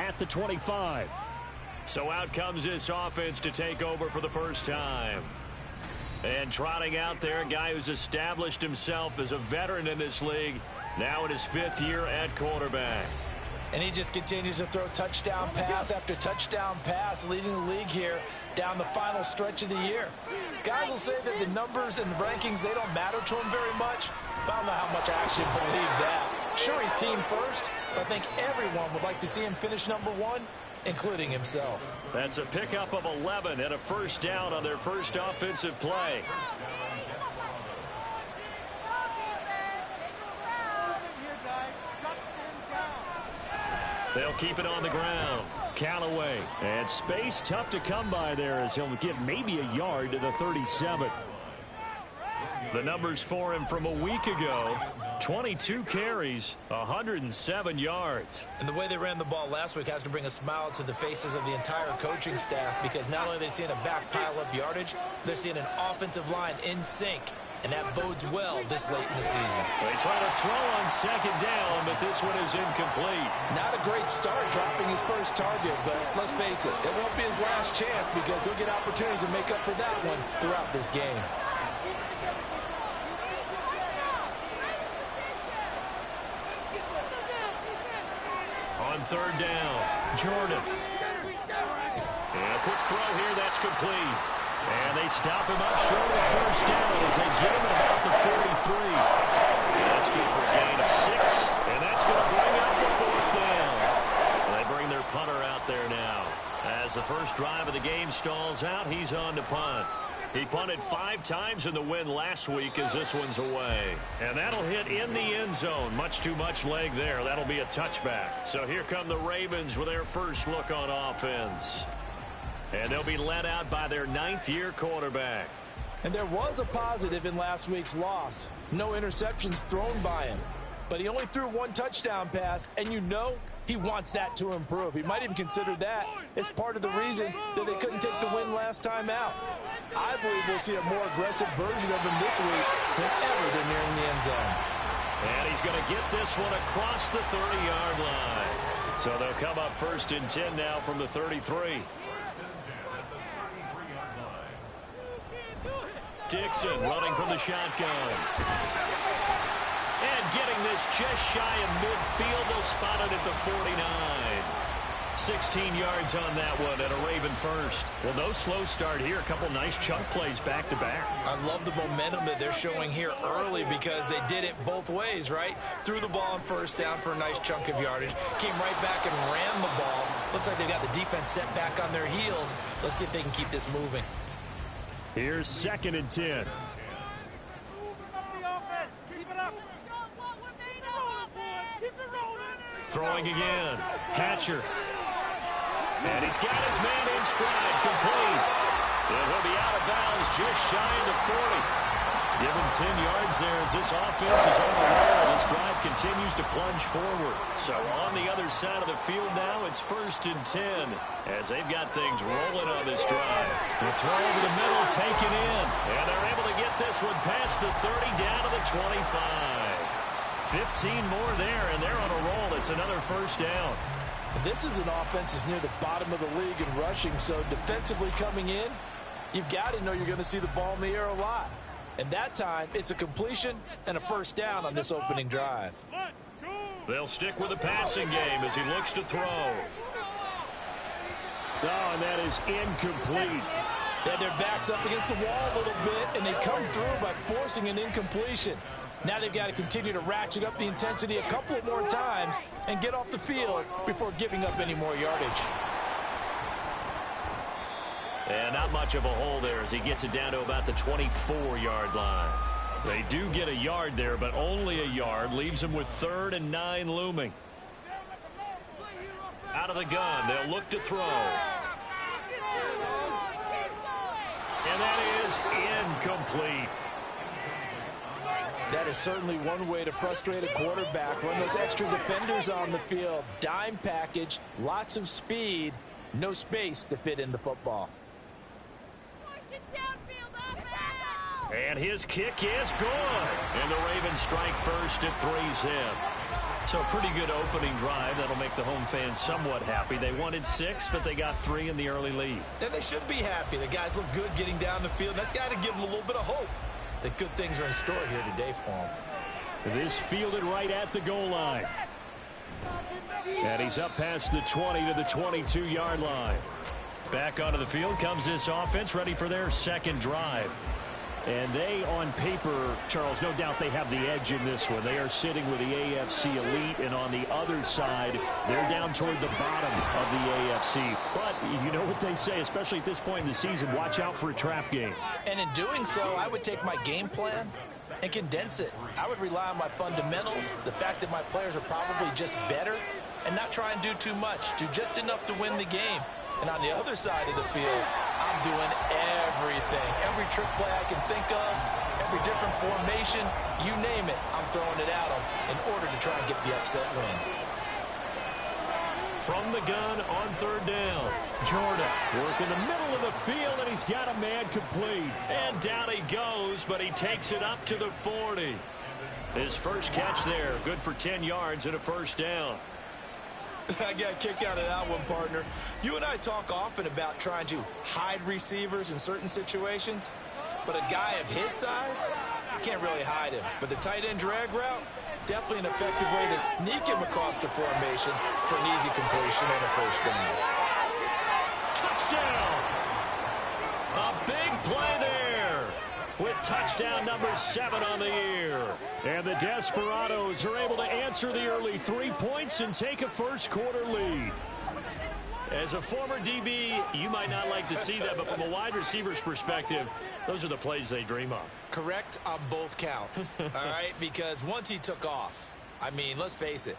at the 25. So out comes this offense to take over for the first time. And trotting out there, a guy who's established himself as a veteran in this league, now in his 5th year at quarterback. And he just continues to throw touchdown pass after touchdown pass, leading the league here down the final stretch of the year. Guys will say that the numbers and the rankings, they don't matter to him very much, but I don't know how much I actually believe that. Sure, he's team first, but I think everyone would like to see him finish number 1, including himself. That's a pickup of 11 and a first down on their first offensive play. They'll keep it on the ground. Callaway. And space tough to come by there as he'll get maybe a yard to the 37. The numbers for him from a week ago: 22 carries, 107 yards. And the way they ran the ball last week has to bring a smile to the faces of the entire coaching staff, because not only are they seeing a back pile up yardage, they're seeing an offensive line in sync. And that bodes well this late in the season. They try to throw on second down, but this one is incomplete. Not a great start dropping his first target, but let's face it, it won't be his last chance, because he'll get opportunities to make up for that one throughout this game. On third down, Jordan. And a quick throw here, that's complete. And they stop him up short of first down as they get him at about the 43. And that's good for a gain of 6. And that's going to bring up the 4th down. And they bring their punter out there now. As the first drive of the game stalls out, he's on to punt. He punted 5 times in the win last week as this one's away. And that'll hit in the end zone. Much too much leg there. That'll be a touchback. So here come the Ravens with their first look on offense. And they'll be led out by their 9th-year quarterback. And there was a positive in last week's loss. No interceptions thrown by him. But he only threw 1 touchdown pass, and you know he wants that to improve. He might even consider that as part of the reason that they couldn't take the win last time out. I believe we'll see a more aggressive version of him this week whenever they're nearing the end zone. And he's going to get this one across the 30-yard line. So they'll come up 1st and 10 now from the 33. Dixon running from the shotgun. And getting this just shy of midfield. They'll spot it at the 49. 16 yards on that one and a Raven first. Well, no slow start here. A couple nice chunk plays back-to-back. I love the momentum that they're showing here early, because they did it both ways, right? Threw the ball on first down for a nice chunk of yardage. Came right back and ran the ball. Looks like they've got the defense set back on their heels. Let's see if they can keep this moving. Here's 2nd and 10. Throwing again. Hatcher. And he's got his man in stride. Complete. And he'll be out of bounds just shy of the 40. Give him 10 yards there as this offense is on the roll. This drive continues to plunge forward. So on the other side of the field now, it's 1st and 10 as they've got things rolling on this drive. The throw over the middle taken in. And they're able to get this one past the 30 down to the 25. 15 more there, and they're on a roll. It's another first down. This is an offense that's near the bottom of the league in rushing, so defensively coming in, you've got to know you're going to see the ball in the air a lot. And that time, it's a completion and a first down on this opening drive. They'll stick with the passing game as he looks to throw. Oh, and that is incomplete. They had their backs up against the wall a little bit, and they come through by forcing an incompletion. Now they've got to continue to ratchet up the intensity a couple of more times and get off the field before giving up any more yardage. And not much of a hole there as he gets it down to about the 24-yard line. They do get a yard there, but only a yard. Leaves them with 3rd and 9 looming. Out of the gun, they'll look to throw. And that is incomplete. That is certainly one way to frustrate a quarterback. Run those extra defenders on the field. Dime package, lots of speed, no space to fit in the football. And his kick is good. And the Ravens strike first at 3-zip. So a pretty good opening drive. That'll make the home fans somewhat happy. They wanted 6, but they got 3 in the early lead. And they should be happy. The guys look good getting down the field. That's got to give them a little bit of hope that good things are in store here today for them. This fielded right at the goal line. And he's up past the 20 to the 22-yard line. Back onto the field comes this offense, ready for their second drive. And they, on paper, Charles, no doubt they have the edge in this one. They are sitting with the AFC elite, and on the other side, they're down toward the bottom of the AFC. But you know what they say, especially at this point in the season, watch out for a trap game. And in doing so, I would take my game plan and condense it. I would rely on my fundamentals, the fact that my players are probably just better, and not try and do too much, do just enough to win the game. And on the other side of the field, I'm doing everything. Every trick play I can think of, every different formation, you name it, I'm throwing it at them in order to try and get the upset win. From the gun on third down, Jordan Work in the middle of the field, and he's got a man complete. And down he goes, but he takes it up to the 40. His first catch there, good for 10 yards and a first down. I got a kick out of that one, partner. You and I talk often about trying to hide receivers in certain situations, but a guy of his size, you can't really hide him. But the tight end drag route, definitely an effective way to sneak him across the formation for an easy completion and a first down. Touchdown! A big play there with touchdown number 7 on the year. And the Desperados are able to answer the early 3 points and take a first-quarter lead. As a former DB, you might not like to see that, but from a wide receiver's perspective, those are the plays they dream of. Correct on both counts, all right? Because once he took off, I mean, let's face it,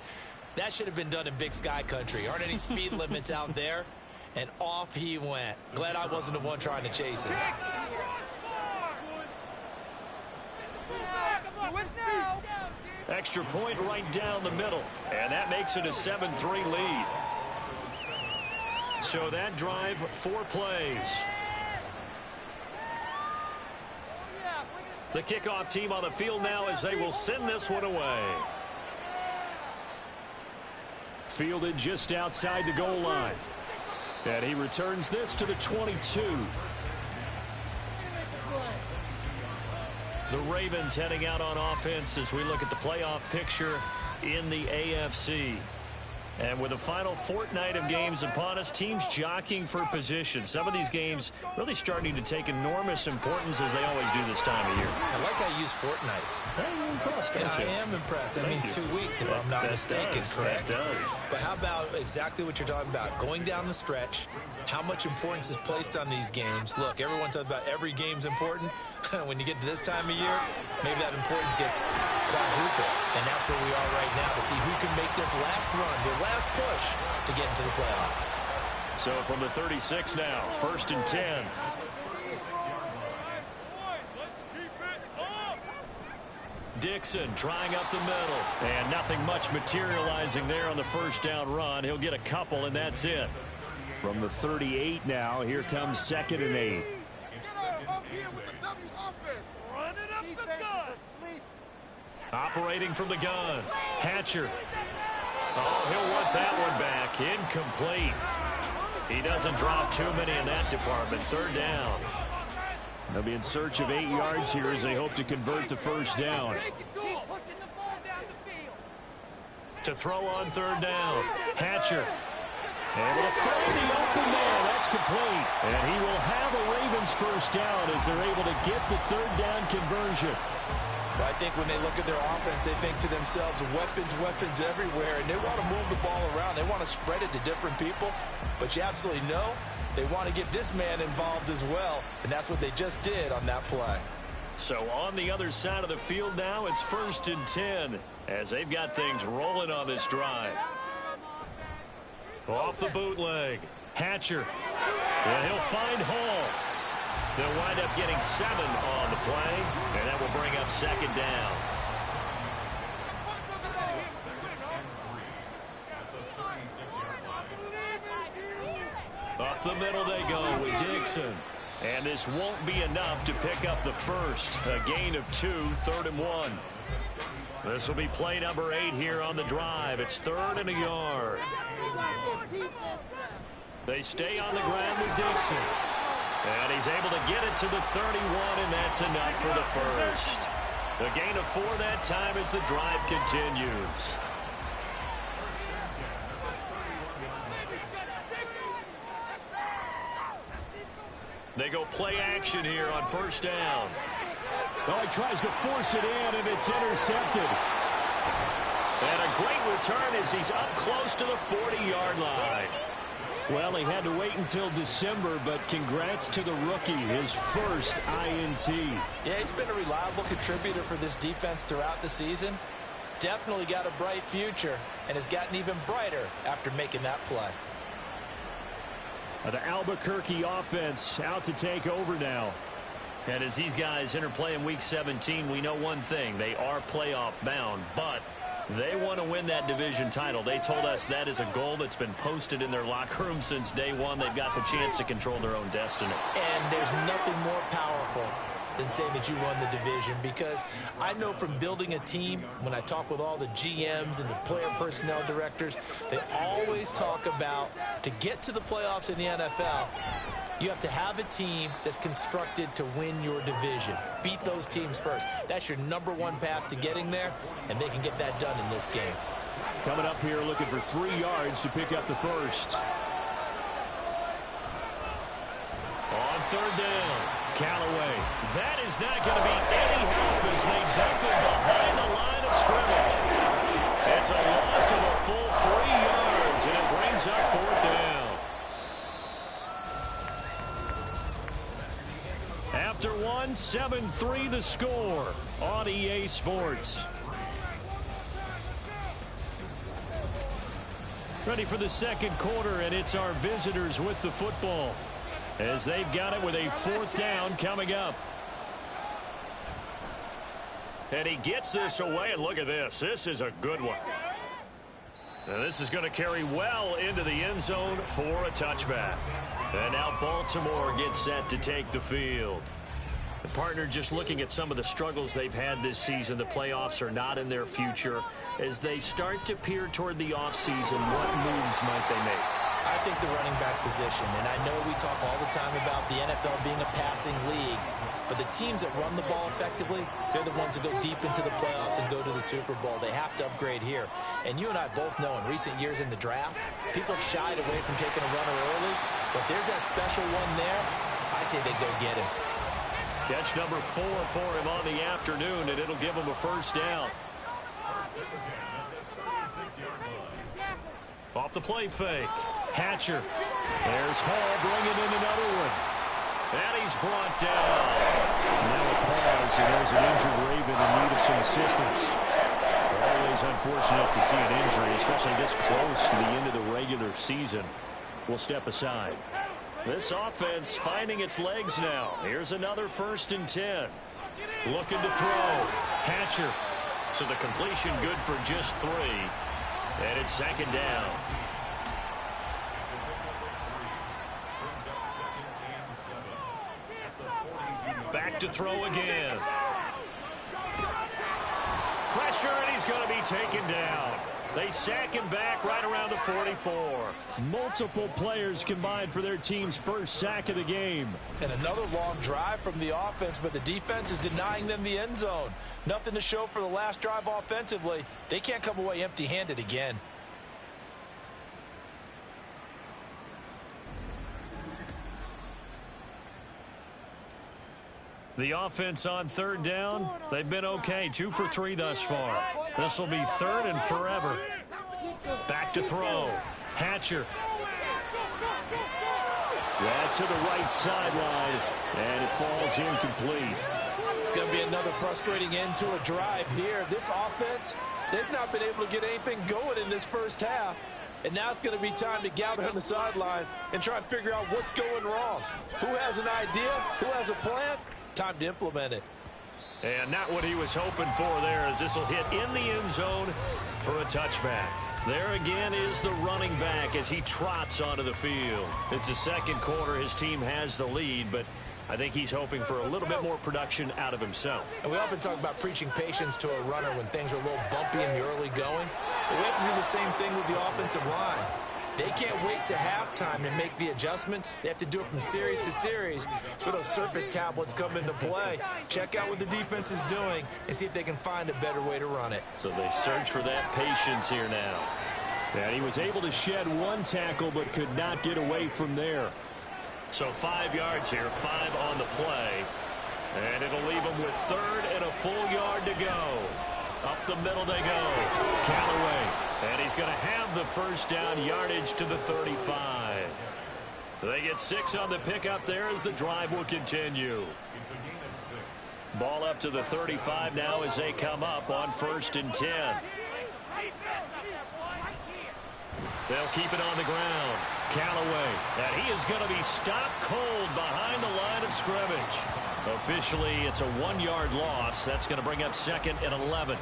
that should have been done in Big Sky country. Aren't any speed limits out there? And off he went. Glad I wasn't the one trying to chase him. Extra point right down the middle, and that makes it a 7-3 lead. So that drive, 4 plays. The kickoff team on the field now as they will send this one away. Fielded just outside the goal line. And he returns this to the 22. The Ravens heading out on offense as we look at the playoff picture in the AFC. And with the final fortnight of games upon us, teams jockeying for position. Some of these games really starting to take enormous importance as they always do this time of year. I like how you use fortnight. You're impressed, aren't you? I am impressed. That means 2 weeks if I'm not mistaken, correct? That does. But how about exactly what you're talking about? Going down the stretch, how much importance is placed on these games. Look, everyone talks about every game's important. When you get to this time of year, maybe that importance gets quadrupled. And that's where we are right now to see who can make their last run, their last push to get into the playoffs. So from the 36 now, 1st and 10. Dixon trying up the middle. And nothing much materializing there on the first down run. He'll get a couple, and that's it. From the 38 now, here comes 2nd and 8. Operating from the gun. Hatcher. Oh, he'll want that one back. Incomplete. He doesn't drop too many in that department. 3rd down. They'll be in search of 8 yards here as they hope to convert the first down. To throw on 3rd down. Hatcher. Able to find the open man. That's complete. And he will have a Ravens first down as they're able to get the 3rd down conversion. But I think when they look at their offense, they think to themselves, weapons everywhere, and they want to move the ball around. They want to spread it to different people, but you absolutely know they want to get this man involved as well, and that's what they just did on that play. So on the other side of the field now, it's 1st and 10 as they've got things rolling on this drive. Off the bootleg, Hatcher, and he'll find Hall. They'll wind up getting 7 on the play, and that will bring up 2nd down. Up the middle they go with Dixon. And this won't be enough to pick up the first. A gain of 2, 3rd and 1. This will be play number 8 here on the drive. It's 3rd and a yard. They stay on the ground with Dixon. And he's able to get it to the 31, and that's enough for the first. A gain of 4 that time as the drive continues. They go play action here on 1st down. Oh, he tries to force it in, and it's intercepted. And a great return as he's up close to the 40-yard line. Well, he had to wait until December, but congrats to the rookie, his first INT. Yeah, he's been a reliable contributor for this defense throughout the season. Definitely got a bright future, and has gotten even brighter after making that play. The Albuquerque offense out to take over now. And as these guys interplay in Week 17, we know one thing. They are playoff bound, but they want to win that division title. They told us that is a goal that's been posted in their locker room since day one. They've got the chance to control their own destiny. And there's nothing more powerful than saying that you won the division, because I know from building a team, when I talk with all the GMs and the player personnel directors, they always talk about, to get to the playoffs in the NFL, you have to have a team that's constructed to win your division. Beat those teams first. That's your #1 path to getting there, and they can get that done in this game. Coming up here looking for 3 yards to pick up the first. On 3rd down, Callaway. That is not going to be any help as they dump it behind the line of scrimmage. It's a loss of a full 3 yards, and it brings up 4th down. After 1, 7-3 the score on EA Sports. Ready for the 2nd quarter, and it's our visitors with the football, as they've got it with a 4th down coming up. And he gets this away, and look at this. This is a good one. And this is going to carry well into the end zone for a touchback. And now Baltimore gets set to take the field. The partner, just looking at some of the struggles they've had this season, the playoffs are not in their future. As they start to peer toward the offseason, what moves might they make? I think the running back position, and I know we talk all the time about the NFL being a passing league, but the teams that run the ball effectively, they're the ones that go deep into the playoffs and go to the Super Bowl. They have to upgrade here. And you and I both know in recent years in the draft, people have shied away from taking a runner early, but there's that special one there. I say they go get him. Catch number 4 for him on the afternoon, and it'll give him a 1st down. Off the play fake. Hatcher. There's Hall bringing in another one. And he's brought down. Now a pause, and there's an injured Raven in need of some assistance. Always unfortunate to see an injury, especially this close to the end of the regular season. We'll step aside. This offense finding its legs now. Here's another 1st and 10. Looking to throw. Hatcher. So the completion good for just 3. And it's 2nd down. Back to throw again. Pressure, and he's going to be taken down. They sack him back right around the 44. Multiple players combined for their team's first sack of the game. And another long drive from the offense, but the defense is denying them the end zone. Nothing to show for the last drive offensively. They can't come away empty-handed again. The offense on 3rd down, they've been okay. 2 for 3 thus far. This will be 3rd and forever. Back to throw. Hatcher. Yeah, to the right sideline, and it falls incomplete. It's going to be another frustrating end to a drive here. This offense, they've not been able to get anything going in this first half. And now it's going to be time to gather on the sidelines and try and figure out what's going wrong. Who has an idea? Who has a plan? Time to implement it. And not what he was hoping for there, as this will hit in the end zone for a touchback. There again is the running back as he trots onto the field. It's the 2nd quarter. His team has the lead, but I think he's hoping for a little bit more production out of himself. And we often talk about preaching patience to a runner when things are a little bumpy in the early going. But we have to do the same thing with the offensive line. They can't wait to halftime and make the adjustments. They have to do it from series to series so those surface tablets come into play. Check out what the defense is doing and see if they can find a better way to run it. So they search for that patience here now. And he was able to shed one tackle but could not get away from there. So 5 yards here, 5 on the play. And it'll leave them with 3rd and a full yard to go. Up the middle they go. Callaway. And he's going to have the first down, yardage to the 35. They get 6 on the pickup there as the drive will continue. Ball up to the 35 now as they come up on 1st and 10. They'll keep it on the ground. Callaway. And he is going to be stopped cold behind the line of scrimmage. Officially, it's a 1-yard loss. That's going to bring up 2nd and 11.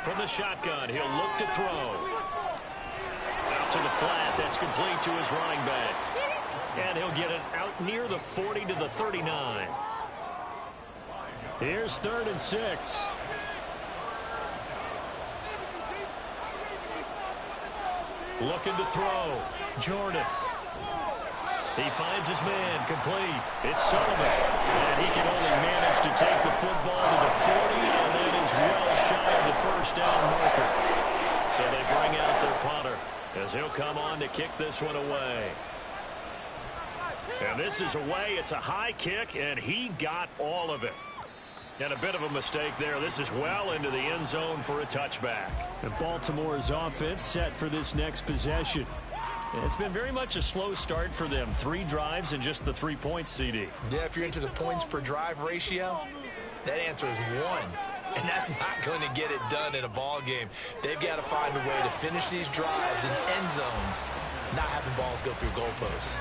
From the shotgun, he'll look to throw. Out to the flat. That's complete to his running back. And he'll get it out near the 40 to the 39. Here's 3rd and 6. Looking to throw. Jordan. He finds his man. Complete. It's Sullivan. And he can only manage to take the football to the 40, and that is well shy of the first down marker. So they bring out their punter as he'll come on to kick this one away. And this is away. It's a high kick, and he got all of it. And a bit of a mistake there. This is well into the end zone for a touchback. And Baltimore's offense set for this next possession. It's been very much a slow start for them. 3 drives and just the 3 points, CD. Yeah, if you're into the points per drive ratio, that answer is 1. And that's not going to get it done in a ball game. They've got to find a way to finish these drives in end zones, not having balls go through goalposts.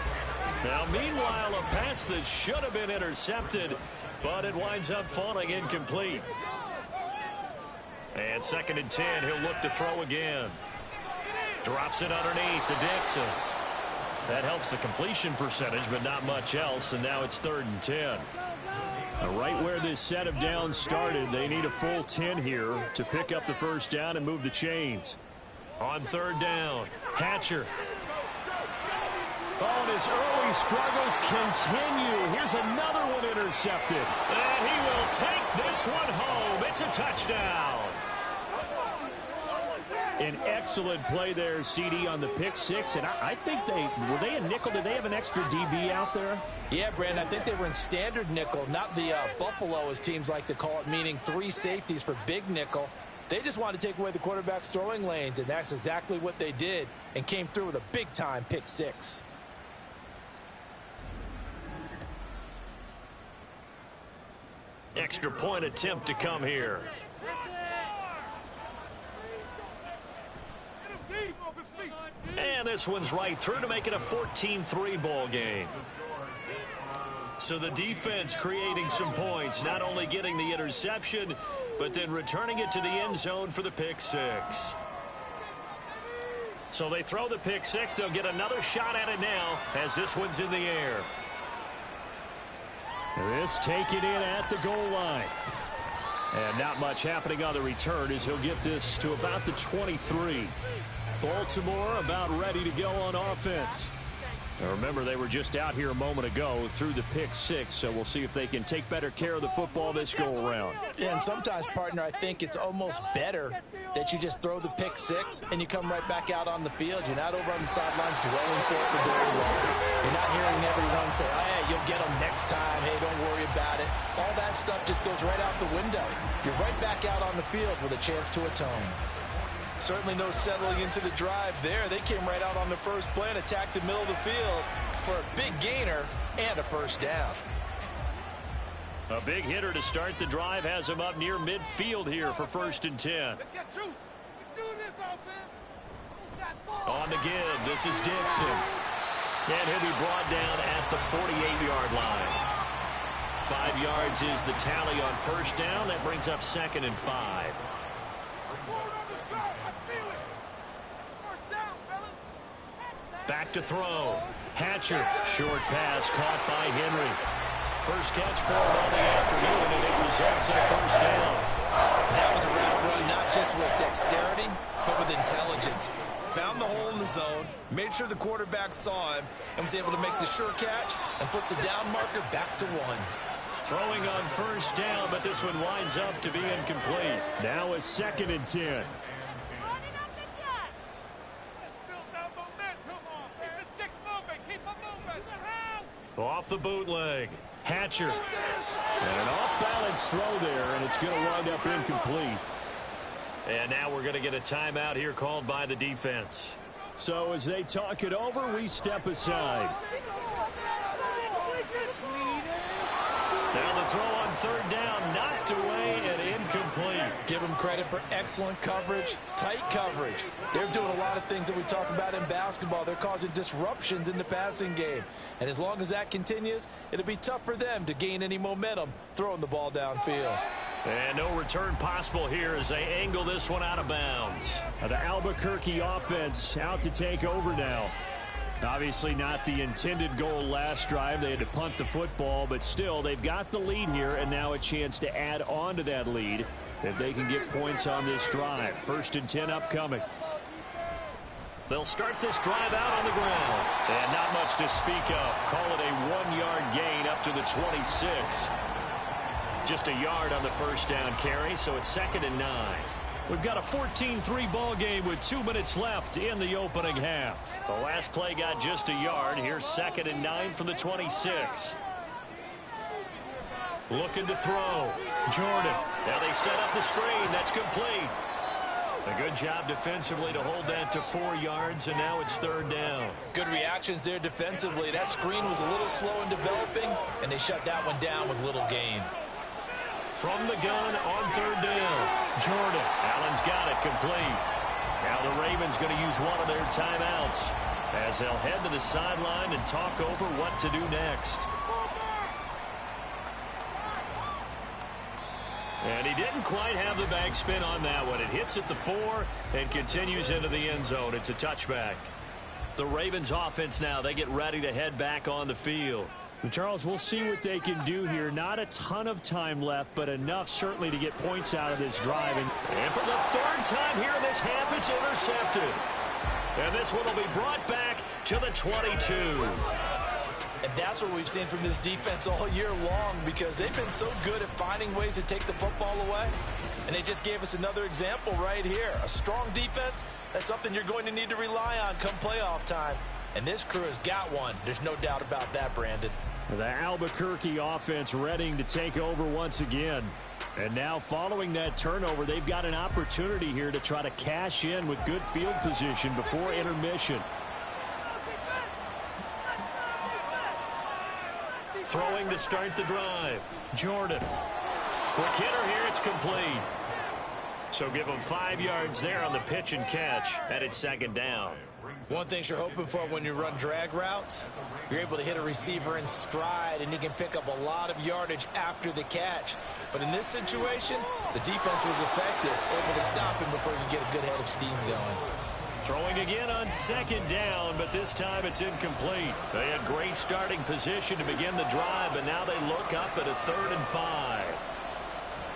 Now, meanwhile, a pass that should have been intercepted, but it winds up falling incomplete. And 2nd and 10, he'll look to throw again. Drops it underneath to Dixon. That helps the completion percentage, but not much else, and now it's 3rd and 10. Right where this set of downs started, they need a full 10 here to pick up the first down and move the chains. On 3rd down, Hatcher. Oh, and his early struggles continue. Here's another one intercepted. And he will take this one home. It's a touchdown. An excellent play there, CD, on the pick 6. And I think were they in nickel? Did they have an extra DB out there? Yeah, Brandon, I think they were in standard nickel, not the Buffalo, as teams like to call it, meaning 3 safeties for big nickel. They just wanted to take away the quarterback's throwing lanes, and that's exactly what they did and came through with a big-time pick 6. Extra point attempt to come here. And this one's right through to make it a 14-3 ball game. So the defense creating some points, not only getting the interception, but then returning it to the end zone for the pick 6. So they throw the pick 6. They'll get another shot at it now as this one's in the air. This taken in at the goal line. And not much happening on the return as he'll get this to about the 23. Baltimore about ready to go on offense. Now remember, they were just out here a moment ago through the pick 6, so we'll see if they can take better care of the football this go-around. Yeah, and sometimes, partner, I think it's almost better that you just throw the pick 6 and you come right back out on the field. You're not over on the sidelines dwelling for it for very long. You're not hearing everyone say, oh, hey, you'll get them next time. Hey, don't worry about it. All that stuff just goes right out the window. You're right back out on the field with a chance to atone. Certainly no settling into the drive there. They came right out on the first play and attacked the middle of the field for a big gainer and a first down. A big hitter to start the drive has him up near midfield here for 1st and 10. Let's get juice. We can do this, offense. On the give, this is Dixon. And he'll be brought down at the 48-yard line. 5 yards is the tally on first down. That brings up 2nd and 5. Let's move on this drive. I feel it. First down, fellas. Back to throw. Hatcher. Short pass caught by Henry. First catch for him on the afternoon, and it results in a first down. That was a route run not just with dexterity, but with intelligence. Found the hole in the zone, made sure the quarterback saw him, and was able to make the sure catch and flip the down marker back to 1. Throwing on first down, but this one winds up to be incomplete. Now a 2nd and 10. Off the bootleg. Hatcher. And an off-balance throw there, and it's going to wind up incomplete. And now we're going to get a timeout here called by the defense. So as they talk it over, we step aside. Now the throw on 3rd down, knocked away and incomplete. Give them credit for excellent coverage, tight coverage. They're doing a lot of things that we talk about in basketball. They're causing disruptions in the passing game. And as long as that continues, it'll be tough for them to gain any momentum throwing the ball downfield. And no return possible here as they angle this one out of bounds. The Albuquerque offense out to take over now. Obviously not the intended goal last drive. They had to punt the football, but still they've got the lead here, and now a chance to add on to that lead if they can get points on this drive. 1st and 10 upcoming. They'll start this drive out on the ground. And not much to speak of. Call it a 1-yard gain up to the 26. Just a yard on the first down carry, so it's 2nd and 9. We've got a 14-3 ball game with 2 minutes left in the opening half. The last play got just a yard. Here's 2nd and 9 from the 26. Looking to throw. Jordan. Now they set up the screen. That's complete. A good job defensively to hold that to 4 yards, and now it's 3rd down. Good reactions there defensively. That screen was a little slow in developing, and they shut that one down with little gain. From the gun on 3rd down. Jordan. Allen's got it complete. Now the Ravens going to use one of their timeouts as they'll head to the sideline and talk over what to do next. And he didn't quite have the backspin on that one. It hits at the 4 and continues into the end zone. It's a touchback. The Ravens offense now, they get ready to head back on the field. Charles, we'll see what they can do here. Not a ton of time left, but enough certainly to get points out of this drive. And for the 3rd time here in this half, it's intercepted. And this one will be brought back to the 22. And that's what we've seen from this defense all year long, because they've been so good at finding ways to take the football away. And they just gave us another example right here. A strong defense, that's something you're going to need to rely on come playoff time. And this crew has got one. There's no doubt about that, Brandon. The Albuquerque offense readying to take over once again. And now following that turnover, they've got an opportunity here to try to cash in with good field position before intermission. Throwing to start the drive. Jordan. Quick hitter here. It's complete. So give them 5 yards there on the pitch and catch. And it's 2nd down. One thing you're hoping for when you run drag routes, you're able to hit a receiver in stride, and he can pick up a lot of yardage after the catch. But in this situation, the defense was effective, able to stop him before he could get a good head of steam going. Throwing again on 2nd down, but this time it's incomplete. They had great starting position to begin the drive, but now they look up at a 3rd and 5.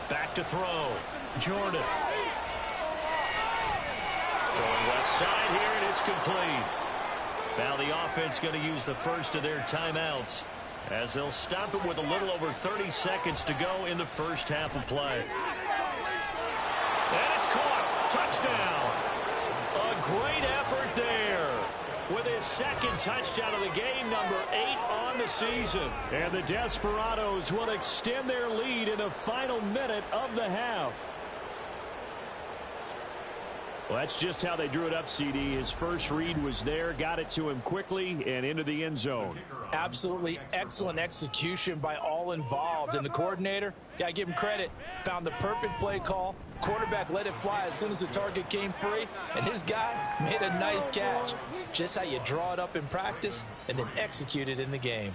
Back to throw. Jordan. Throwing left side here, and it's complete. Now the offense going to use the first of their timeouts as they'll stop it with a little over 30 seconds to go in the first half of play. And it's caught. Touchdown. A great effort there with his 2nd touchdown of the game, number 8 on the season. And the Desperados will extend their lead in the final minute of the half. Well, that's just how they drew it up, CD. His first read was there, got it to him quickly, and into the end zone. Absolutely excellent execution by all involved. And the coordinator, got to give him credit, found the perfect play call. Quarterback let it fly as soon as the target came free, and his guy made a nice catch. Just how you draw it up in practice and then execute it in the game.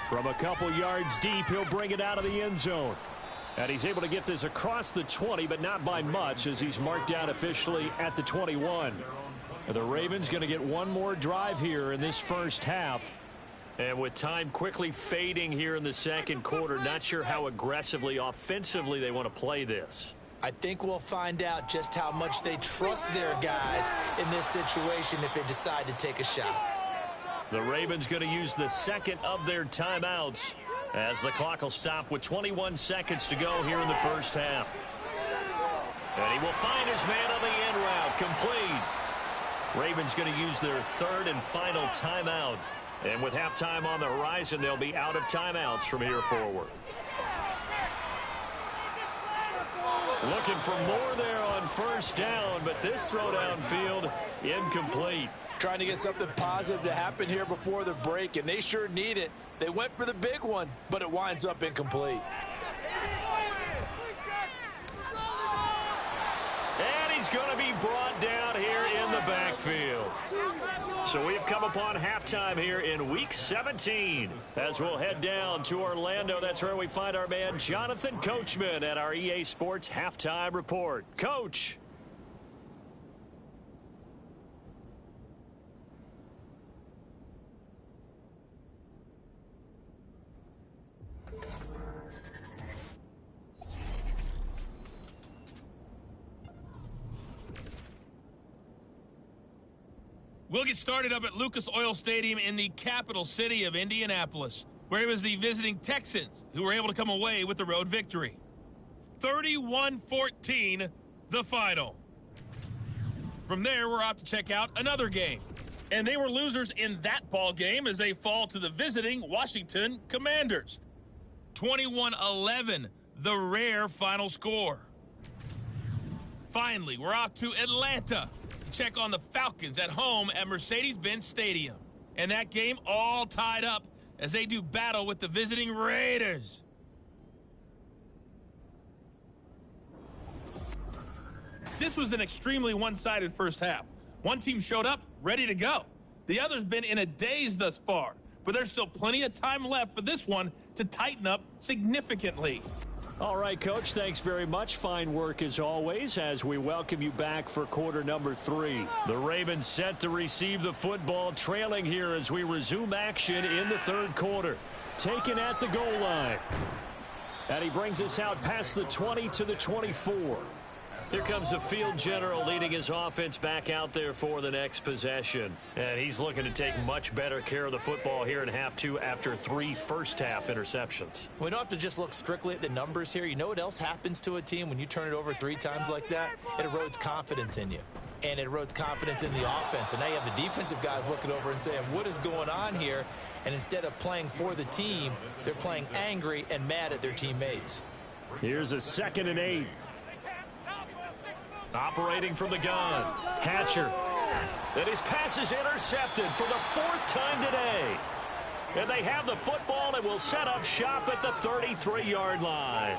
From a couple yards deep, he'll bring it out of the end zone. And he's able to get this across the 20, but not by much, as he's marked down officially at the 21. The Ravens going to get one more drive here in this first half. And with time quickly fading here in the second quarter, not sure how aggressively, offensively they want to play this. I think we'll find out just how much they trust their guys in this situation if they decide to take a shot. The Ravens going to use the second of their timeouts as the clock will stop with 21 seconds to go here in the first half. And he will find his man on the end route, complete. Ravens going to use their third and final timeout. And with halftime on the horizon, they'll be out of timeouts from here forward. Looking for more there on first down, but this throw downfield incomplete. Trying to get something positive to happen here before the break, and they sure need it. They went for the big one, but it winds up incomplete. And he's going to be brought down here in the backfield. So we've come upon halftime here in Week 17. As we'll head down to Orlando, that's where we find our man Jonathan Coachman at our EA Sports Halftime Report. Coach. We'll get started up at Lucas Oil Stadium in the capital city of Indianapolis, where it was the visiting Texans who were able to come away with the road victory. 31-14, the final. From there, we're off to check out another game. And they were losers in that ball game as they fall to the visiting Washington Commanders. 21-11, the rare final score. Finally, we're off to Atlanta. Check on the Falcons at home at Mercedes-Benz Stadium. And that game all tied up as they do battle with the visiting Raiders. This was an extremely one-sided first half. One team showed up ready to go. The other's been in a daze thus far, but there's still plenty of time left for this one to tighten up significantly. All right, Coach, thanks very much. Fine work as always as we welcome you back for quarter number 3. The Ravens set to receive the football, trailing here as we resume action in the third quarter. Taken at the goal line. And he brings us out past the 20 to the 24. Here comes the field general leading his offense back out there for the next possession. And he's looking to take much better care of the football here in half 2 after 3 first-half interceptions. We don't have to just look strictly at the numbers here. You know what else happens to a team when you turn it over 3 times like that? It erodes confidence in you. And it erodes confidence in the offense. And now you have the defensive guys looking over and saying, what is going on here? And instead of playing for the team, they're playing angry and mad at their teammates. Here's a 2nd and 8. Operating from the gun, Hatcher. And his pass is intercepted for the 4th time today. And they have the football and will set up shop at the 33-yard line.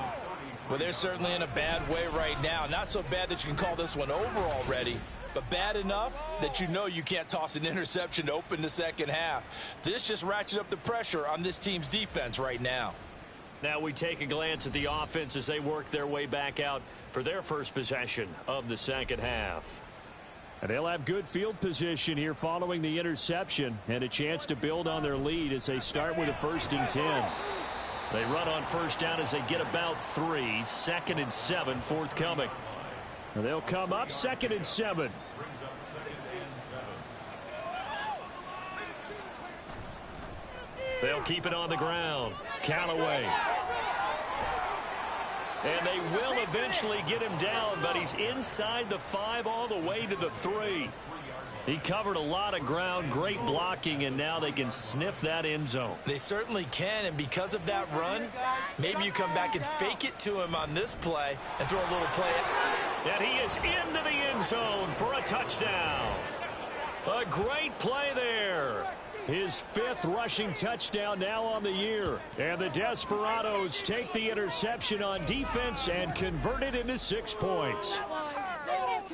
Well, they're certainly in a bad way right now. Not so bad that you can call this one over already, but bad enough that you know you can't toss an interception to open the second half. This just ratchets up the pressure on this team's defense right now. Now we take a glance at the offense as they work their way back out for their first possession of the second half. And they'll have good field position here following the interception and a chance to build on their lead as they start with a 1st and 10. They run on first down as they get about 3. 2nd and 7 forthcoming. And they'll come up 2nd and 7. They'll keep it on the ground. Callaway. And they will eventually get him down, but he's inside the 5 all the way to the 3. He covered a lot of ground, great blocking, and now they can sniff that end zone. They certainly can, and because of that run, maybe you come back and fake it to him on this play and throw a little play. And he is into the end zone for a touchdown. A great play there. His 5th rushing touchdown now on the year. And the Desperados take the interception on defense and convert it into 6 points.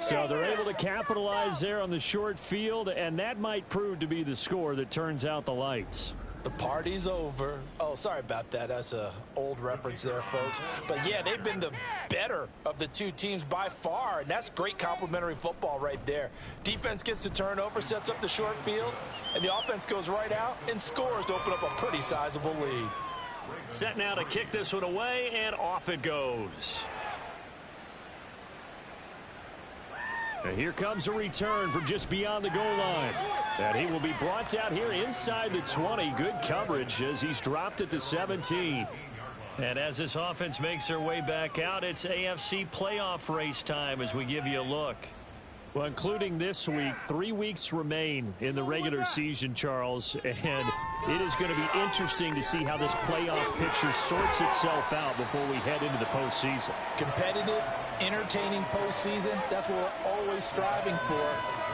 So they're able to capitalize there on the short field, and that might prove to be the score that turns out the lights. The party's over. Oh, sorry about that. That's an old reference there, folks. But, yeah, they've been the better of the two teams by far, and that's great complementary football right there. Defense gets the turnover, sets up the short field, and the offense goes right out and scores to open up a pretty sizable lead. Set now to kick this one away, and off it goes. And here comes a return from just beyond the goal line. And he will be brought down here inside the 20. Good coverage as he's dropped at the 17. And as this offense makes their way back out, it's AFC playoff race time as we give you a look. Well, including this week, 3 weeks remain in the regular season, Charles. And it is going to be interesting to see how this playoff picture sorts itself out before we head into the postseason. Competitive, entertaining postseason, that's what we're always striving for.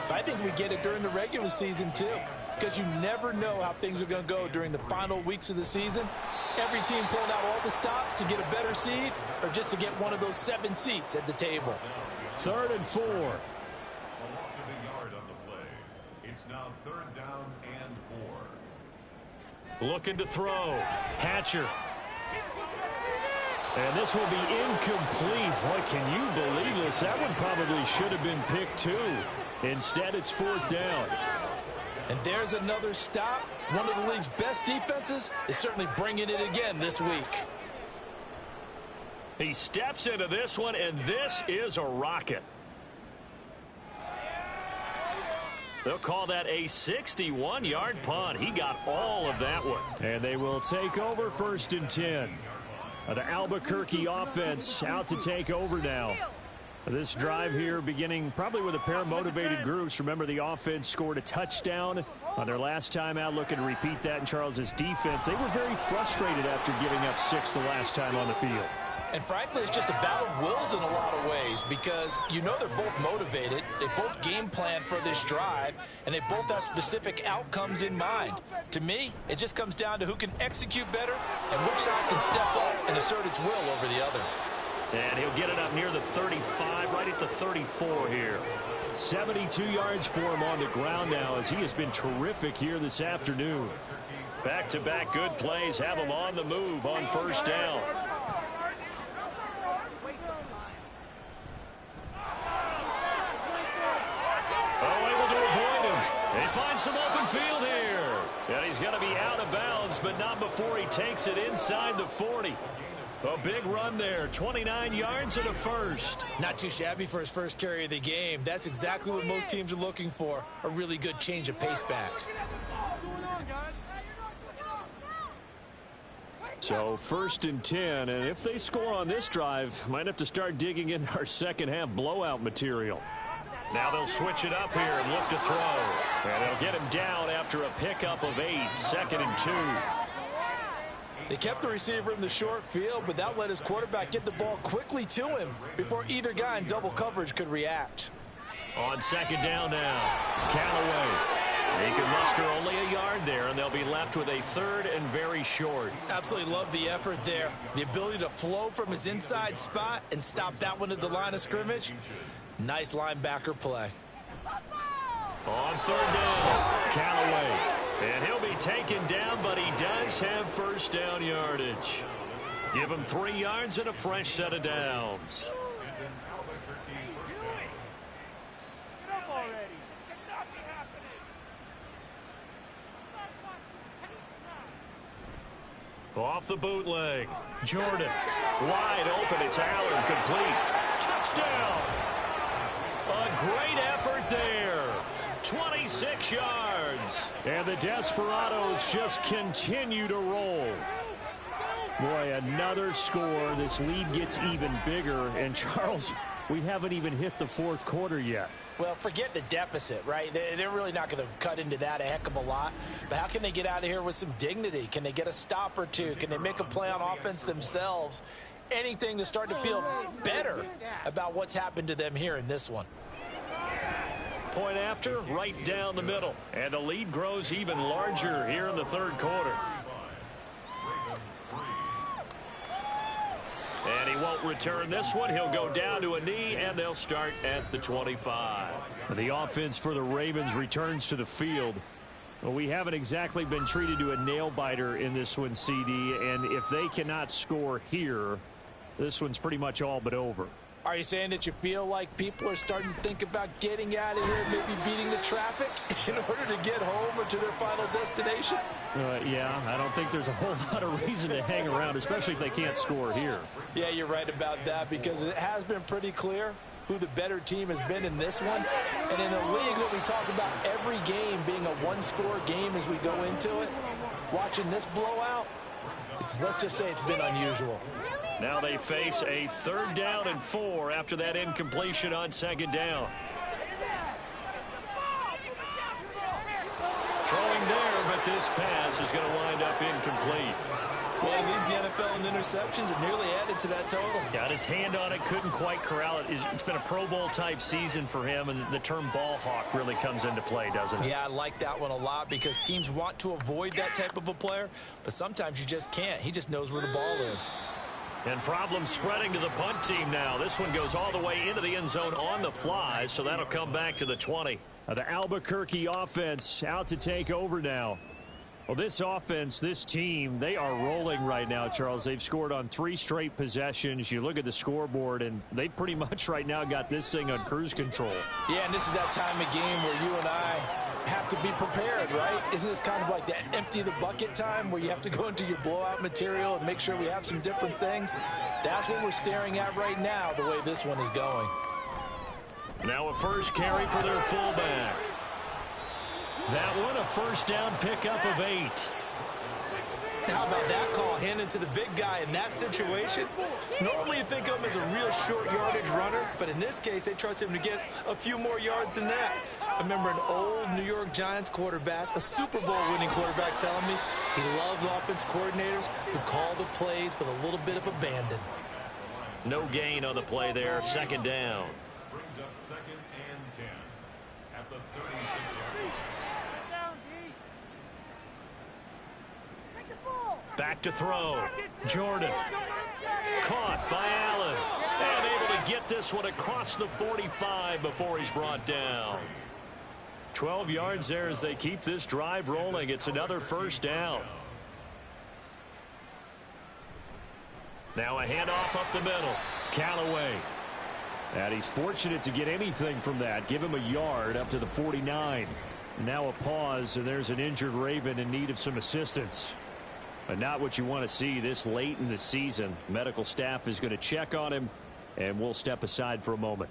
But I think we get it during the regular season, too, because you never know how things are going to go during the final weeks of the season. Every team pulling out all the stops to get a better seed or just to get one of those 7 seats at the table. 3rd and 4. It's now 3rd down and 4. Looking to throw. Hatcher. And this will be incomplete. Boy, can you believe this? That one probably should have been picked too. Instead, it's 4th down. And there's another stop. One of the league's best defenses is certainly bringing it again this week. He steps into this one, and this is a rocket. They'll call that a 61-yard punt. He got all of that one. And they will take over 1st and 10. The Albuquerque offense out to take over now. This drive here beginning probably with a pair of motivated groups. Remember, the offense scored a touchdown on their last time out. Looking to repeat that in Charles's defense. They were very frustrated after giving up 6 the last time on the field. And frankly, it's just a battle of wills in a lot of ways because you know they're both motivated. They both game plan for this drive, and they both have specific outcomes in mind. To me, it just comes down to who can execute better and which side can step up and assert its will over the other. And he'll get it up near the 35, right at the 34 here. 72 yards for him on the ground now as he has been terrific here this afternoon. Back-to-back good plays have him on the move on 1st down. Finds some open field here. And he's going to be out of bounds, but not before he takes it inside the 40. A big run there, 29 yards and a first. Not too shabby for his first carry of the game. That's exactly what most teams are looking for, a really good change of pace back. So 1st and 10, and if they score on this drive, might have to start digging in our second half blowout material. Now they'll switch it up here and look to throw. And they'll get him down after a pickup of 8, 2nd and 2. They kept the receiver in the short field, but that let his quarterback get the ball quickly to him before either guy in double coverage could react. On 2nd down now, Callaway. He can muster only a yard there, and they'll be left with a 3rd and very short. Absolutely love the effort there. The ability to flow from his inside spot and stop that one at the line of scrimmage. Nice linebacker play. On 3rd down, Callaway. And he'll be taken down, but he does have 1st down yardage. Give him 3 yards and a fresh set of downs. Off the bootleg. Jordan. Wide open. It's Allen. Complete. Touchdown. A great effort there. 26 yards. And the Desperados just continue to roll. Boy, another score. This lead gets even bigger. And, Charles, we haven't even hit the 4th quarter yet. Well, forget the deficit, right? They're really not going to cut into that a heck of a lot. But how can they get out of here with some dignity? Can they get a stop or two? Can they make a play on offense themselves? Anything to start to feel better about what's happened to them here in this one. Point after, right down the middle. And the lead grows even larger here in the 3rd quarter. And he won't return this one. He'll go down to a knee, and they'll start at the 25. The offense for the Ravens returns to the field. Well, we haven't exactly been treated to a nail-biter in this one, CD, and if they cannot score here, this one's pretty much all but over. Are you saying that you feel like people are starting to think about getting out of here, maybe beating the traffic in order to get home or to their final destination? Yeah, I don't think there's a whole lot of reason to hang around, especially if they can't score here. Yeah, you're right about that, because it has been pretty clear who the better team has been in this one. And in a league that we talk about every game being a one-score game as we go into it, watching this blowout, let's just say it's been unusual. Now they face a 3rd down and 4 after that incompletion on 2nd down. Throwing there, but this pass is going to wind up incomplete. Well, he leads the NFL in interceptions and nearly added to that total. Got his hand on it, couldn't quite corral it. It's been a Pro Bowl type season for him, and the term ball hawk really comes into play, doesn't it? Yeah, I like that one a lot, because teams want to avoid that type of a player, but sometimes you just can't. He just knows where the ball is. And problems spreading to the punt team now. This one goes all the way into the end zone on the fly, so that'll come back to the 20. The Albuquerque offense out to take over now. Well, this offense, this team, they are rolling right now, Charles. They've scored on 3 straight possessions. You look at the scoreboard, and they pretty much right now got this thing on cruise control. Yeah, and this is that time of game where you and I have to be prepared, right? Isn't this kind of like the empty the bucket time where you have to go into your blowout material and make sure we have some different things? That's what we're staring at right now, the way this one is going. Now a first carry for their fullback. That one, a first down pickup of 8. How about that call handed to the big guy in that situation? Normally you think of him as a real short yardage runner, but in this case they trust him to get a few more yards than that. I remember an old New York Giants quarterback, a Super Bowl winning quarterback, telling me he loves offensive coordinators who call the plays with a little bit of abandon. No gain on the play there, 2nd down. Brings up 2nd and 10 at the 36-yard line. Back to throw. Jordan. Caught by Allen. And able to get this one across the 45 before he's brought down. 12 yards there as they keep this drive rolling. It's another first down. Now a handoff up the middle. Callaway. And he's fortunate to get anything from that. Give him a yard up to the 49. Now a pause, and there's an injured Raven in need of some assistance. But not what you want to see this late in the season. Medical staff is going to check on him, and we'll step aside for a moment.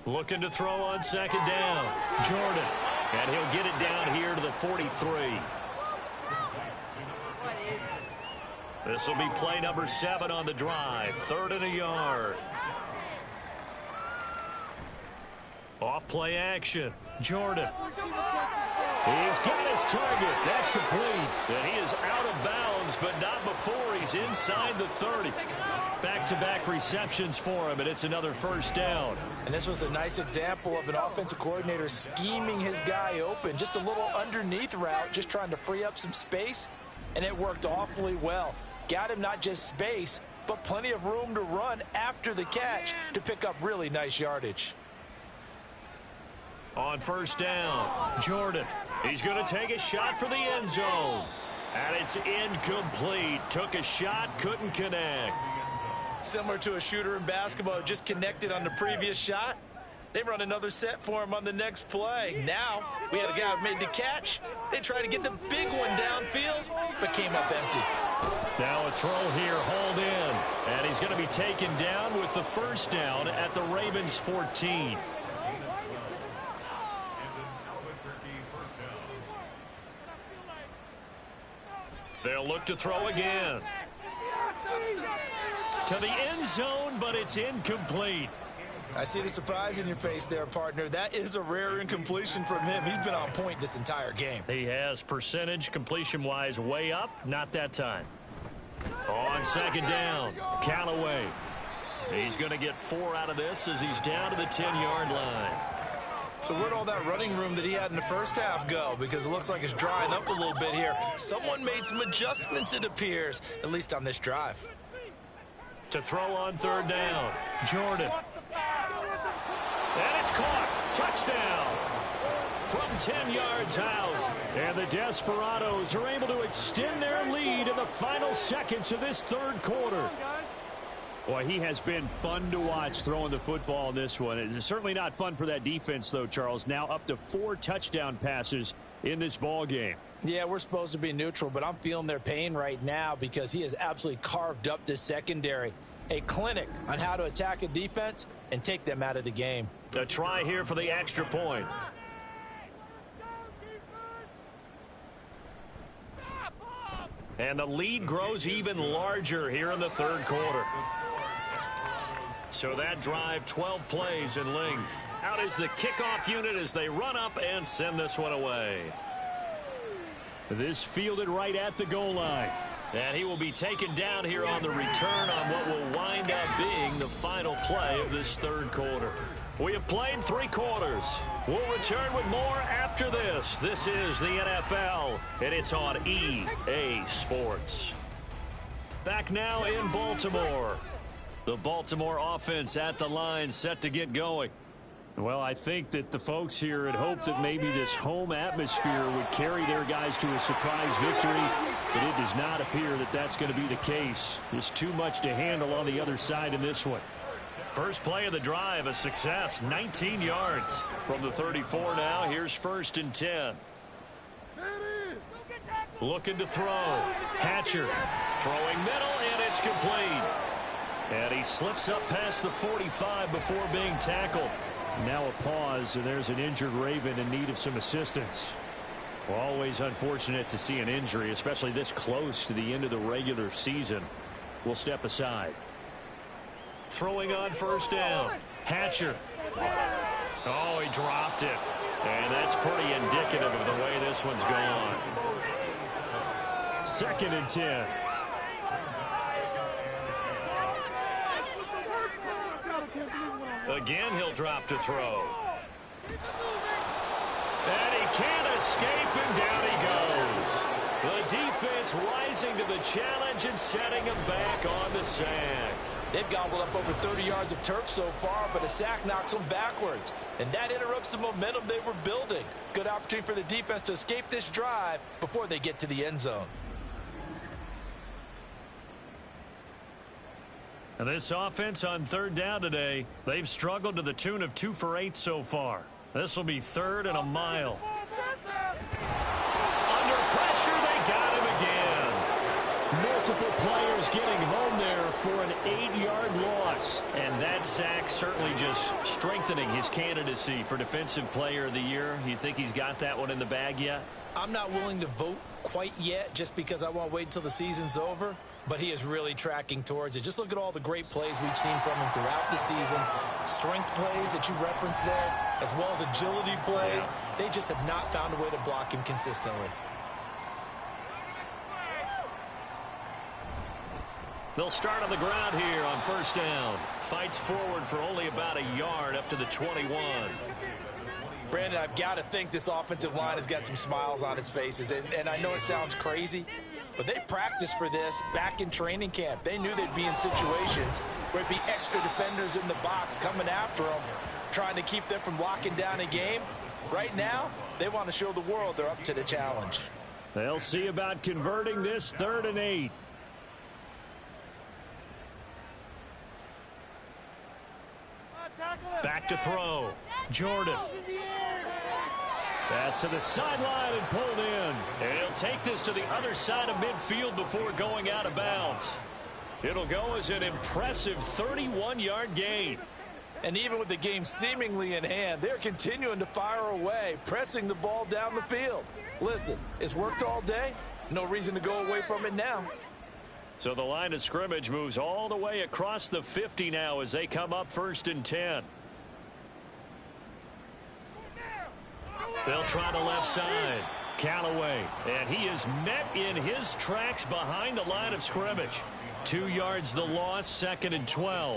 Looking to throw on 2nd down. Jordan. And he'll get it down here to the 43. This will be play number 7 on the drive. 3rd and a yard. Off play action. Jordan. He's got his target. That's complete. And he is out of bounds, but not before he's inside the 30. Back-to-back receptions for him, and it's another first down. And this was a nice example of an offensive coordinator scheming his guy open. Just a little underneath route, just trying to free up some space, and it worked awfully well. Got him not just space, but plenty of room to run after the catch to pick up really nice yardage. On first down, Jordan. He's going to take a shot for the end zone. And it's incomplete. Took a shot, couldn't connect. Similar to a shooter in basketball, just connected on the previous shot. They run another set for him on the next play. Now, we had a guy who made the catch. They tried to get the big one downfield, but came up empty. Now a throw here, hauled in. And he's going to be taken down with the first down at the Ravens' 14. They'll look to throw again. To the end zone, but it's incomplete. I see the surprise in your face there, partner. That is a rare incompletion from him. He's been on point this entire game. He has percentage completion-wise way up, not that time. On 2nd down, Callaway. He's going to get 4 out of this as he's down to the 10-yard line. So where'd all that running room that he had in the first half go? Because it looks like it's drying up a little bit here. Someone made some adjustments, it appears, at least on this drive. To throw on third down. Jordan. And it's caught. Touchdown. From 10 yards out. And the Desperados are able to extend their lead in the final seconds of this third quarter. Boy, he has been fun to watch throwing the football in this one. It's certainly not fun for that defense, though, Charles. Now up to 4 touchdown passes in this ball game. Yeah, we're supposed to be neutral, but I'm feeling their pain right now because he has absolutely carved up this secondary. A clinic on how to attack a defense and take them out of the game. A try here for the extra point. And the lead grows even larger here in the third quarter. So that drive, 12 plays in length. Out is the kickoff unit as they run up and send this one away. This fielded right at the goal line. And he will be taken down here on the return on what will wind up being the final play of this third quarter. We have played 3 quarters. We'll return with more after this. This is the NFL, and it's on EA Sports. Back now in Baltimore. The Baltimore offense at the line, set to get going. Well, I think that the folks here had hoped that maybe this home atmosphere would carry their guys to a surprise victory, but it does not appear that that's going to be the case. There's too much to handle on the other side in this one. First play of the drive, a success, 19 yards. From the 34 now, here's 1st and 10. Looking to throw. Hatcher throwing middle, and it's complete. And he slips up past the 45 before being tackled. Now a pause, and there's an injured Raven in need of some assistance. Well, always unfortunate to see an injury, especially this close to the end of the regular season. We'll step aside. Throwing on 1st down. Hatcher. Oh, he dropped it. And that's pretty indicative of the way this one's gone. 2nd and 10. Again, he'll drop to throw. And he can't escape, and down he goes. The defense rising to the challenge and setting him back on the sack. They've gobbled up over 30 yards of turf so far, but a sack knocks them backwards. And that interrupts the momentum they were building. Good opportunity for the defense to escape this drive before they get to the end zone. And this offense on 3rd down today, they've struggled to the tune of 2 for 8 so far. This will be 3rd and a mile. Under pressure, they got him again. Multiple players getting home there for an 8-yard loss. And that sack certainly just strengthening his candidacy for Defensive Player of the Year. You think he's got that one in the bag yet? I'm not willing to vote quite yet just because I want to wait until the season's over. But he is really tracking towards it. Just look at all the great plays we've seen from him throughout the season. Strength plays that you referenced there, as well as agility plays. They just have not found a way to block him consistently. They'll start on the ground here on 1st down. Fights forward for only about a yard up to the 21. Brandon, I've got to think this offensive line has got some smiles on its faces. And I know it sounds crazy, but they practiced for this back in training camp. They knew they'd be in situations where it'd be extra defenders in the box coming after them, trying to keep them from locking down a game. Right now, they want to show the world they're up to the challenge. They'll see about converting this 3rd and 8. Back to throw. Jordan. Pass to the sideline and pulled in. And he'll take this to the other side of midfield before going out of bounds. It'll go as an impressive 31-yard gain. And even with the game seemingly in hand, they're continuing to fire away, pressing the ball down the field. Listen, it's worked all day. No reason to go away from it now. So the line of scrimmage moves all the way across the 50 now as they come up 1st and 10. They'll try the left side. Callaway. And he is met in his tracks behind the line of scrimmage. 2 yards the loss, 2nd and 12.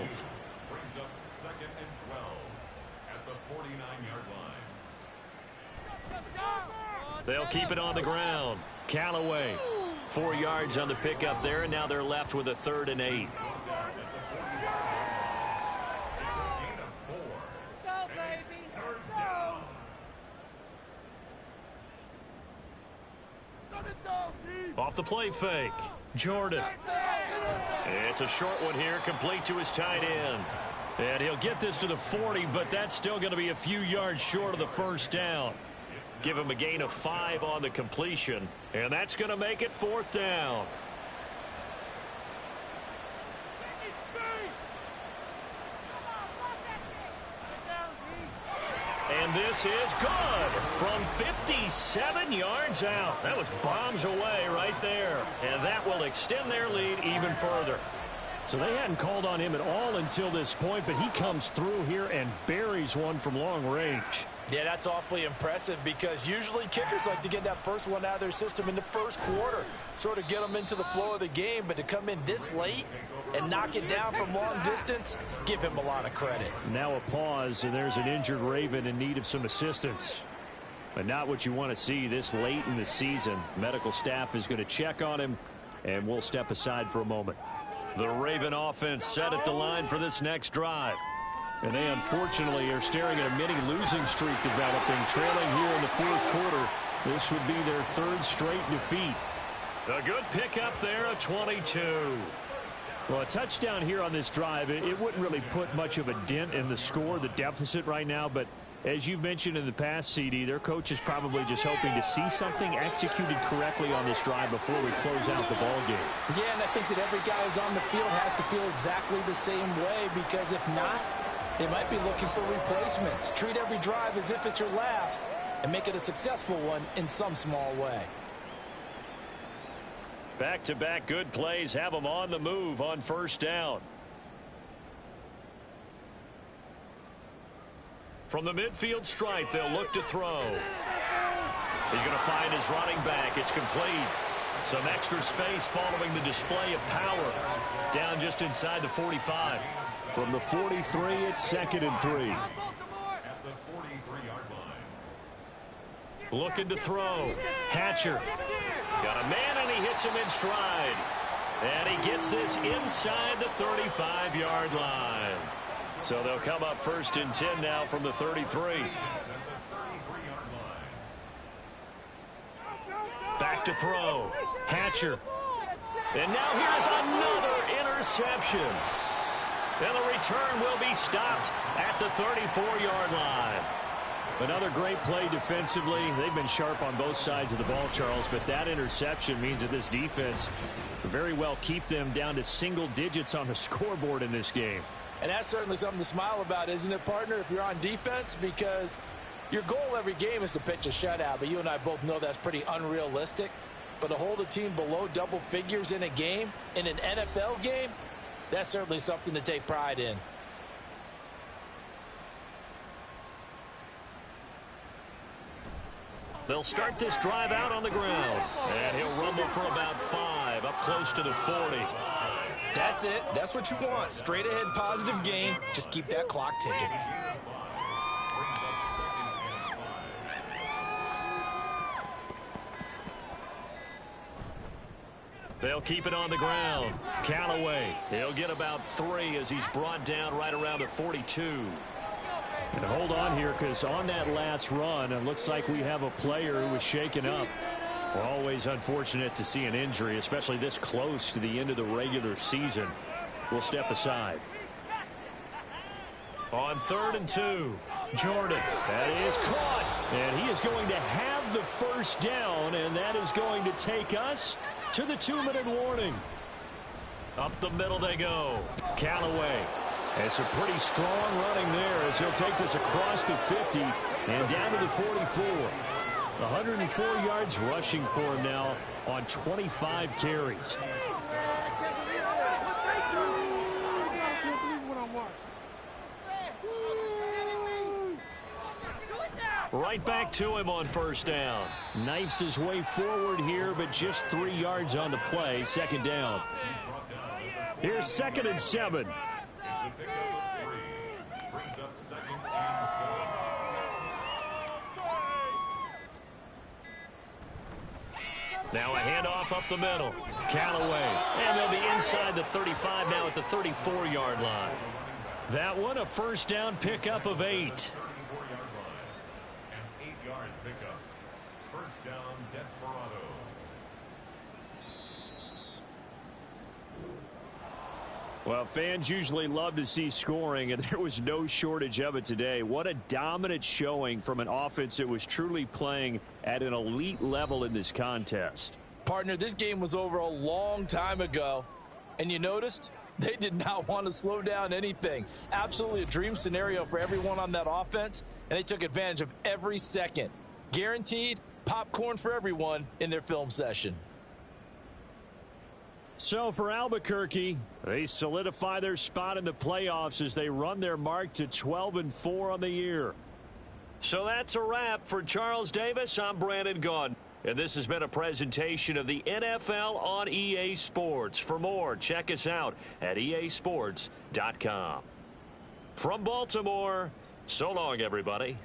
Brings up 2nd and 12 at the 49-yard line. They'll keep it on the ground. Callaway. 4 yards on the pickup there, and now they're left with a 3rd and 8. Off the play fake. Jordan. It's a short one here, complete to his tight end. And he'll get this to the 40, but that's still going to be a few yards short of the first down. Give him a gain of 5 on the completion, and that's going to make it 4th down. And this is good from 57 yards out. That was bombs away right there. And that will extend their lead even further. So they hadn't called on him at all until this point, but he comes through here and buries one from long range. Yeah, that's awfully impressive because usually kickers like to get that first one out of their system in the first quarter, sort of get them into the flow of the game, but to come in this late and knock it down from long distance, give him a lot of credit. Now a pause, and there's an injured Raven in need of some assistance. But not what you want to see this late in the season. Medical staff is going to check on him, and we'll step aside for a moment. The Raven offense set at the line for this next drive. And they unfortunately are staring at a mini losing streak developing, trailing here in the 4th quarter. This would be their 3rd straight defeat. A good pickup there, a 22. Well, a touchdown here on this drive, it wouldn't really put much of a dent in the score, the deficit right now. But as you've mentioned in the past, CD, their coach is probably just hoping to see something executed correctly on this drive before we close out the ball game. Yeah, and I think that every guy who's on the field has to feel exactly the same way, because if not, they might be looking for replacements. Treat every drive as if it's your last and make it a successful one in some small way. Back-to-back good plays have them on the move on 1st down. From the midfield stripe, they'll look to throw. He's going to find his running back. It's complete. Some extra space following the display of power. Down just inside the 45. From the 43, it's 2nd and 3. At the 43-yard line. Looking to throw. Hatcher. Got a man, and he hits him in stride. And he gets this inside the 35-yard line. So they'll come up 1st and 10 now from the 33. Back to throw. Hatcher. And now here's another interception. And the return will be stopped at the 34-yard line. Another great play defensively. They've been sharp on both sides of the ball, Charles, but that interception means that this defense very well keep them down to single digits on the scoreboard in this game. And that's certainly something to smile about, isn't it, partner, if you're on defense? Because your goal every game is to pitch a shutout, but you and I both know that's pretty unrealistic. But to hold a team below double figures in a game, in an NFL game, that's certainly something to take pride in. They'll start this drive out on the ground. And he'll rumble for about 5, up close to the 40. That's it. That's what you want. Straight ahead positive gain. Just keep that clock ticking. They'll keep it on the ground. Callaway, he'll get about 3 as he's brought down right around the 42. And hold on here, because on that last run, it looks like we have a player who was shaken up. Well, always unfortunate to see an injury, especially this close to the end of the regular season. We'll step aside. On 3rd and 2, Jordan. That is caught. And he is going to have the first down, and that is going to take us to the 2-minute warning. Up the middle they go. Callaway. And some pretty strong running there as he'll take this across the 50 and down to the 44. 104 yards rushing for him now on 25 carries. Right back to him on 1st down. Knifes his way forward here, but just 3 yards on the play. 2nd down. Here's 2nd and 7. Brings up 2nd and 7. Now a handoff up the middle. Callaway. And they'll be inside the 35 now at the 34-yard line. That one a 1st down pickup of 8. 34-yard line. An 8-yard pickup. 1st down Desperados. Well, fans usually love to see scoring, and there was no shortage of it today. What a dominant showing from an offense that was truly playing at an elite level in this contest. Partner, this game was over a long time ago, and you noticed they did not want to slow down anything. Absolutely a dream scenario for everyone on that offense, and they took advantage of every second. Guaranteed popcorn for everyone in their film session. So for Albuquerque, they solidify their spot in the playoffs as they run their mark to 12-4 on the year. So that's a wrap. For Charles Davis, I'm Brandon Gaudin. And this has been a presentation of the NFL on EA Sports. For more, check us out at easports.com. From Baltimore, so long, everybody.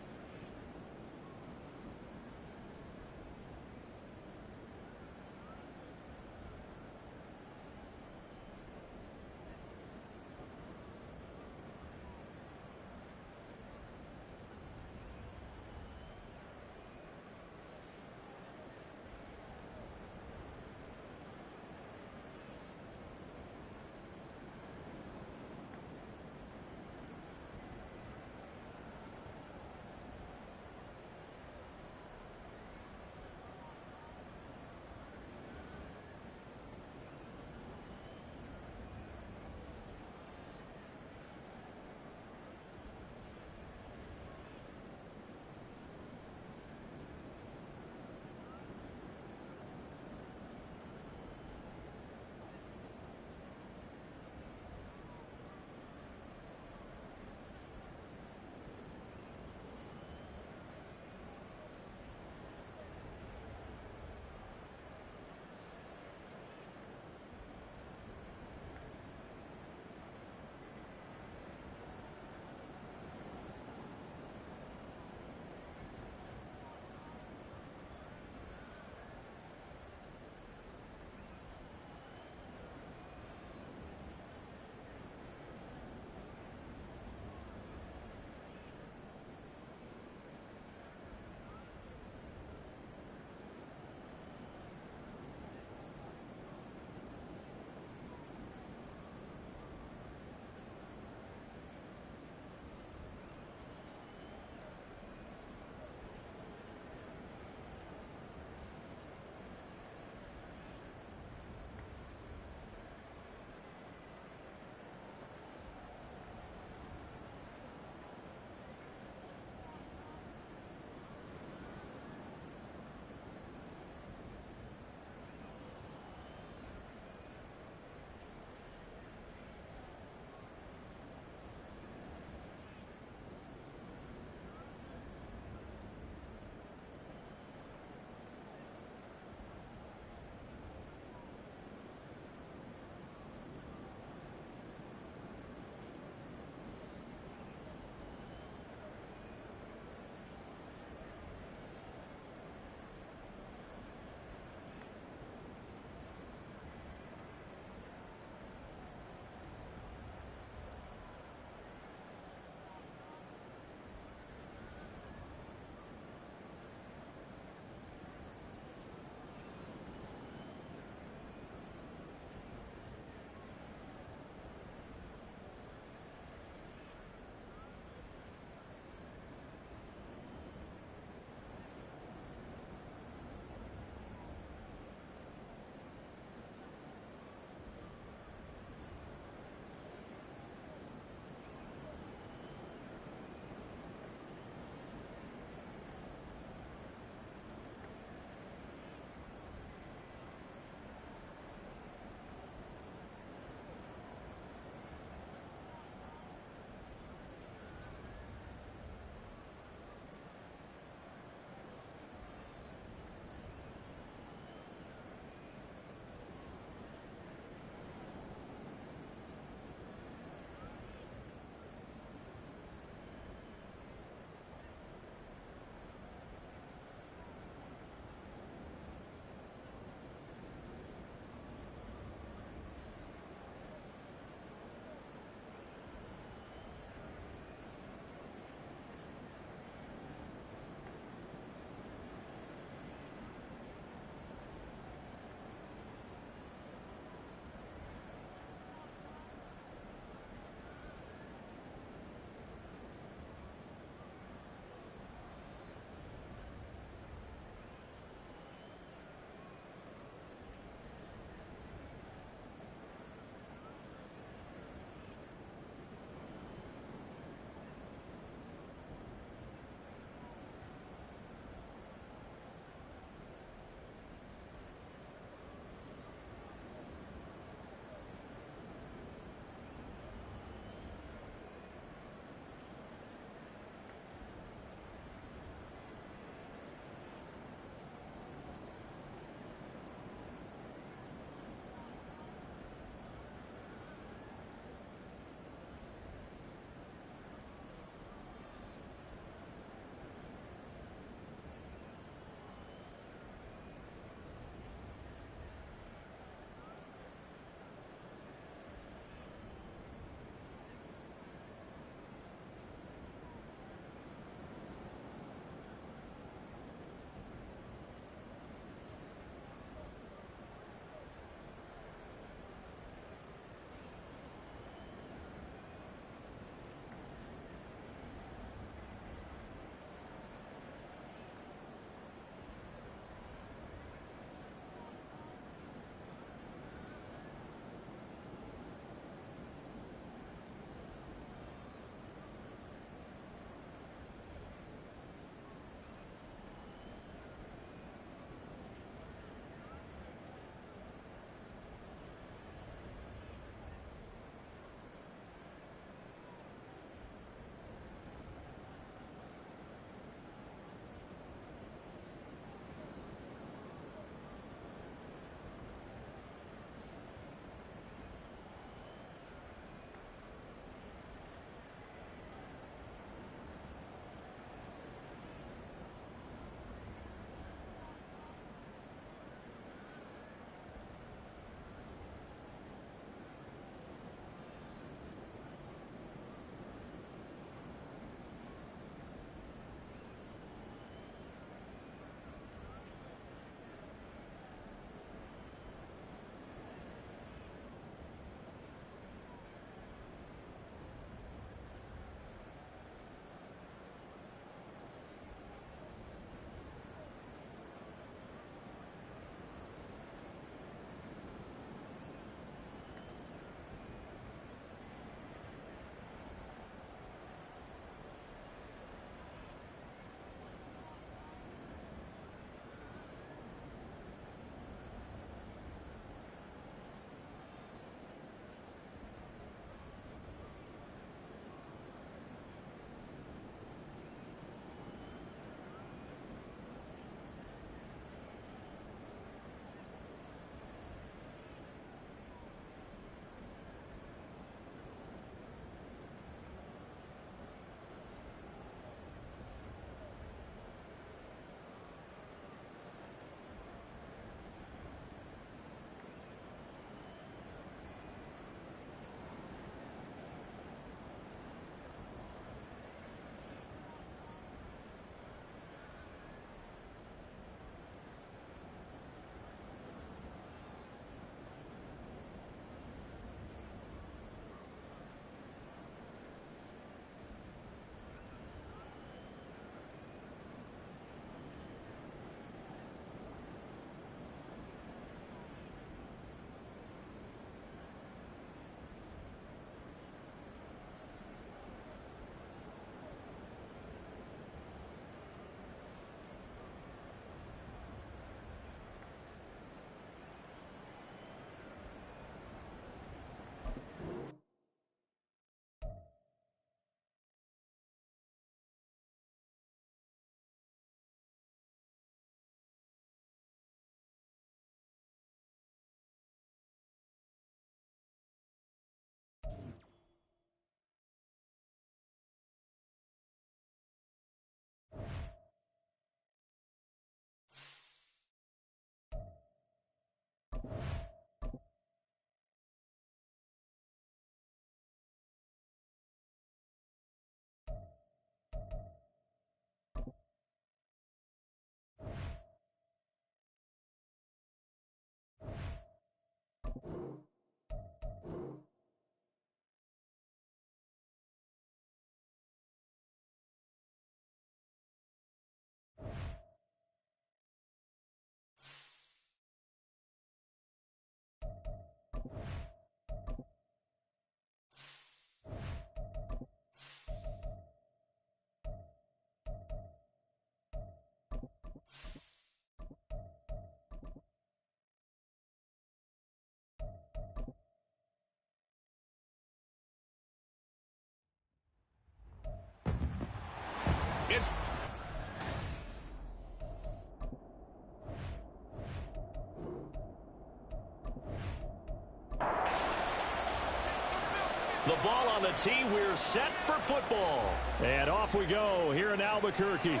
on the tee. We're set for football. And off we go here in Albuquerque.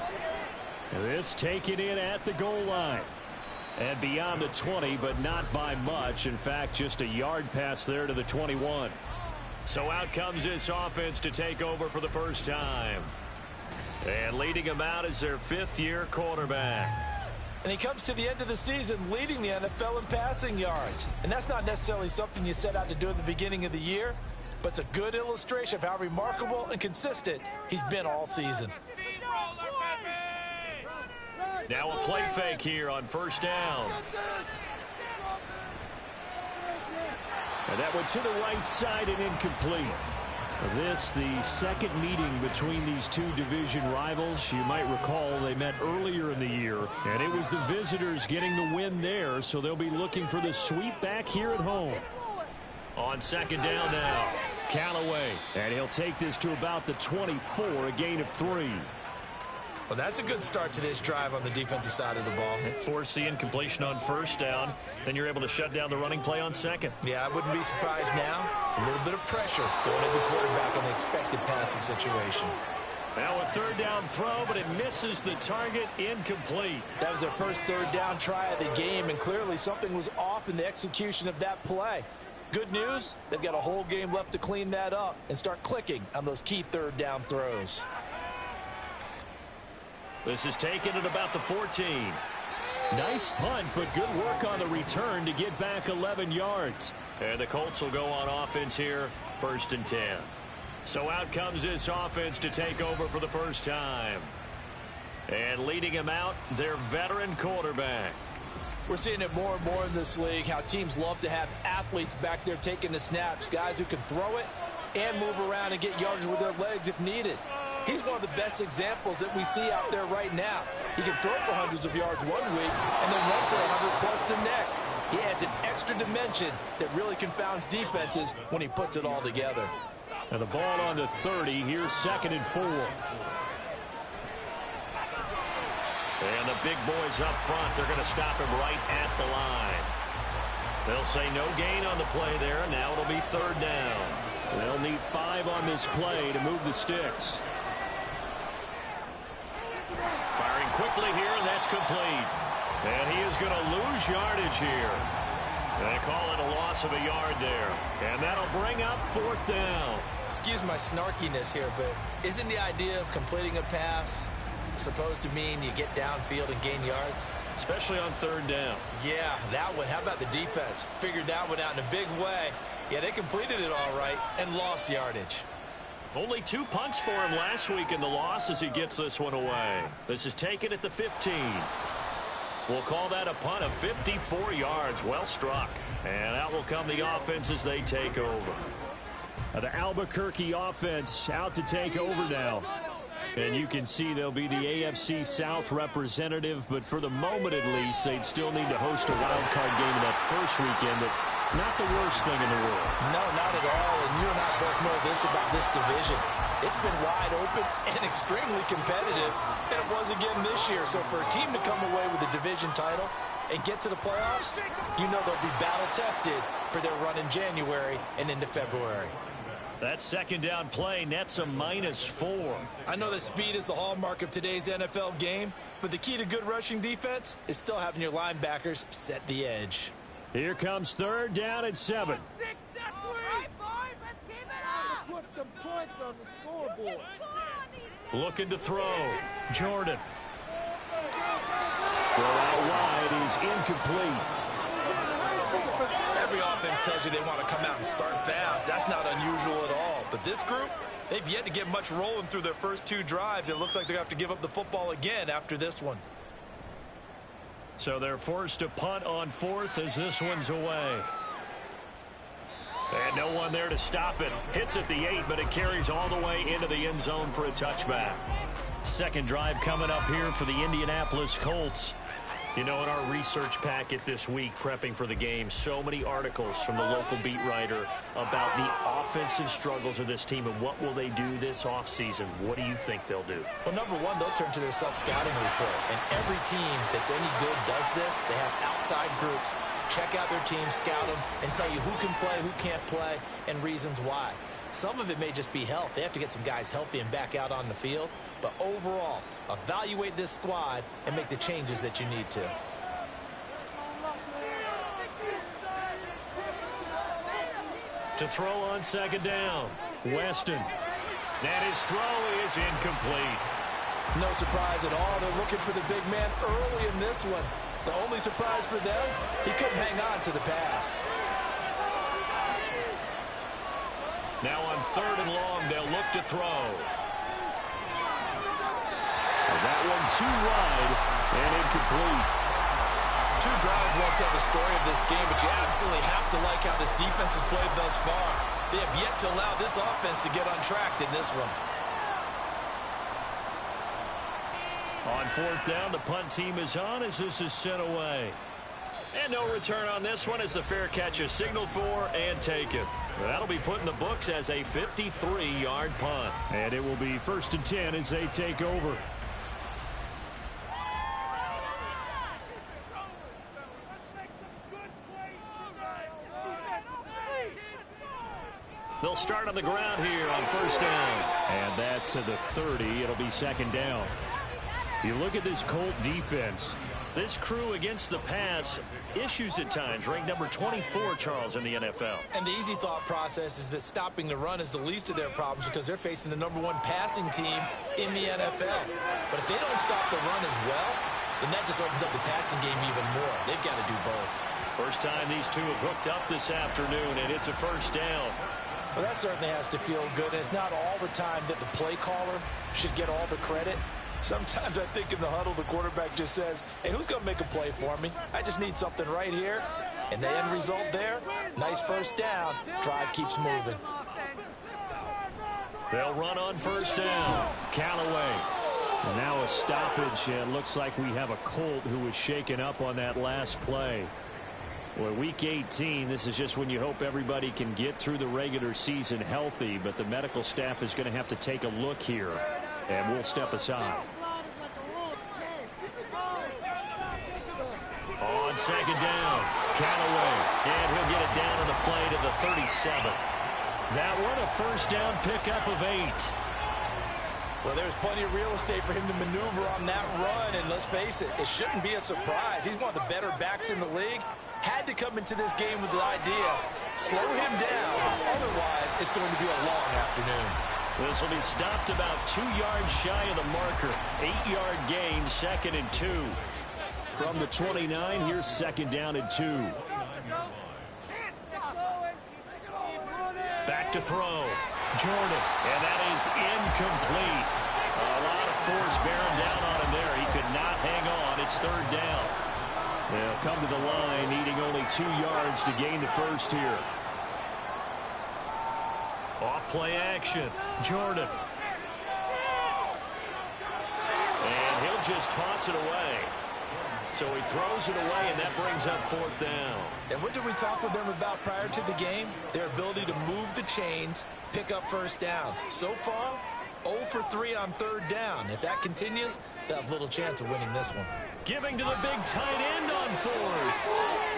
This taken in at the goal line. And beyond the 20, but not by much. In fact, just a yard pass there to the 21. So out comes this offense to take over for the first time. And leading them out is their fifth-year quarterback. And he comes to the end of the season leading the NFL in passing yards. And that's not necessarily something you set out to do at the beginning of the year, but it's a good illustration of how remarkable and consistent he's been all season. Now a play fake here on first down. And that went to the right side and incomplete. This, the second meeting between these two division rivals. You might recall they met earlier in the year, and it was the visitors getting the win there, so they'll be looking for the sweep back here at home. On second down now, Callaway, and he'll take this to about the 24, a gain of 3. Well, that's a good start to this drive on the defensive side of the ball. Force the incompletion on first down. Then you're able to shut down the running play on second. Yeah, I wouldn't be surprised now. A little bit of pressure going at the quarterback in an expected passing situation. Now a third down throw, but it misses the target, incomplete. That was their first third down try of the game, and clearly something was off in the execution of that play. Good news, they've got a whole game left to clean that up and start clicking on those key third down throws. This is taken at about the 14. Nice punt, but good work on the return to get back 11 yards. And the Colts will go on offense here, 1st and 10. So out comes this offense to take over for the first time. And leading him out, their veteran quarterback. We're seeing it more and more in this league, how teams love to have athletes back there taking the snaps, guys who can throw it and move around and get yardage with their legs if needed. He's one of the best examples that we see out there right now. He can throw for hundreds of yards one week and then run for 100+ the next. He adds an extra dimension that really confounds defenses when he puts it all together. And the ball on the 30. Here's 2nd and 4. And the big boys up front, they're going to stop him right at the line. They'll say no gain on the play there, and now it'll be 3rd down. They'll need 5 on this play to move the sticks. Firing quickly here, and that's complete. And he is going to lose yardage here. They call it a loss of a yard there. And that'll bring up 4th down. Excuse my snarkiness here, but isn't the idea of completing a pass supposed to mean you get downfield and gain yards? Especially on 3rd down. Yeah, that one. How about the defense? Figured that one out in a big way. Yeah, they completed it all right and lost yardage. Only 2 punts for him last week in the loss as he gets this one away. This is taken at the 15. We'll call that a punt of 54 yards. Well struck. And out will come the offense as they take over. The Albuquerque offense out to take over now. And you can see they'll be the AFC South representative, but for the moment at least, they'd still need to host a wild card game in that first weekend, but not the worst thing in the world. No, not at all, and you and I both know this about this division. It's been wide open and extremely competitive, and it was again this year. So for a team to come away with the division title and get to the playoffs, you know they'll be battle-tested for their run in January and into February. That 2nd down play nets a -4. I know that speed is the hallmark of today's NFL game, but the key to good rushing defense is still having your linebackers set the edge. Here comes 3rd down and 7. All right, boys, let's keep it up. Put some points on the scoreboard. Looking to throw. Jordan. Throw out wide is incomplete. Every offense tells you they want to come out and start fast. That's not unusual at all. But this group, they've yet to get much rolling through their first 2 drives. It looks like they're going to have to give up the football again after this one. So they're forced to punt on 4th as this one's away. And no one there to stop it. Hits at the 8, but it carries all the way into the end zone for a touchback. 2nd drive coming up here for the Indianapolis Colts. You know, in our research packet this week, prepping for the game, so many articles from the local beat writer about the offensive struggles of this team and what will they do this offseason. What do you think they'll do? Well, number one, they'll turn to their self-scouting report. And every team that's any good does this. They have outside groups. Check out their team, scout them, and tell you who can play, who can't play, and reasons why. Some of it may just be health. They have to get some guys healthy and back out on the field. But overall, evaluate this squad and make the changes that you need to. To throw on second down, Weston. And his throw is incomplete. No surprise at all. They're looking for the big man early in this one. The only surprise for them, he couldn't hang on to the pass. Now on third and long, they'll look to throw. That one too wide and incomplete. 2 drives won't tell the story of this game, but you absolutely have to like how this defense has played thus far. They have yet to allow this offense to get untracked in this one. On fourth down, the punt team is on as this is sent away. And no return on this one as the fair catch is signaled for and taken. That'll be put in the books as a 53-yard punt. And it will be 1st and 10 as they take over. They'll start on the ground here on 1st down. And that to the 30. It'll be 2nd down. You look at this Colt defense. This crew against the pass, issues at times, ranked number 24, Charles, in the NFL. And the easy thought process is that stopping the run is the least of their problems because they're facing the #1 passing team in the NFL. But if they don't stop the run as well, then that just opens up the passing game even more. They've got to do both. First time these two have hooked up this afternoon, and it's a 1st down. Well, that certainly has to feel good. And it's not all the time that the play caller should get all the credit. Sometimes I think in the huddle, the quarterback just says, hey, who's going to make a play for me? I just need something right here. And the end result there, nice 1st down. Drive keeps moving. They'll run on 1st down. Callaway. And now a stoppage, and looks like we have a Colt who was shaken up on that last play. Well, week 18, this is just when you hope everybody can get through the regular season healthy, but the medical staff is going to have to take a look here, and we'll step aside. On 2nd down, Callaway, and he'll get it down on the play to the 37th. That one a 1st down pickup of 8. Well, there's plenty of real estate for him to maneuver on that run, and let's face it, it shouldn't be a surprise. He's one of the better backs in the league. Had to come into this game with the idea, slow him down, otherwise it's going to be a long afternoon. This will be stopped about 2 yards shy of the marker. 8-yard gain, 2nd and 2. From the 29, here's 2nd down and 2. Back to throw. Jordan, and that is incomplete. A lot of force bearing down on him there. He could not hang on. It's 3rd down. They'll come to the line, needing only 2 yards to gain the 1st here. Off play action. Jordan. And he'll just toss it away. So he throws it away, and that brings up 4th down. And what did we talk with them about prior to the game? Their ability to move the chains, pick up 1st downs. So far, 0 for 3 on 3rd down. If that continues, they'll have little chance of winning this one. Giving to the big tight end on 4th.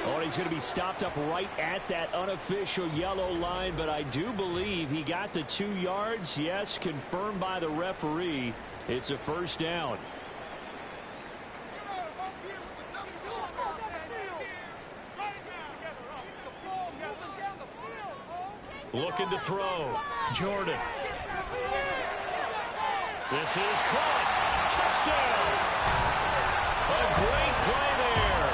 Oh, and he's going to be stopped up right at that unofficial yellow line, but I do believe he got the 2 yards. Yes, confirmed by the referee. It's a 1st down. Looking to throw. Jordan. This is caught. Touchdown. A great play there.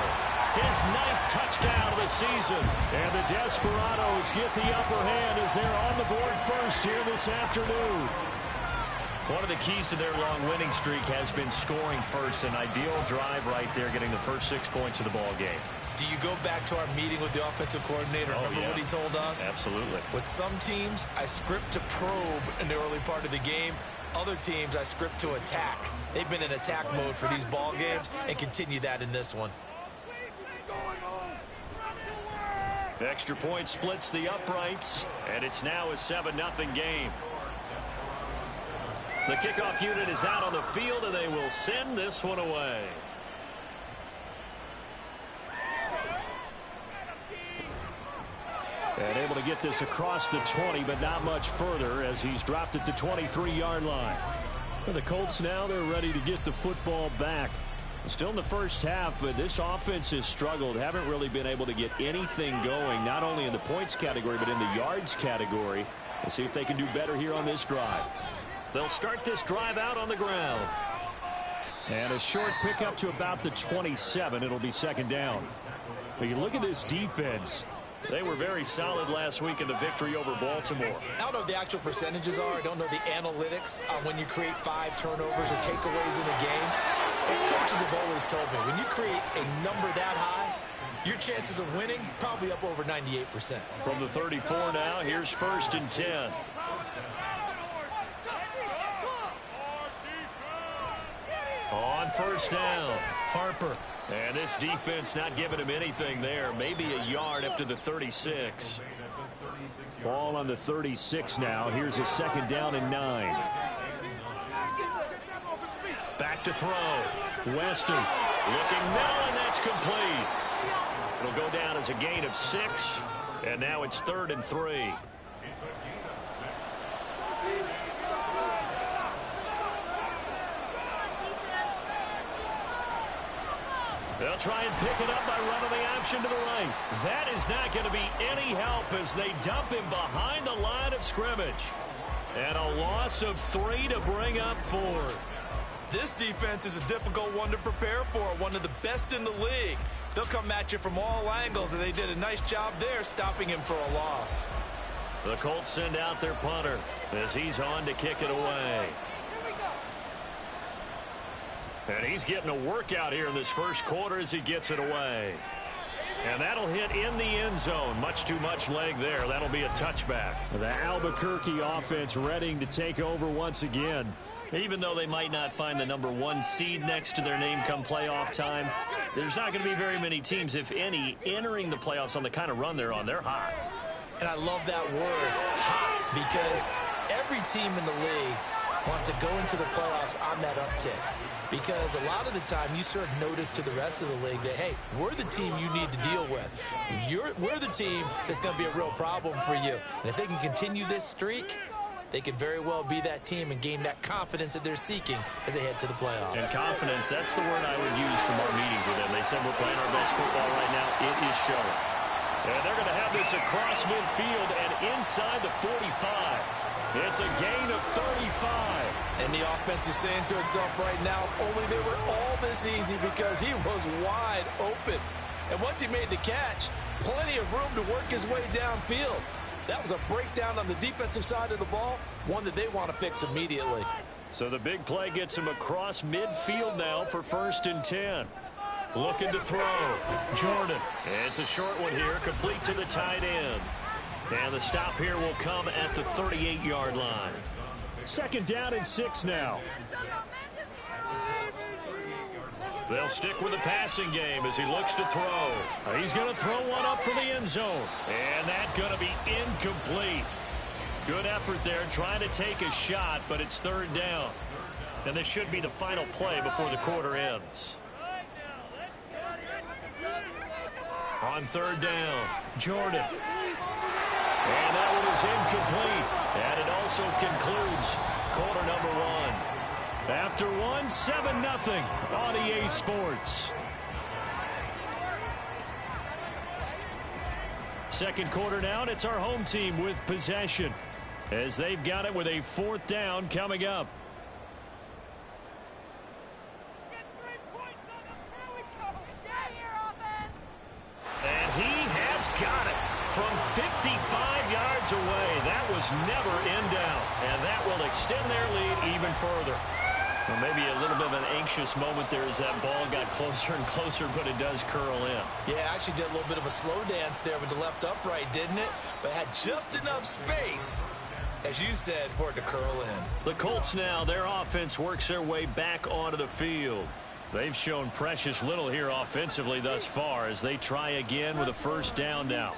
His 9th touchdown of the season. And the Desperados get the upper hand as they're on the board first here this afternoon. One of the keys to their long winning streak has been scoring first. An ideal drive right there, getting the first 6 points of the ball game. Do you go back to our meeting with the offensive coordinator? Remember what he told us? Absolutely. With some teams, I script to probe in the early part of the game. Other teams, I script to attack. They've been in attack mode for these ball games and continue that in this one. Extra point splits the uprights, and it's now a 7-0 game. The kickoff unit is out on the field, and they will send this one away. And able to get this across the 20, but not much further as he's dropped it to 23-yard line. And the Colts now, they're ready to get the football back. Still in the first half, but this offense has struggled. Haven't really been able to get anything going, not only in the points category, but in the yards category. We'll see if they can do better here on this drive. They'll start this drive out on the ground. And a short pickup to about the 27. It'll be second down. But you look at this defense. They were very solid last week in the victory over Baltimore. I don't know what the actual percentages are. I don't know the analytics on when you create 5 turnovers or takeaways in a game. But coaches have always told me, when you create a number that high, your chances of winning probably up over 98%. From the 34 now, here's 1st and 10. On 1st down, Harper. And this defense not giving him anything there. Maybe a yard up to the 36. Ball on the 36 now. Here's a 2nd down and 9. Back to throw. Weston looking now, and that's complete. It'll go down as a gain of 6. And now it's 3rd and 3. They'll try and pick it up by running the option to the right. That is not going to be any help as they dump him behind the line of scrimmage. And a loss of 3 to bring up 4. This defense is a difficult one to prepare for, one of the best in the league. They'll come at you from all angles, and they did a nice job there stopping him for a loss. The Colts send out their punter as he's on to kick it away. And he's getting a workout here in this first quarter as he gets it away. And that'll hit in the end zone. Much too much leg there. That'll be a touchback. The Albuquerque offense ready to take over once again. Even though they might not find the #1 seed next to their name come playoff time, there's not going to be very many teams, if any, entering the playoffs on the kind of run they're on. They're hot. And I love that word, hot, because every team in the league wants to go into the playoffs on that uptick. Because a lot of the time you serve notice to the rest of the league that, hey, we're the team you need to deal with. We're the team that's going to be a real problem for you. And if they can continue this streak, they could very well be that team and gain that confidence that they're seeking as they head to the playoffs. And confidence, that's the word I would use from our meetings with them. They said we're playing our best football right now. It is showing. And they're going to have this across midfield and inside the 45. It's a gain of 35. And the offense is saying to itself right now, only they were all this easy because he was wide open. And once he made the catch, plenty of room to work his way downfield. That was a breakdown on the defensive side of the ball, one that they want to fix immediately. So the big play gets him across midfield now for 1st and 10. Looking to throw. Jordan. It's a short one here, complete to the tight end. And the stop here will come at the 38-yard line. 2nd down and 6 now. They'll stick with the passing game as he looks to throw. He's going to throw one up for the end zone. And that's going to be incomplete. Good effort there trying to take a shot, but it's 3rd down. And this should be the final play before the quarter ends. On 3rd down, Jordan. And that one is incomplete. And it also concludes quarter #1. After 1, 7-0 on EA Sports. Second quarter now, and it's our home team with possession as they've got it with a 4th down coming up. And he has got it from 55 yards away. That was never in doubt, and that will extend their lead even further. Well, maybe a little bit of an anxious moment there as that ball got closer and closer, but it does curl in. Yeah, actually did a little bit of a slow dance there with the left upright, didn't it? But had just enough space, as you said, for it to curl in. The Colts now, their offense works their way back onto the field. They've shown precious little here offensively thus far as they try again with a 1st down now.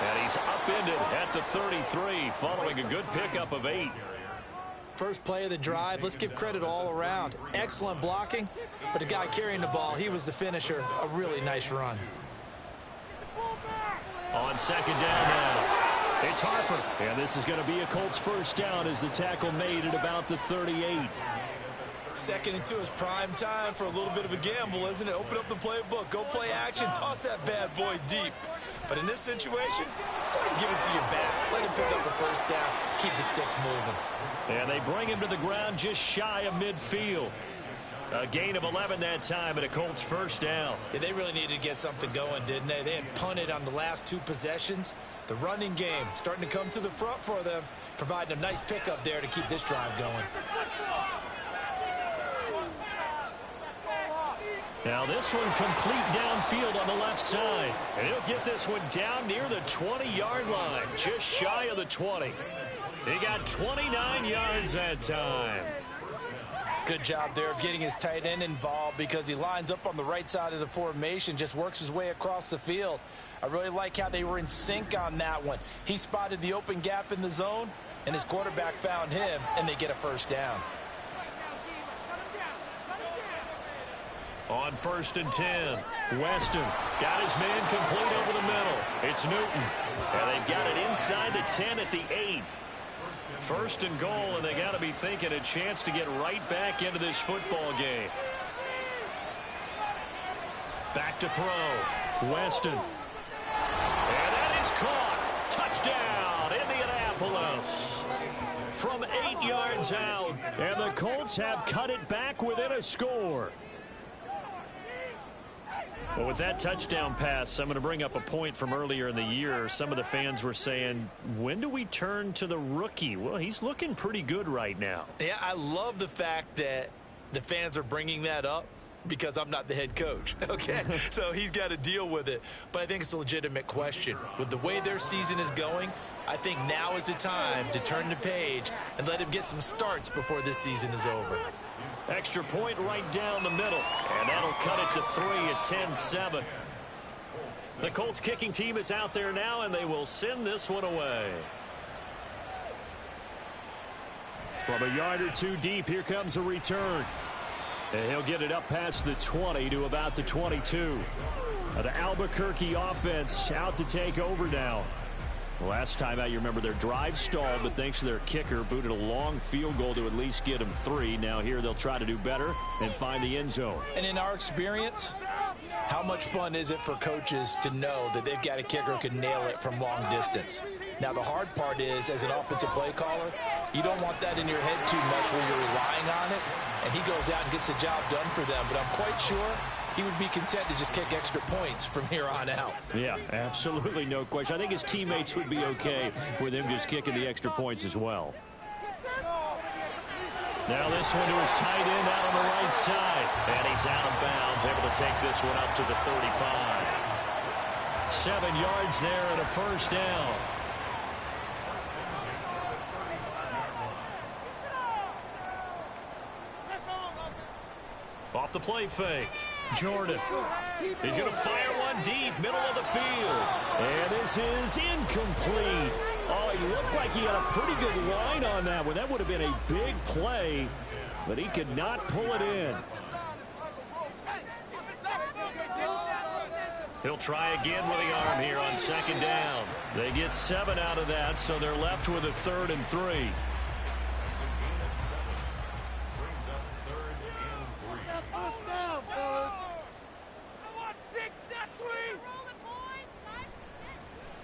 And he's upended at the 33 following a good pickup of 8. First play of the drive, let's give credit all around. Excellent blocking, but the guy carrying the ball, he was the finisher. A really nice run. On second down now, it's Harper. And this is going to be a Colts first down as the tackle made at about the 38. 2nd and 2 is prime time for a little bit of a gamble, isn't it? Open up the playbook, go play action, toss that bad boy deep. But in this situation, go ahead and give it to your back. Let him pick up the first down, keep the sticks moving. And they bring him to the ground just shy of midfield. A gain of 11 that time and a Colts first down. Yeah, they really needed to get something going, didn't they? They had punted on the last 2 possessions. The running game starting to come to the front for them, providing a nice pickup there to keep this drive going. Now this one complete downfield on the left side. And he'll get this one down near the 20-yard line, just shy of the 20. He got 29 yards that time. Good job there of getting his tight end involved because he lines up on the right side of the formation, just works his way across the field. I really like how they were in sync on that one. He spotted the open gap in the zone, and his quarterback found him, and they get a first down. On 1st and 10, Weston got his man complete over the middle. It's Newton, and they've got it inside the 10 at the 8. 1st and goal, and they got to be thinking a chance to get right back into this football game. Back to throw, Weston. And that is caught. Touchdown, Indianapolis. From 8 yards out, and the Colts have cut it back within a score. Well, with that touchdown pass, I'm going to bring up a point from earlier in the year. Some of the fans were saying, when do we turn to the rookie? Well, he's looking pretty good right now. Yeah, I love the fact that the fans are bringing that up because I'm not the head coach, okay? So he's got to deal with it. But I think it's a legitimate question. With the way their season is going, I think now is the time to turn the page and let him get some starts before this season is over. Extra point right down the middle, and that'll cut it to 3 at 10-7. The Colts kicking team is out there now, and they will send this one away. From a yard or 2 deep, here comes a return. And he'll get it up past the 20 to about the 22. The Albuquerque offense out to take over now. Last time out, you remember their drive stalled, but thanks to their kicker, booted a long field goal to at least get them 3. Now here they'll try to do better and find the end zone. And in our experience, how much fun is it for coaches to know that they've got a kicker who can nail it from long distance? Now the hard part is, as an offensive play caller, you don't want that in your head too much where you're relying on it, and he goes out and gets the job done for them. But I'm quite sure he would be content to just kick extra points from here on out. Yeah, absolutely, no question. I think his teammates would be okay with him just kicking the extra points as well. Now this one to his tight end out on the right side. And he's out of bounds, able to take this one up to the 35. 7 yards there and a first down. Off the play fake. Jordan. He's going to fire one deep, middle of the field. And this is incomplete. Oh, he looked like he had a pretty good line on that one. That would have been a big play, but he could not pull it in. He'll try again with the arm here on second down. They get 7 out of that, so they're left with a 3rd and 3.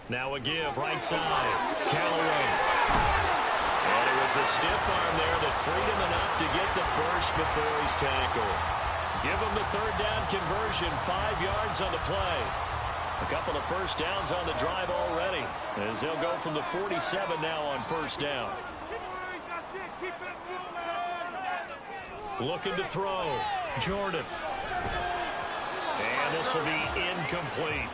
Now a give, right side. Callaway. And it was a stiff arm there that freed him enough to get the first before he's tackled. Give him the 3rd down conversion, 5 yards on the play. A couple of first downs on the drive already, as they'll go from the 47 now on first down. Looking to throw. Jordan. And this will be incomplete.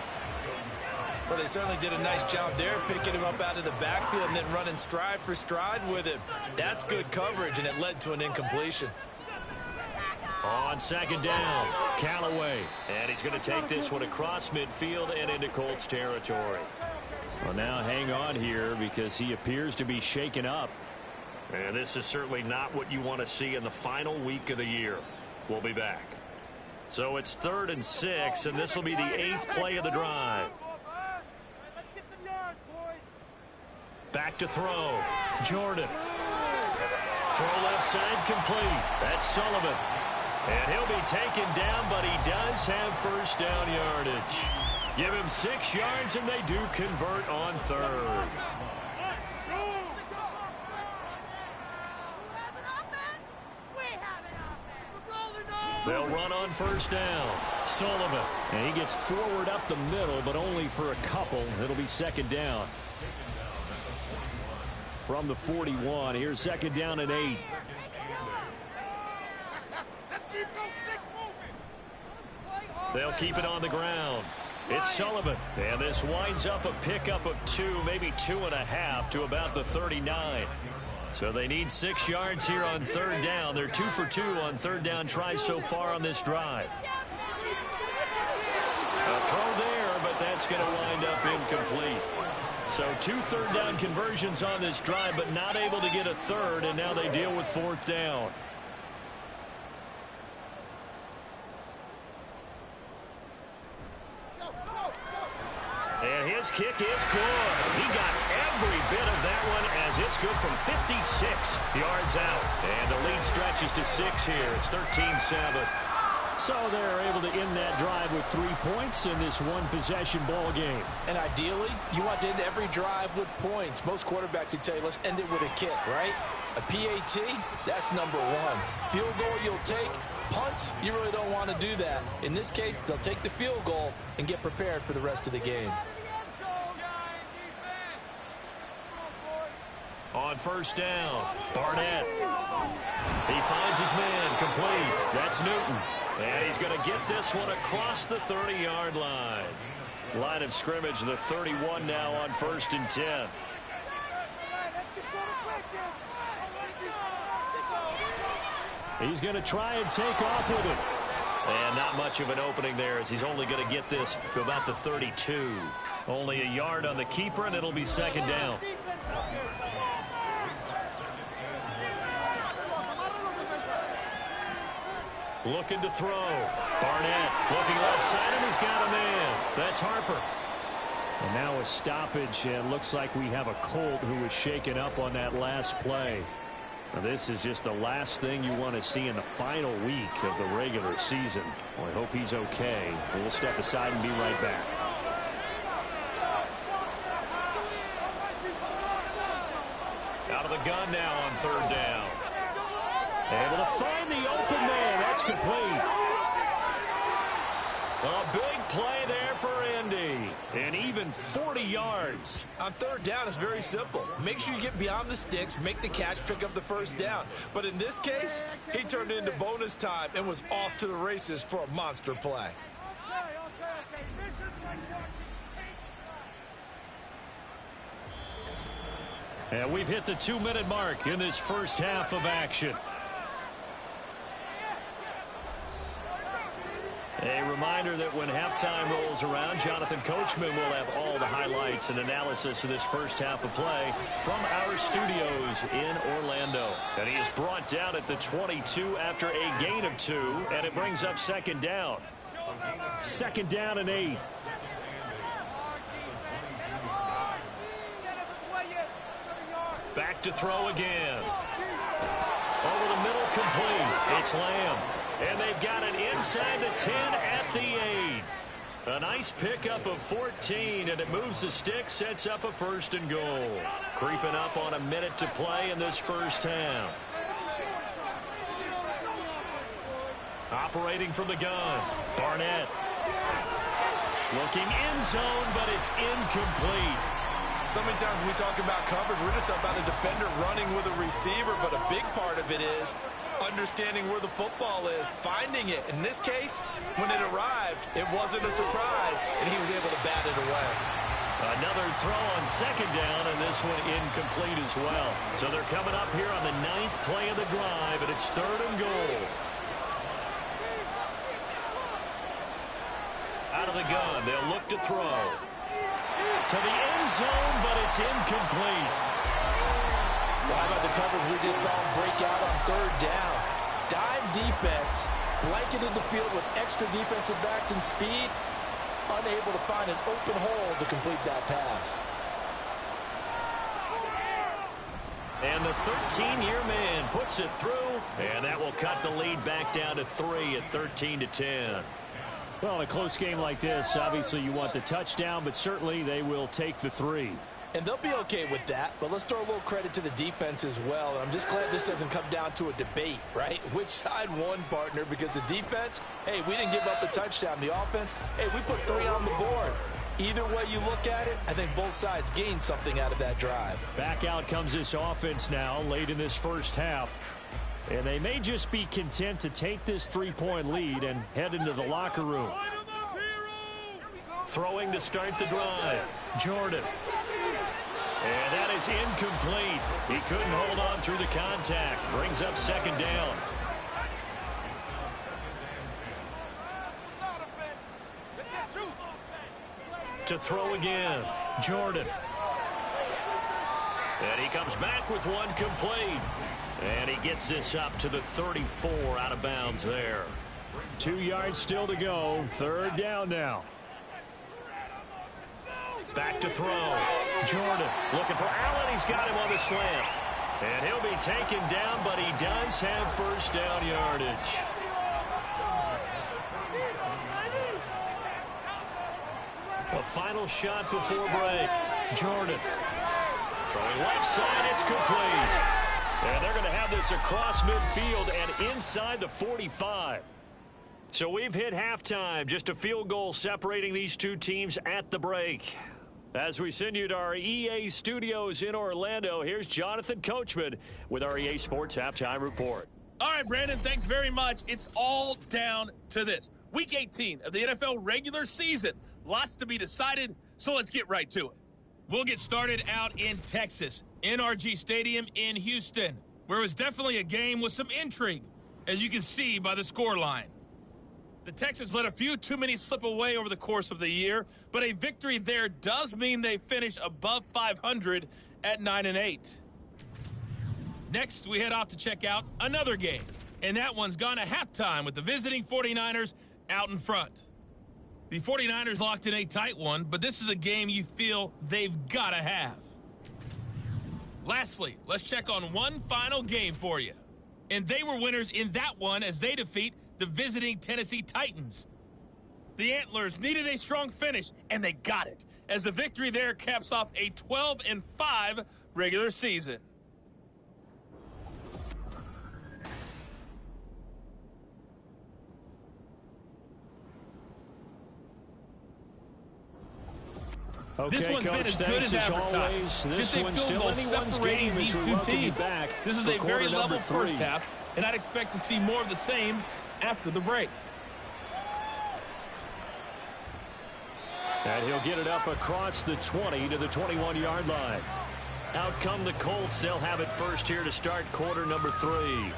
Well, they certainly did a nice job there, picking him up out of the backfield and then running stride for stride with him. That's good coverage, and it led to an incompletion. On second down, Callaway. And he's going to take this one across midfield and into Colts territory. Well, now hang on here because he appears to be shaken up. And this is certainly not what you want to see in the final week of the year. We'll be back. So it's 3rd and 6, and this will be the 8th play of the drive. Back to throw. Jordan. Throw left side complete. That's Sullivan. And he'll be taken down, but he does have first down yardage. Give him 6 yards, and they do convert on third. They'll run on first down. Sullivan. And he gets forward up the middle, but only for a couple. It'll be second down. From the 41, here's second down and 8. They'll keep it on the ground. It's Sullivan. And this winds up a pickup of 2, maybe 2.5 to about the 39. So they need 6 yards here on third down. They're 2 for 2 on third down tries so far on this drive. A throw there, but that's going to wind up incomplete. So 2 third down conversions on this drive, but not able to get a third, and now they deal with fourth down. And his kick is good. He got every bit of that one as it's good from 56 yards out. And the lead stretches to 6 here. It's 13-7. So they're able to end that drive with 3 points in this one-possession ball game. And ideally, you want to end every drive with points. Most quarterbacks would tell you, let's end it with a kick, right? A PAT, that's number 1. Field goal you'll take. Punts, you really don't want to do that. In this case, they'll take the field goal and get prepared for the rest of the game. On first down, Barnett. He finds his man complete. That's Newton. And he's going to get this one across the 30-yard line. Line of scrimmage, the 31 now on 1st and 10. He's going to try and take off with it. And not much of an opening there as he's only going to get this to about the 32. Only a yard on the keeper, and it'll be second down. Looking to throw. Barnett looking left side, and he's got a man. That's Harper. And now a stoppage, and looks like we have a Colt who was shaken up on that last play. Now this is just the last thing you want to see in the final week of the regular season. Well, I hope he's okay. We'll step aside and be right back. Out of the gun now on third down. Able to find the open man. That's complete. A big play there for Indy. And even 40 yards. On third down, it's very simple. Make sure you get beyond the sticks, make the catch, pick up the first down. But in this case, he turned it into bonus time and was off to the races for a monster play. And we've hit the 2-minute mark in this first half of action. A reminder that when halftime rolls around, Jonathan Coachman will have all the highlights and analysis of this first half of play from our studios in Orlando. And he is brought down at the 22 after a gain of 2, and it brings up second down. Second down and 8. Back to throw again. Over the middle, complete. It's Lamb. And they've got it inside the 10 at the 8. A nice pickup of 14, and it moves the stick, sets up a first and goal. Creeping up on a minute to play in this first half. Operating from the gun, Barnett. Looking end zone, but it's incomplete. So many times when we talk about coverage, we're just about a defender running with a receiver, but a big part of it is understanding where the football is, finding it. In this case, when it arrived, it wasn't a surprise, and he was able to bat it away. Another throw on second down, and this one incomplete as well. So they're coming up here on the 9th play of the drive, and it's third and goal. Out of the gun, they'll look to throw. To the end zone, but it's incomplete. Well, how about the coverage we just saw him break out on third down? Dime defense, blanketed the field with extra defensive backs and speed, unable to find an open hole to complete that pass. And the 13-year man puts it through, and that will cut the lead back down to 3 at 13-10. Well, in a close game like this, obviously you want the touchdown, but certainly they will take the 3. And they'll be okay with that, but let's throw a little credit to the defense as well. And I'm just glad this doesn't come down to a debate, right? Which side won, partner? Because the defense, hey, we didn't give up a touchdown. The offense, hey, we put 3 on the board. Either way you look at it, I think both sides gained something out of that drive. Back out comes this offense now late in this first half. And they may just be content to take this 3-point lead and head into the locker room. Throwing to start the drive. Jordan. And that is incomplete. He couldn't hold on through the contact. Brings up second down. To throw again. Jordan. And he comes back with one complete. And he gets this up to the 34 out of bounds there. 2 yards still to go. Third down now. Back to throw. Jordan looking for Allen. He's got him on the slant. And he'll be taken down, but he does have first down yardage. A final shot before break. Jordan. Throwing left side. It's complete. And they're going to have this across midfield and inside the 45. So we've hit halftime. Just a field goal separating these two teams at the break. As we send you to our EA studios in Orlando, here's Jonathan Coachman with our EA Sports Halftime Report. All right, Brandon, thanks very much. It's all down to this. Week 18 of the NFL regular season. Lots to be decided, so let's get right to it. We'll get started out in Texas, NRG Stadium in Houston, where it was definitely a game with some intrigue, as you can see by the scoreline. The Texans let a few too many slip away over the course of the year, but a victory there does mean they finish above 500 at 9-8. Next, we head off to check out another game, and that one's gone to halftime with the visiting 49ers out in front. The 49ers locked in a tight one, but this is a game you feel they've got to have. Lastly, let's check on one final game for you. And they were winners in that one as they defeat the visiting Tennessee Titans. The Antlers needed a strong finish, and they got it, as the victory there caps off a 12-5 regular season. Okay, this one's Coach, been as good as advertised. Just a field goal separating these two teams. This is a very level first half, and I'd expect to see more of the same after the break. And he'll get it up across the 20 to the 21-yard line. Out come the Colts. They'll have it first here to start quarter number 3.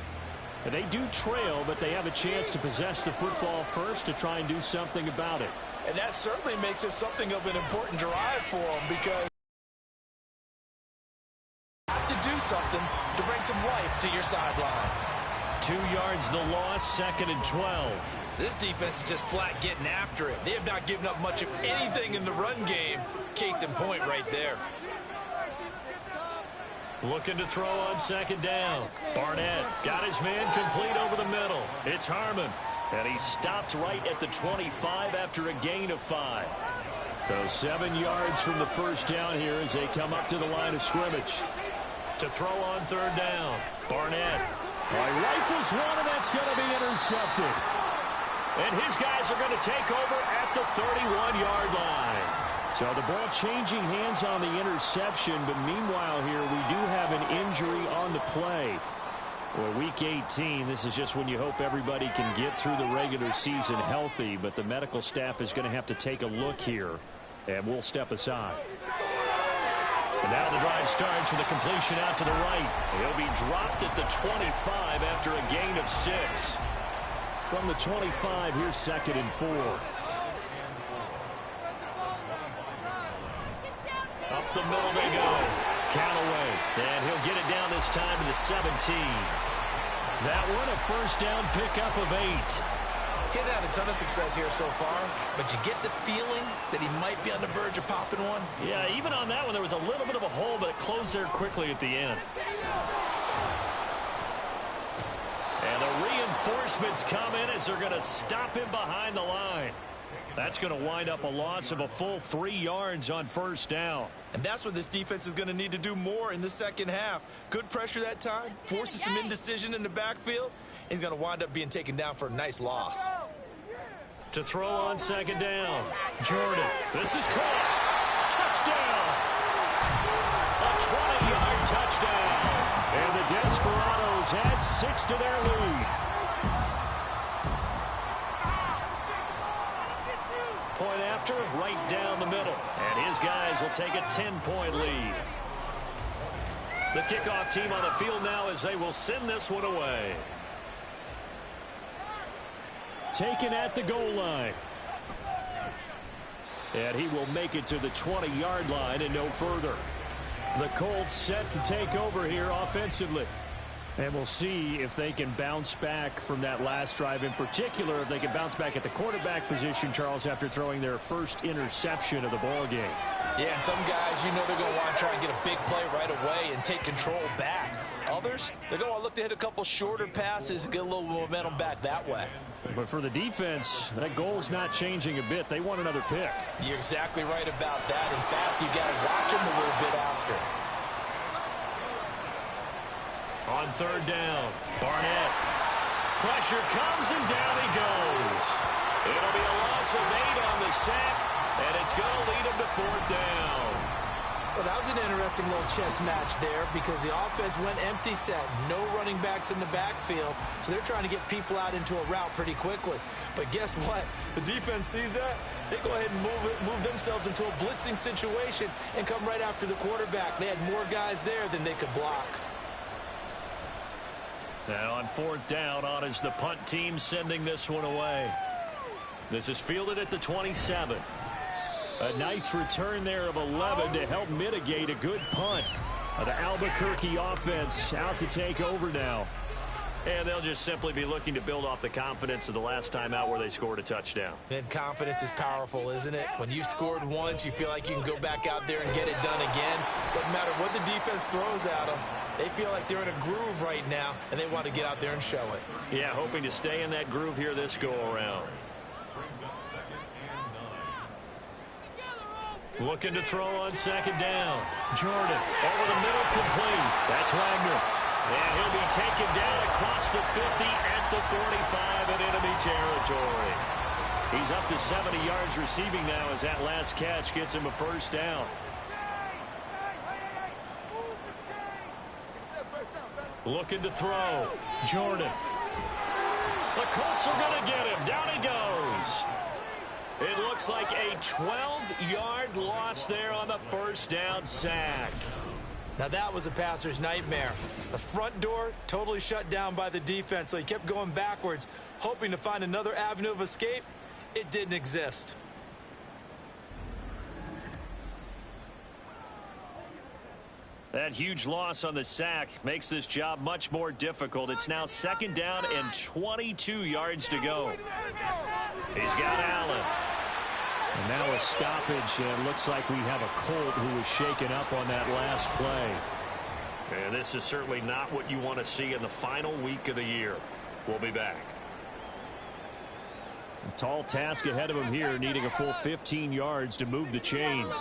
And they do trail, but they have a chance to possess the football first to try and do something about it. And that certainly makes it something of an important drive for them, because you have to do something to bring some life to your sideline. 2 yards the loss, 2nd and 12. This defense is just flat getting after it. They have not given up much of anything in the run game. Case in point right there. Looking to throw on 2nd down. Barnett got his man complete over the middle. It's Harmon. And he stopped right at the 25 after a gain of 5. So 7 yards from the first down here as they come up to the line of scrimmage. To throw on 3rd down. Barnett. Rifles one, and that's going to be intercepted. And his guys are going to take over at the 31-yard line. So the ball changing hands on the interception, but meanwhile here we do have an injury on the play. Well, week 18, this is just when you hope everybody can get through the regular season healthy, but the medical staff is going to have to take a look here, and we'll step aside. And now the drive starts with a completion out to the right. He'll be dropped at the 25 after a gain of 6. From the 25, here's 2nd and 4. Up the middle they go. Callaway. And he'll get it down this time to the 17. That one a first down pickup of 8. He hasn't had a ton of success here so far, but you get the feeling that he might be on the verge of popping one. Yeah, even on that one, there was a little bit of a hole, but it closed there quickly at the end. And the reinforcements come in as they're going to stop him behind the line. That's going to wind up a loss of a full 3 yards on first down. And that's what this defense is going to need to do more in the second half. Good pressure that time, forces some indecision in the backfield. He's going to wind up being taken down for a nice loss. To throw on second down, Jordan. This is caught. Touchdown. A 20-yard touchdown. And the Desperados add 6 to their lead. Point after, right down the middle. And his guys will take a 10-point lead. The kickoff team on the field now as they will send this one away. Taken at the goal line. And he will make it to the 20-yard line and no further. The Colts set to take over here offensively. And we'll see if they can bounce back from that last drive, in particular if they can bounce back at the quarterback position, Charles, after throwing their first interception of the ball game. Yeah, and some guys, you know they're going to want to try and get a big play right away and take control back. Others, they're going to look to hit a couple shorter passes and get a little momentum back that way. But for the defense, that goal's not changing a bit. They want another pick. You're exactly right about that. In fact, you got to watch them a little bit faster. On third down, Barnett. Pressure comes and down he goes. It'll be a loss of 8 on the sack, and it's going to lead him to fourth down. Well, that was an interesting little chess match there because the offense went empty set. No running backs in the backfield, so they're trying to get people out into a route pretty quickly. But guess what? The defense sees that. They go ahead and move themselves into a blitzing situation and come right after the quarterback. They had more guys there than they could block. Now on fourth down, on is the punt team sending this one away. This is fielded at the 27. A nice return there of 11 to help mitigate a good punt. The Albuquerque offense out to take over now. And they'll just simply be looking to build off the confidence of the last time out where they scored a touchdown. And confidence is powerful, isn't it? When you scored once, you feel like you can go back out there and get it done again. Doesn't matter what the defense throws at them. They feel like they're in a groove right now, and they want to get out there and show it. Yeah, hoping to stay in that groove here this go-around. Looking to throw on second down. Jordan over the middle, complete. That's Wagner. And he'll be taken down across the 50 at the 45 in enemy territory. He's up to 70 yards receiving now as that last catch gets him a first down. Looking to throw. Jordan. The Colts are going to get him. Down he goes. It looks like a 12-yard loss there on the first down sack. Now that was a passer's nightmare. The front door totally shut down by the defense, so he kept going backwards, hoping to find another avenue of escape. It didn't exist. That huge loss on the sack makes this job much more difficult. It's now second down and 22 yards to go. He's got Allen. And now a stoppage, and it looks like we have a Colt who was shaken up on that last play. And this is certainly not what you want to see in the final week of the year. We'll be back. A tall task ahead of him here, needing a full 15 yards to move the chains.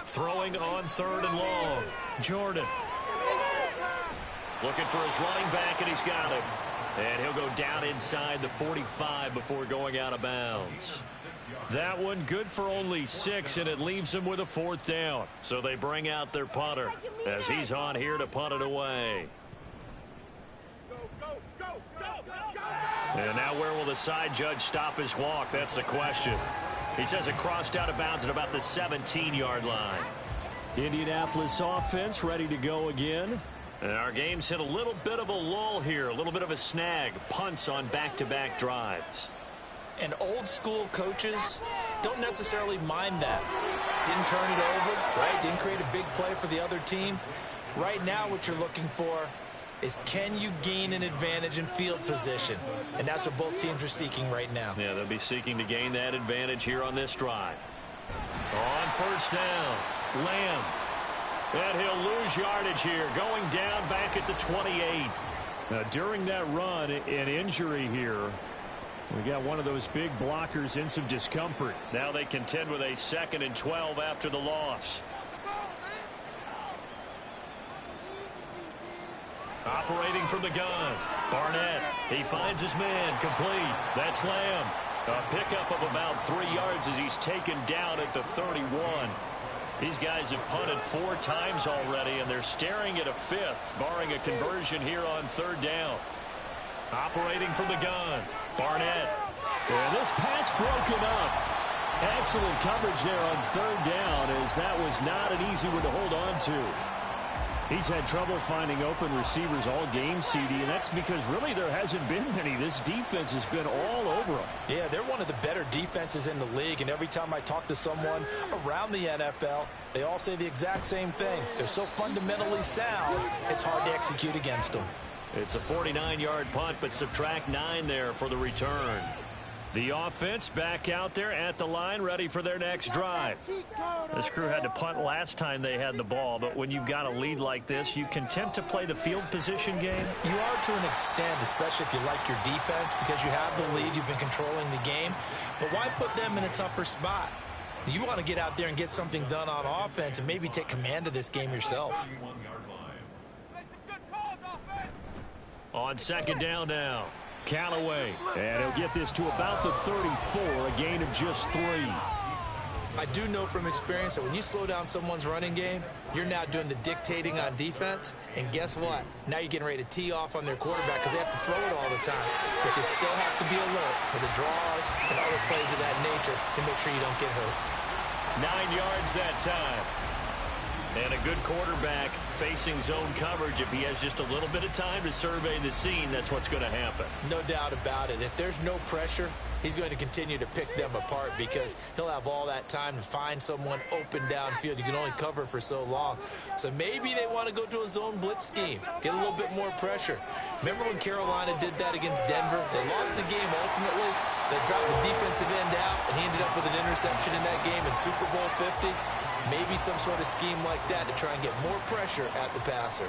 Throwing on third and long. Jordan. Looking for his running back, and he's got him. And he'll go down inside the 45 before going out of bounds. That one good for only 6, and it leaves him with a fourth down. So they bring out their punter as he's on here to punt it away. And now where will the side judge stop his walk? That's the question. He says it crossed out of bounds at about the 17-yard line. Indianapolis offense ready to go again. And our game's hit a little bit of a lull here, a little bit of a snag. Punts on back-to-back drives. And old school coaches don't necessarily mind that. Didn't turn it over, right? Didn't create a big play for the other team. Right now what you're looking for is, can you gain an advantage in field position? And that's what both teams are seeking right now. Yeah, they'll be seeking to gain that advantage here on this drive. On first down, Lamb. And he'll lose yardage here, going down back at the 28. During that run, an injury here. We got one of those big blockers in some discomfort. Now they contend with a 2nd and 12 after the loss. Operating from the gun, Barnett. He finds his man, complete. That's Lamb. A pickup of about 3 yards as he's taken down at the 31. These guys have punted 4 times already, and they're staring at a 5th, barring a conversion here on 3rd down. Operating from the gun, Barnett. And this pass broken up. Excellent coverage there on 3rd down, as that was not an easy one to hold on to. He's had trouble finding open receivers all game, CD, and that's because really there hasn't been many. This defense has been all over them. Yeah, they're one of the better defenses in the league, and every time I talk to someone around the NFL, they all say the exact same thing. They're so fundamentally sound, it's hard to execute against them. It's a 49-yard punt, but subtract 9 there for the return. The offense back out there at the line, ready for their next drive. This crew had to punt last time they had the ball, but when you've got a lead like this, you can tend to play the field position game. You are to an extent, especially if you like your defense, because you have the lead, you've been controlling the game. But why put them in a tougher spot? You want to get out there and get something done on offense and maybe take command of this game yourself. On 2nd down now, Callaway. And he'll get this to about the 34, a gain of just 3. I do know from experience that when you slow down someone's running game, you're now doing the dictating on defense. And guess what? Now you're getting ready to tee off on their quarterback because they have to throw it all the time. But you still have to be alert for the draws and other plays of that nature to make sure you don't get hurt. 9 yards that time. And a good quarterback facing zone coverage. If he has just a little bit of time to survey the scene, that's what's going to happen. No doubt about it. If there's no pressure, he's going to continue to pick them apart because he'll have all that time to find someone open downfield. You can only cover for so long. So maybe they want to go to a zone blitz scheme, get a little bit more pressure. Remember when Carolina did that against Denver? They lost the game ultimately. They dropped the defensive end out, and he ended up with an interception in that game in Super Bowl 50. Maybe some sort of scheme like that to try and get more pressure at the passer.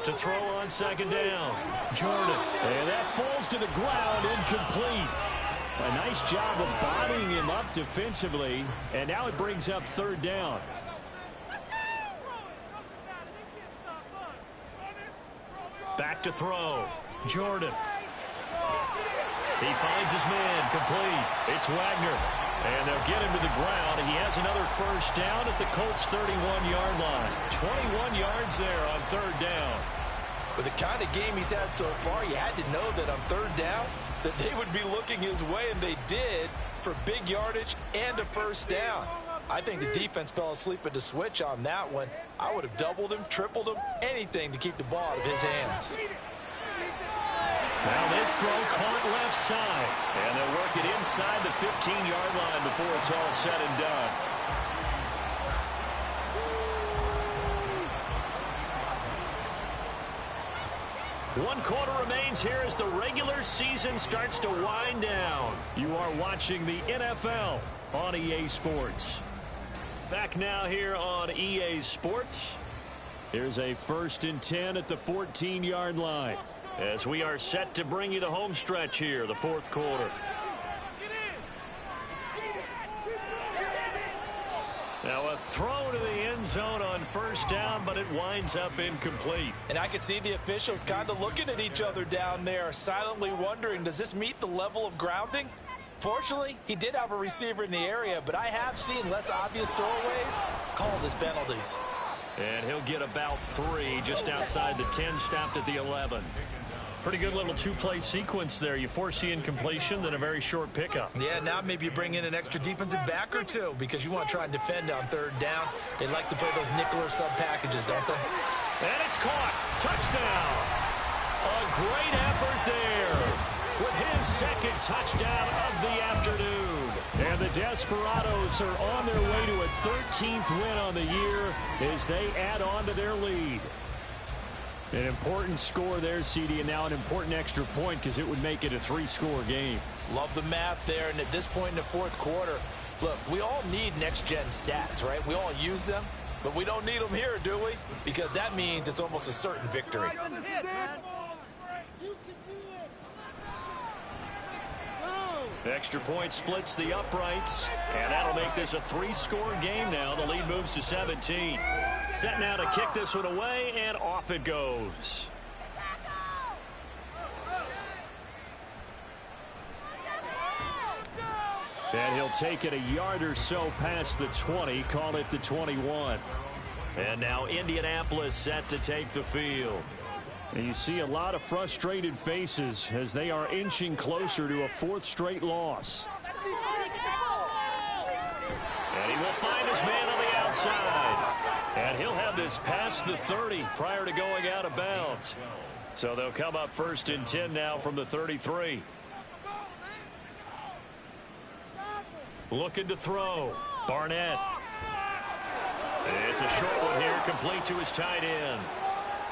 To throw on 2nd down, Jordan. And that falls to the ground, incomplete. A nice job of bodying him up defensively. And now it brings up 3rd down. Back to throw, Jordan. He finds his man, complete. It's Wagner. And they'll get him to the ground. He has another 1st down at the Colts' 31-yard line. 21 yards there on 3rd down. With the kind of game he's had so far, you had to know that on 3rd down that they would be looking his way, and they did, for big yardage and a 1st down. I think the defense fell asleep at the switch on that one. I would have doubled him, tripled him, anything to keep the ball out of his hands. Now this throw caught left side. And they'll work it inside the 15-yard line before it's all said and done. One quarter remains here as the regular season starts to wind down. You are watching the NFL on EA Sports. Back now here on EA Sports. Here's a 1st and 10 at the 14-yard line. As we are set to bring you the home stretch here, the 4th quarter. Now a throw to the end zone on 1st down, but it winds up incomplete. And I can see the officials kind of looking at each other down there, silently wondering, does this meet the level of grounding? Fortunately, he did have a receiver in the area, but I have seen less obvious throwaways called as penalties. And he'll get about 3 just outside the 10, stopped at the 11. Pretty good little 2-play sequence there. You foresee incompletion, then a very short pickup. Yeah, now maybe you bring in an extra defensive back or two because you want to try and defend on 3rd down. They like to play those nickel or sub packages, don't they? And it's caught. Touchdown. A great effort there with his 2nd touchdown of the afternoon. And the Desperados are on their way to a 13th win on the year as they add on to their lead. An important score there, CD, and now an important extra point because it would make it a 3-score game. Love the math there, and at this point in the fourth quarter, look, we all need next-gen stats, right? We all use them, but we don't need them here, do we? Because that means it's almost a certain victory. Extra point splits the uprights, and that'll make this a 3-score game now. The lead moves to 17. Set now to kick this one away, and off it goes. And he'll take it a yard or so past the 20, call it the 21. And now Indianapolis set to take the field. And you see a lot of frustrated faces as they are inching closer to a 4th straight loss. And he will find his man on the outside. And he'll have this past the 30 prior to going out of bounds. So they'll come up 1st and 10 now from the 33. Looking to throw. Barnett. It's a short one here, complete to his tight end.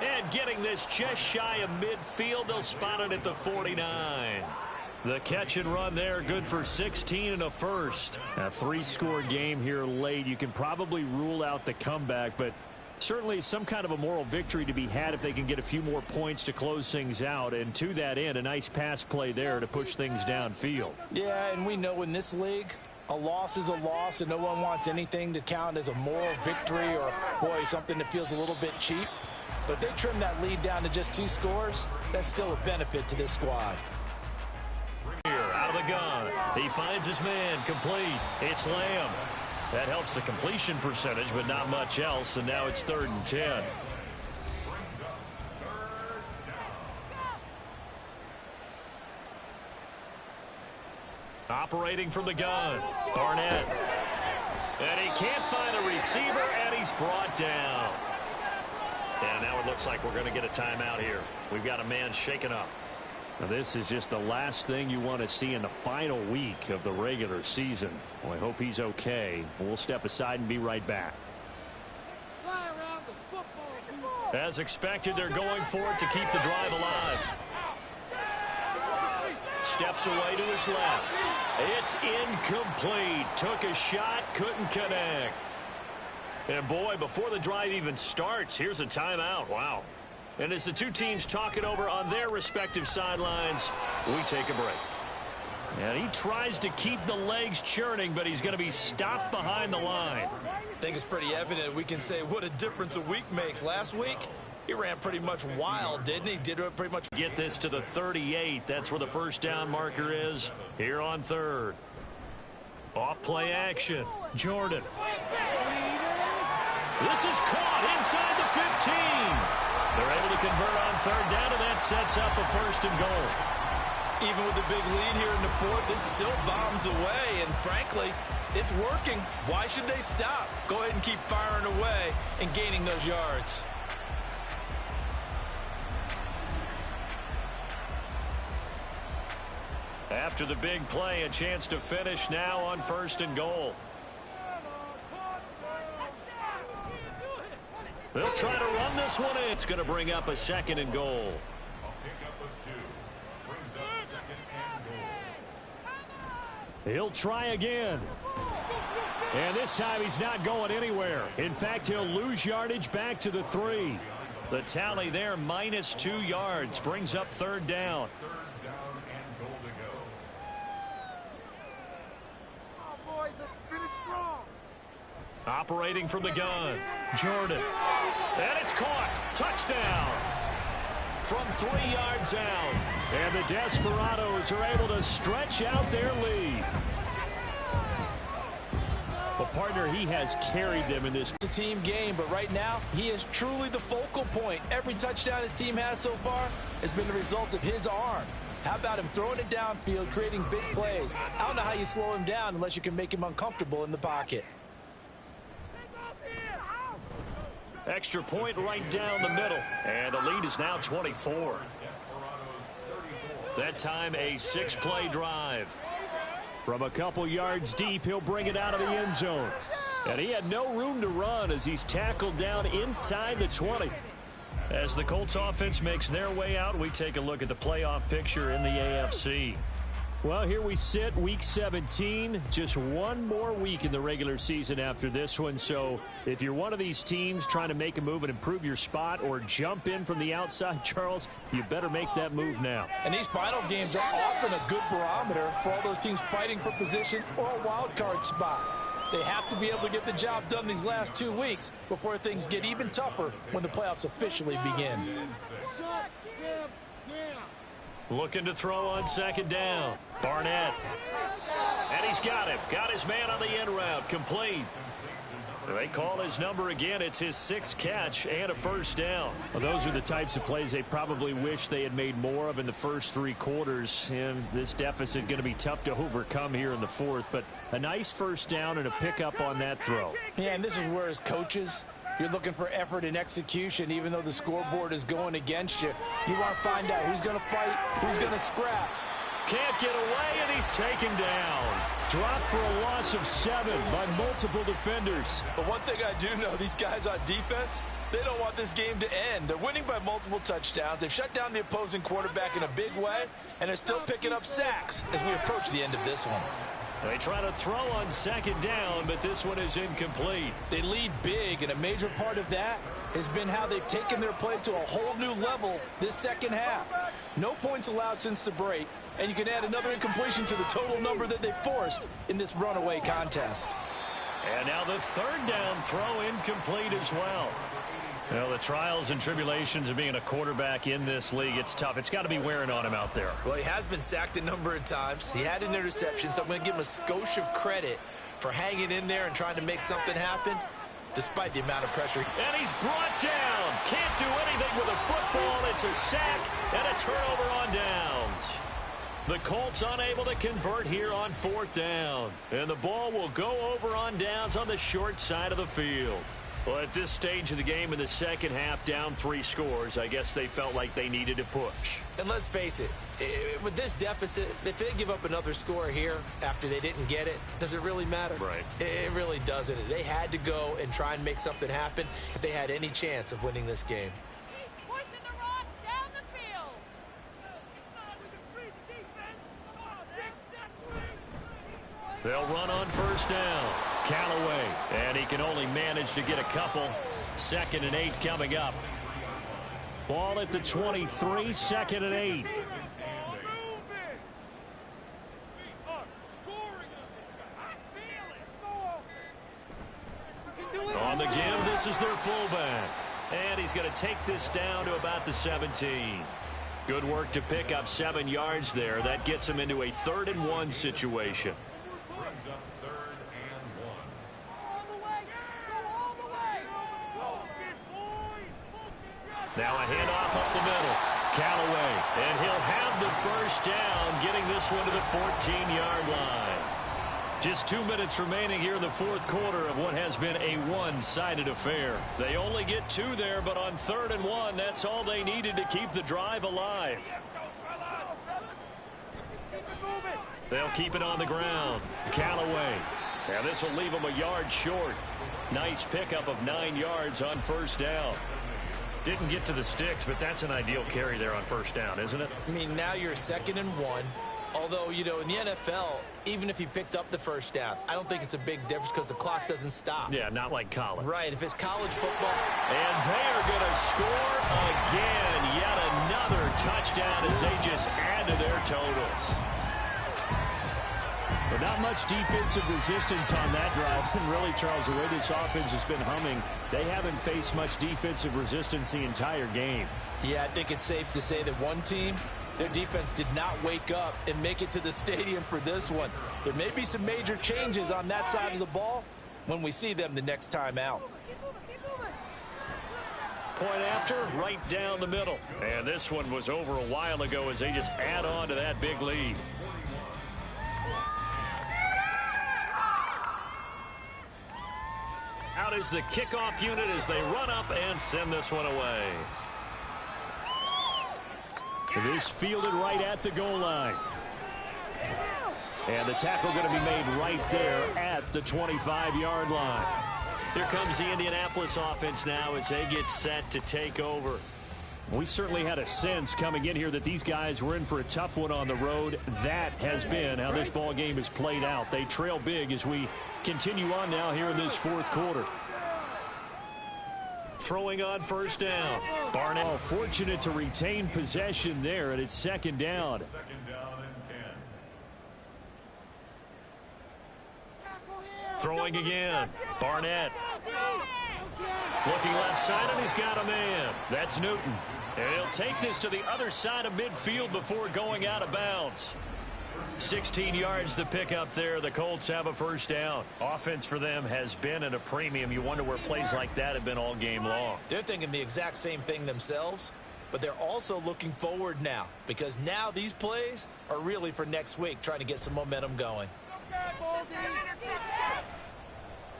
And getting this just shy of midfield, they'll spot it at the 49. The catch and run there, good for 16 and a first. A 3-score game here late. You can probably rule out the comeback, but certainly some kind of a moral victory to be had if they can get a few more points to close things out. And to that end, a nice pass play there to push things downfield. Yeah, and we know in this league, a loss is a loss, and no one wants anything to count as a moral victory or, boy, something that feels a little bit cheap. But if they trim that lead down to just 2 scores, that's still a benefit to this squad. Here, out of the gun. He finds his man, complete. It's Lamb. That helps the completion percentage, but not much else, and now it's 3rd and 10. Operating from the gun, Barnett. And he can't find a receiver, and he's brought down. And now it looks like we're going to get a timeout here. We've got a man shaken up. Now this is just the last thing you want to see in the final week of the regular season. Well, I hope he's okay. We'll step aside and be right back. As expected, they're going for it to keep the drive alive. Steps away to his left. It's incomplete. Took a shot, couldn't connect. And boy, before the drive even starts, here's a timeout. Wow. And as the two teams talk it over on their respective sidelines, we take a break. And he tries to keep the legs churning, but he's going to be stopped behind the line. I think it's pretty evident we can say what a difference a week makes. Last week, he ran pretty much wild, didn't he? Did it pretty much. Get this to the 38. That's where the first down marker is here on 3rd. Off play action. Jordan. This is caught inside the 15. They're able to convert on 3rd down, and that sets up a 1st and goal. Even with the big lead here in the 4th, it still bombs away, and frankly, it's working. Why should they stop? Go ahead and keep firing away and gaining those yards. After the big play, a chance to finish now on 1st and goal. They'll try to run this one in. It's going to bring up a 2nd and goal. He'll try again. And this time he's not going anywhere. In fact, he'll lose yardage back to the 3. The tally there, -2 yards, brings up 3rd down. Operating from the gun, Jordan. And it's caught. Touchdown. From 3 yards out. And the Desperados are able to stretch out their lead. Well, partner, he has carried them in this. It's a team game, but right now, he is truly the focal point. Every touchdown his team has so far has been the result of his arm. How about him throwing it downfield, creating big plays? I don't know how you slow him down unless you can make him uncomfortable in the pocket. Extra point right down the middle. And the lead is now 24. That time a 6-play drive. From a couple yards deep, he'll bring it out of the end zone. And he had no room to run as he's tackled down inside the 20. As the Colts offense makes their way out, we take a look at the playoff picture in the AFC. Well, here we sit, week 17. Just one more week in the regular season after this one. So if you're one of these teams trying to make a move and improve your spot or jump in from the outside, Charles, you better make that move now. And these final games are often a good barometer for all those teams fighting for position or a wild card spot. They have to be able to get the job done these last 2 weeks before things get even tougher when the playoffs officially begin. Looking to throw on second down. Barnett. And he's got him. Got his man on the end route. Complete. They call his number again. It's his 6th catch and a first down. Well, those are the types of plays they probably wish they had made more of in the first 3 quarters. And this deficit going to be tough to overcome here in the 4th. But a nice first down and a pickup on that throw. Yeah, and this is where as coaches, you're looking for effort and execution. Even though the scoreboard is going against you, you want to find out who's going to fight, who's going to scrap. Can't get away, and he's taken down. Dropped for a loss of 7 by multiple defenders. But one thing I do know, these guys on defense, they don't want this game to end. They're winning by multiple touchdowns. They've shut down the opposing quarterback in a big way, and they're still picking up sacks as we approach the end of this one. They try to throw on second down, but this one is incomplete. They lead big, and a major part of that has been how they've taken their play to a whole new level this second half. No points allowed since the break, and you can add another incompletion to the total number that they forced in this runaway contest. And now the third down throw incomplete as well. Well, the trials and tribulations of being a quarterback in this league, it's tough. It's got to be wearing on him out there. Well, he has been sacked a number of times. He had an interception, so I'm going to give him a skosh of credit for hanging in there and trying to make something happen despite the amount of pressure. And he's brought down. Can't do anything with a football. It's a sack and a turnover on downs. The Colts unable to convert here on 4th down. And the ball will go over on downs on the short side of the field. Well, at this stage of the game in the second half, down 3 scores, I guess they felt like they needed to push. And let's face it, with this deficit, if they give up another score here after they didn't get it, does it really matter? Right. It really doesn't. They had to go and try and make something happen if they had any chance of winning this game. Pushing the rock down the field. They'll run on first down. Callaway, and he can only manage to get a couple. 2nd and 8 coming up. Ball at the 23, 2nd and 8. On the give, this is their fullback. And he's going to take this down to about the 17. Good work to pick up 7 yards there. That gets him into a 3rd and 1 situation. Brings up 3rd and 1. Now a handoff up the middle. Callaway, and he'll have the first down, getting this one to the 14-yard line. Just 2 minutes remaining here in the 4th quarter of what has been a one-sided affair. They only get 2 there, but on 3rd and 1, that's all they needed to keep the drive alive. They'll keep it on the ground. Callaway. Now this will leave them a yard short. Nice pickup of 9 yards on first down. Didn't get to the sticks, but that's an ideal carry there on first down, isn't it? I mean, now you're 2nd and 1. Although, you know, in the NFL, even if he picked up the first down, I don't think it's a big difference because the clock doesn't stop. Yeah, not like college. Right, if it's college football. And they are going to score again. Yet another touchdown as they just add to their totals. But not much defensive resistance on that drive. And really, Charles, the way this offense has been humming, they haven't faced much defensive resistance the entire game. Yeah, I think it's safe to say that one team, their defense did not wake up and make it to the stadium for this one. There may be some major changes on that side of the ball when we see them the next time out. Point after, right down the middle. And this one was over a while ago as they just add on to that big lead. Out is the kickoff unit as they run up and send this one away. It is fielded right at the goal line. And the tackle going to be made right there at the 25-yard line. Here comes the Indianapolis offense now as they get set to take over. We certainly had a sense coming in here that these guys were in for a tough one on the road. That has been how this ball game has played out. They trail big as we continue on now here in this fourth quarter. Throwing on first down. Barnett fortunate to retain possession there, and it's second down. Second down and 10. Throwing again. Barnett. Looking left side, and he's got a man. That's Newton. And he'll take this to the other side of midfield before going out of bounds. 16 yards to pick up there. The Colts have a first down. Offense for them has been at a premium. You wonder where plays like that have been all game long. They're thinking the exact same thing themselves, but they're also looking forward now because now these plays are really for next week, trying to get some momentum going.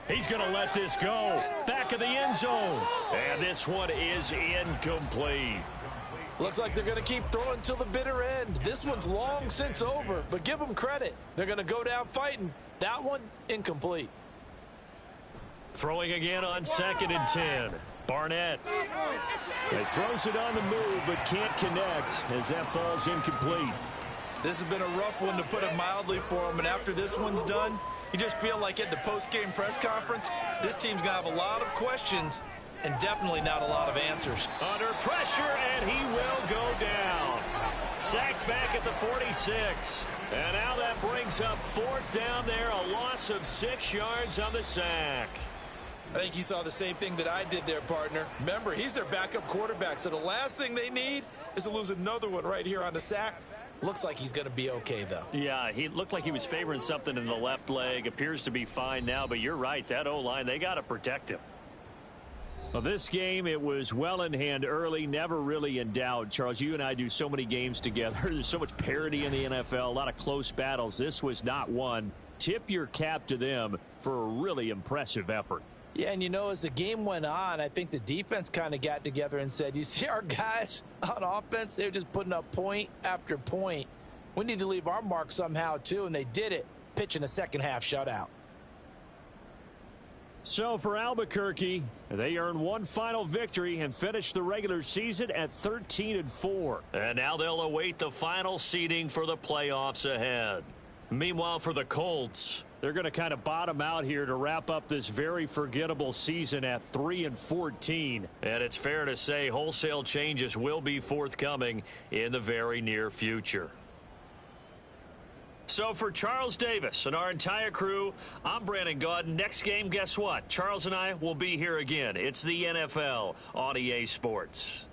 He's going to let this go. Back of the end zone. And this one is incomplete. Looks like they're going to keep throwing till the bitter end. This one's long since over, but give them credit. They're going to go down fighting. That one, incomplete. Throwing again on second and 10. Barnett. He throws it on the move, but can't connect as that falls incomplete. This has been a rough one, to put it mildly, for them. And after this one's done, you just feel like at the post-game press conference, this team's going to have a lot of questions and definitely not a lot of answers. Under pressure, and he will go down. Sacked back at the 46. And now that brings up fourth down there, a loss of 6 yards on the sack. I think you saw the same thing that I did there, partner. Remember, he's their backup quarterback, so the last thing they need is to lose another one right here on the sack. Looks like he's going to be okay, though. Yeah, he looked like he was favoring something in the left leg. Appears to be fine now, but you're right. That O-line, they got to protect him. Well, this game, it was well in hand early, never really in doubt. Charles, you and I do so many games together. There's so much parity in the NFL, a lot of close battles. This was not one. Tip your cap to them for a really impressive effort. Yeah, and you know, as the game went on, I think the defense kind of got together and said, you see our guys on offense, they're just putting up point after point. We need to leave our mark somehow, too, and they did it, pitching a second-half shutout. So for Albuquerque, they earn one final victory and finish the regular season at 13-4. And now they'll await the final seeding for the playoffs ahead. Meanwhile, for the Colts, they're going to kind of bottom out here to wrap up this very forgettable season at 3-14. And it's fair to say wholesale changes will be forthcoming in the very near future. So for Charles Davis and our entire crew, I'm Brandon Gaudin. Next game, guess what? Charles and I will be here again. It's the NFL on EA Sports.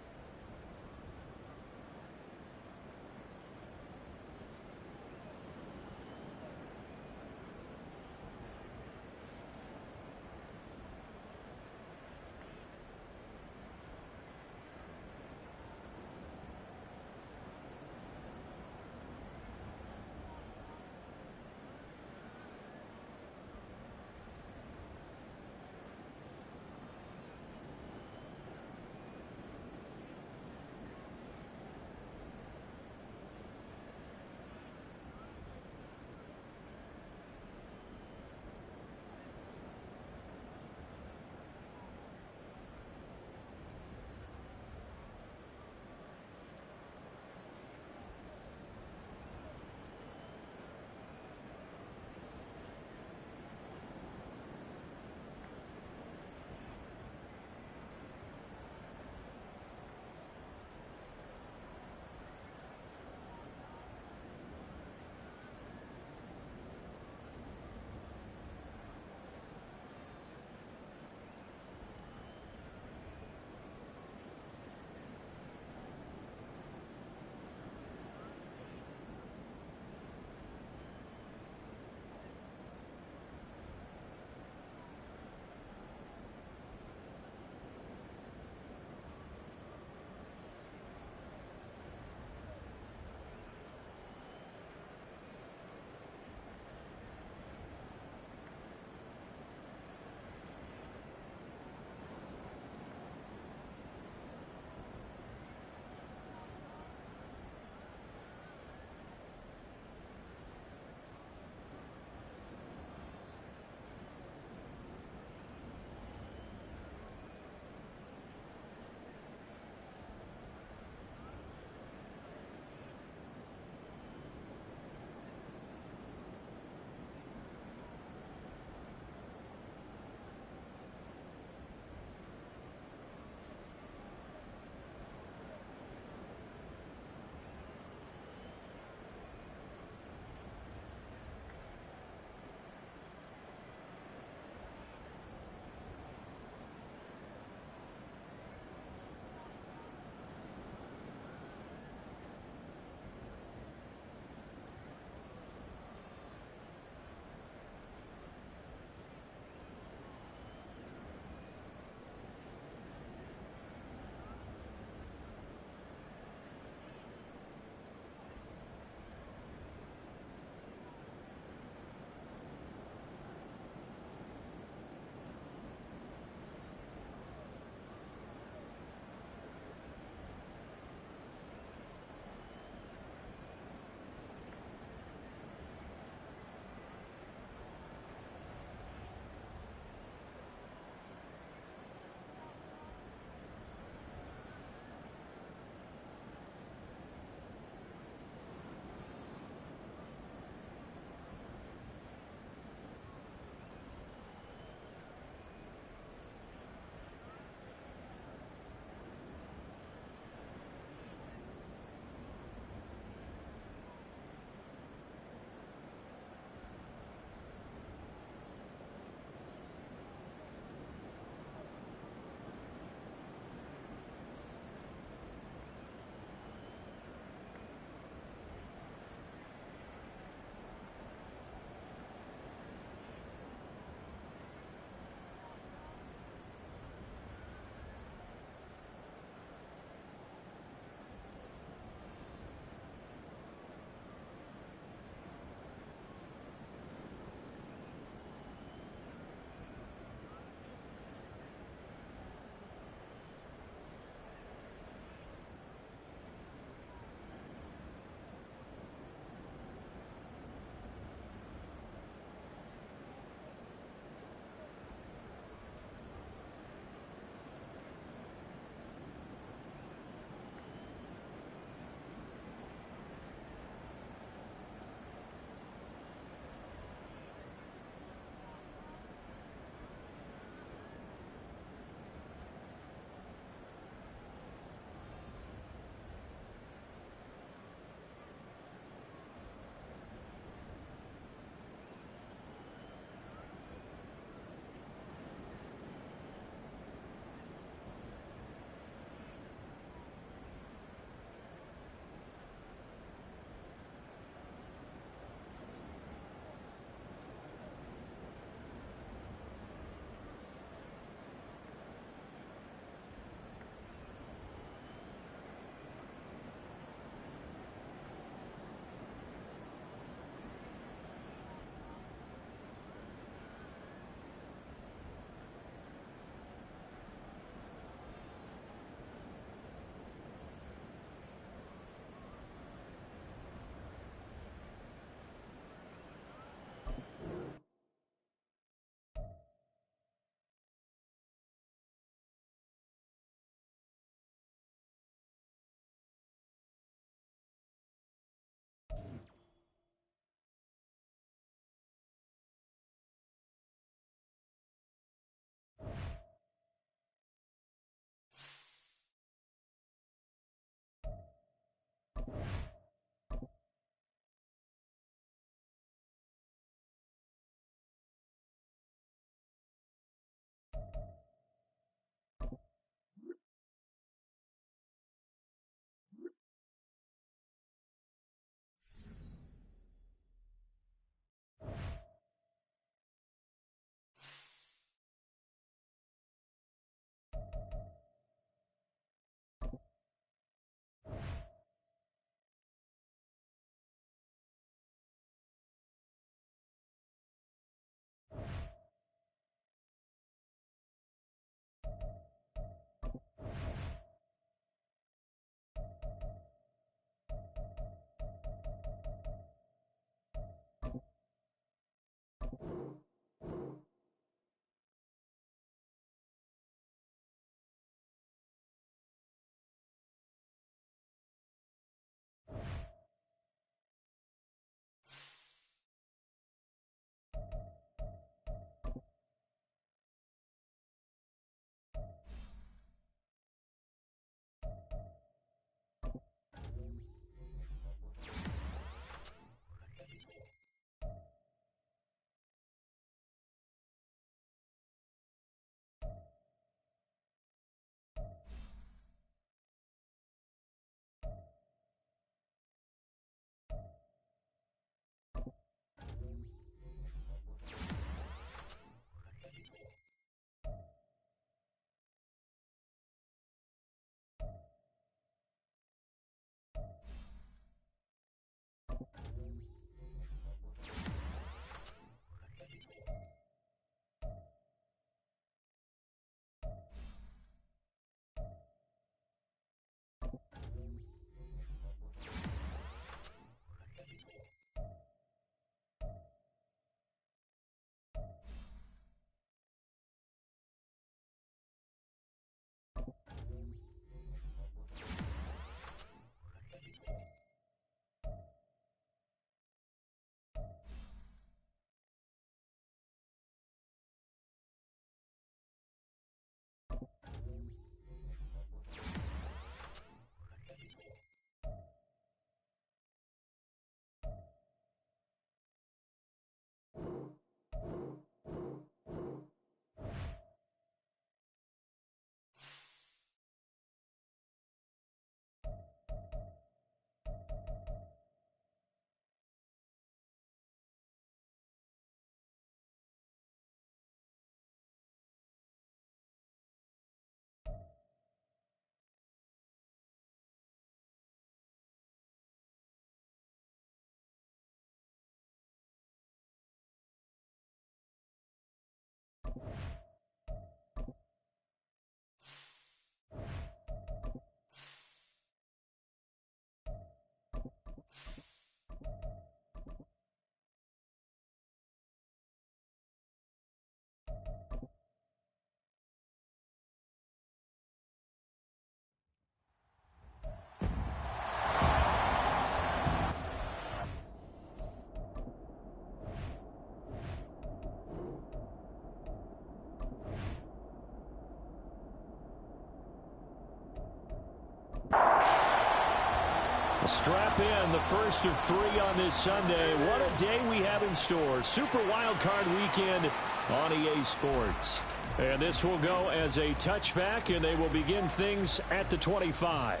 Strap in, the first of 3 on this Sunday. What a day we have in store. Super Wild Card Weekend on EA Sports. And this will go as a touchback, and they will begin things at the 25.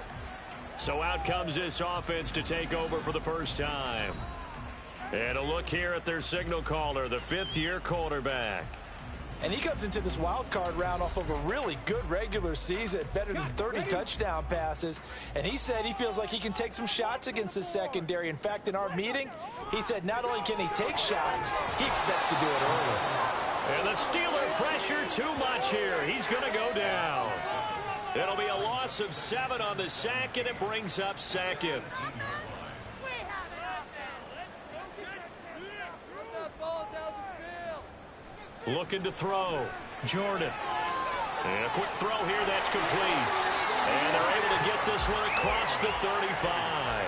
So out comes this offense to take over for the first time. And a look here at their signal caller, the 5th-year quarterback. And he comes into this wild card round off of a really good regular season, better than 30 touchdown passes. And he said he feels like he can take some shots against the secondary. In fact, in our meeting, he said not only can he take shots, he expects to do it early. And the Steeler pressure too much here. He's going to go down. It'll be a loss of 7 on the sack, and it brings up second. Looking to throw. Jordan. And a quick throw here. That's complete. And they're able to get this one across the 35.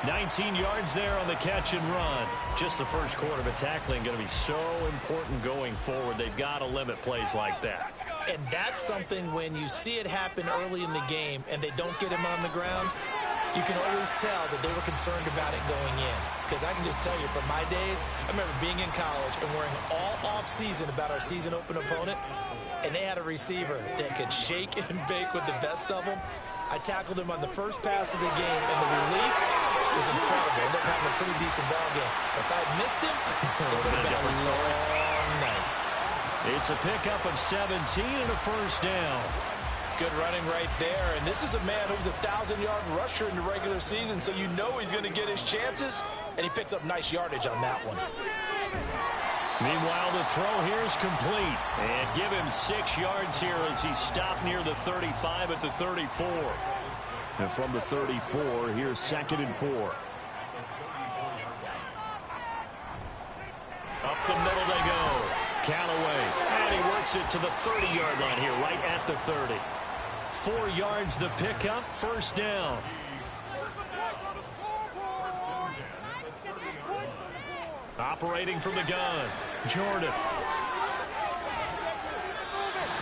19 yards there on the catch and run. Just the first quarter of tackling going to be so important going forward. They've got to limit plays like that. And that's something when you see it happen early in the game and they don't get him on the ground, you can always tell that they were concerned about it going in. Because I can just tell you from my days, I remember being in college and worrying all off-season about our season open opponent, and they had a receiver that could shake and bake with the best of them. I tackled him on the first pass of the game, and the relief was incredible. Ended up having a pretty decent ball game. But if I had missed him, it would have been a long night. It's a pickup of 17 and a first down. Good running right there. And this is a man who's a 1,000-yard rusher in the regular season, so you know he's going to get his chances, and he picks up nice yardage on that one. Meanwhile, the throw here is complete. And give him 6 yards here as he stopped near the 35 at the 34. And from the 34, here's 2nd and 4. Up the middle they go. Callaway. And he works it to the 30-yard line here, right at the 30. 4 yards the pickup, first down. Operating from the gun. Jordan.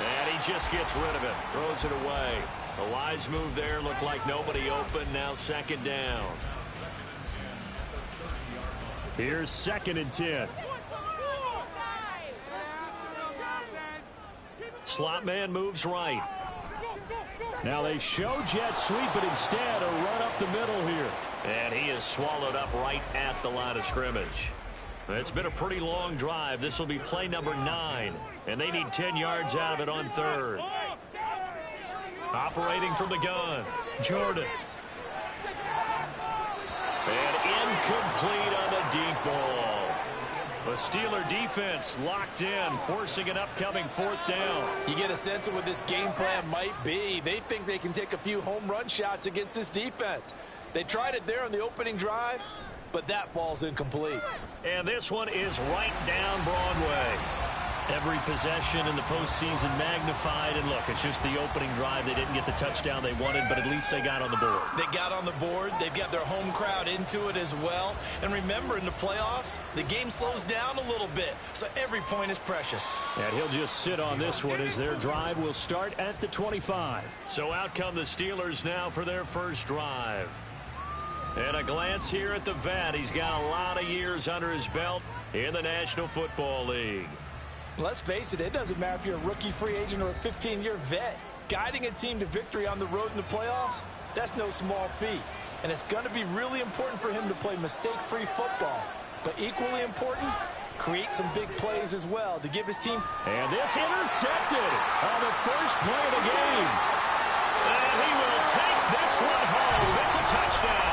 And he just gets rid of it. Throws it away. A wise move there. Looked like nobody open. Now 2nd down. Here's 2nd and 10. Slot man moves right. Now they show jet sweep, but instead a run up the middle here. And he is swallowed up right at the line of scrimmage. It's been a pretty long drive. This will be play number 9. And they need 10 yards out of it on 3rd. Operating from the gun. Jordan. And incomplete on the deep ball. The Steeler defense locked in, forcing an upcoming 4th down. You get a sense of what this game plan might be. They think they can take a few home run shots against this defense. They tried it there on the opening drive, but that ball's incomplete. And this one is right down Broadway. Every possession in the postseason magnified. And look, it's just the opening drive. They didn't get the touchdown they wanted, but at least they got on the board. They got on the board. They've got their home crowd into it as well. And remember, in the playoffs, the game slows down a little bit, so every point is precious. And he'll just sit on this one as their drive will start at the 25. So out come the Steelers now for their first drive. And a glance here at the vet. He's got a lot of years under his belt in the National Football League. Let's face it, it doesn't matter if you're a rookie free agent or a 15-year vet. Guiding a team to victory on the road in the playoffs, that's no small feat. And it's going to be really important for him to play mistake-free football. But equally important, create some big plays as well to give his team. And this intercepted on the first play of the game. And he will take this one home. It's a touchdown.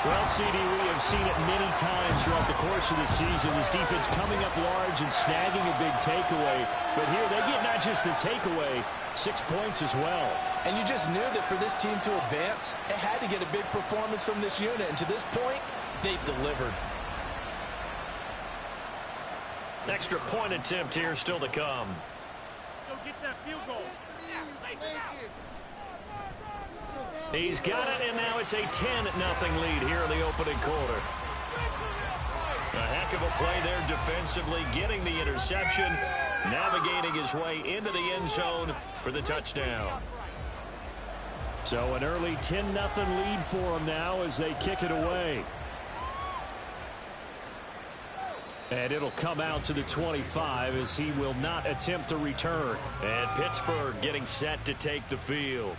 Well, CD, we have seen it many times throughout the course of the season. This defense coming up large and snagging a big takeaway. But here they get not just the takeaway, 6 points as well. And you just knew that for this team to advance, it had to get a big performance from this unit. And to this point, they've delivered. Extra point attempt here still to come. Go get that field goal. He's got it, and now it's a 10-0 lead here in the opening quarter. A heck of a play there defensively, getting the interception, navigating his way into the end zone for the touchdown. So an early 10-0 lead for them now as they kick it away. And it'll come out to the 25 as he will not attempt to return. And Pittsburgh getting set to take the field.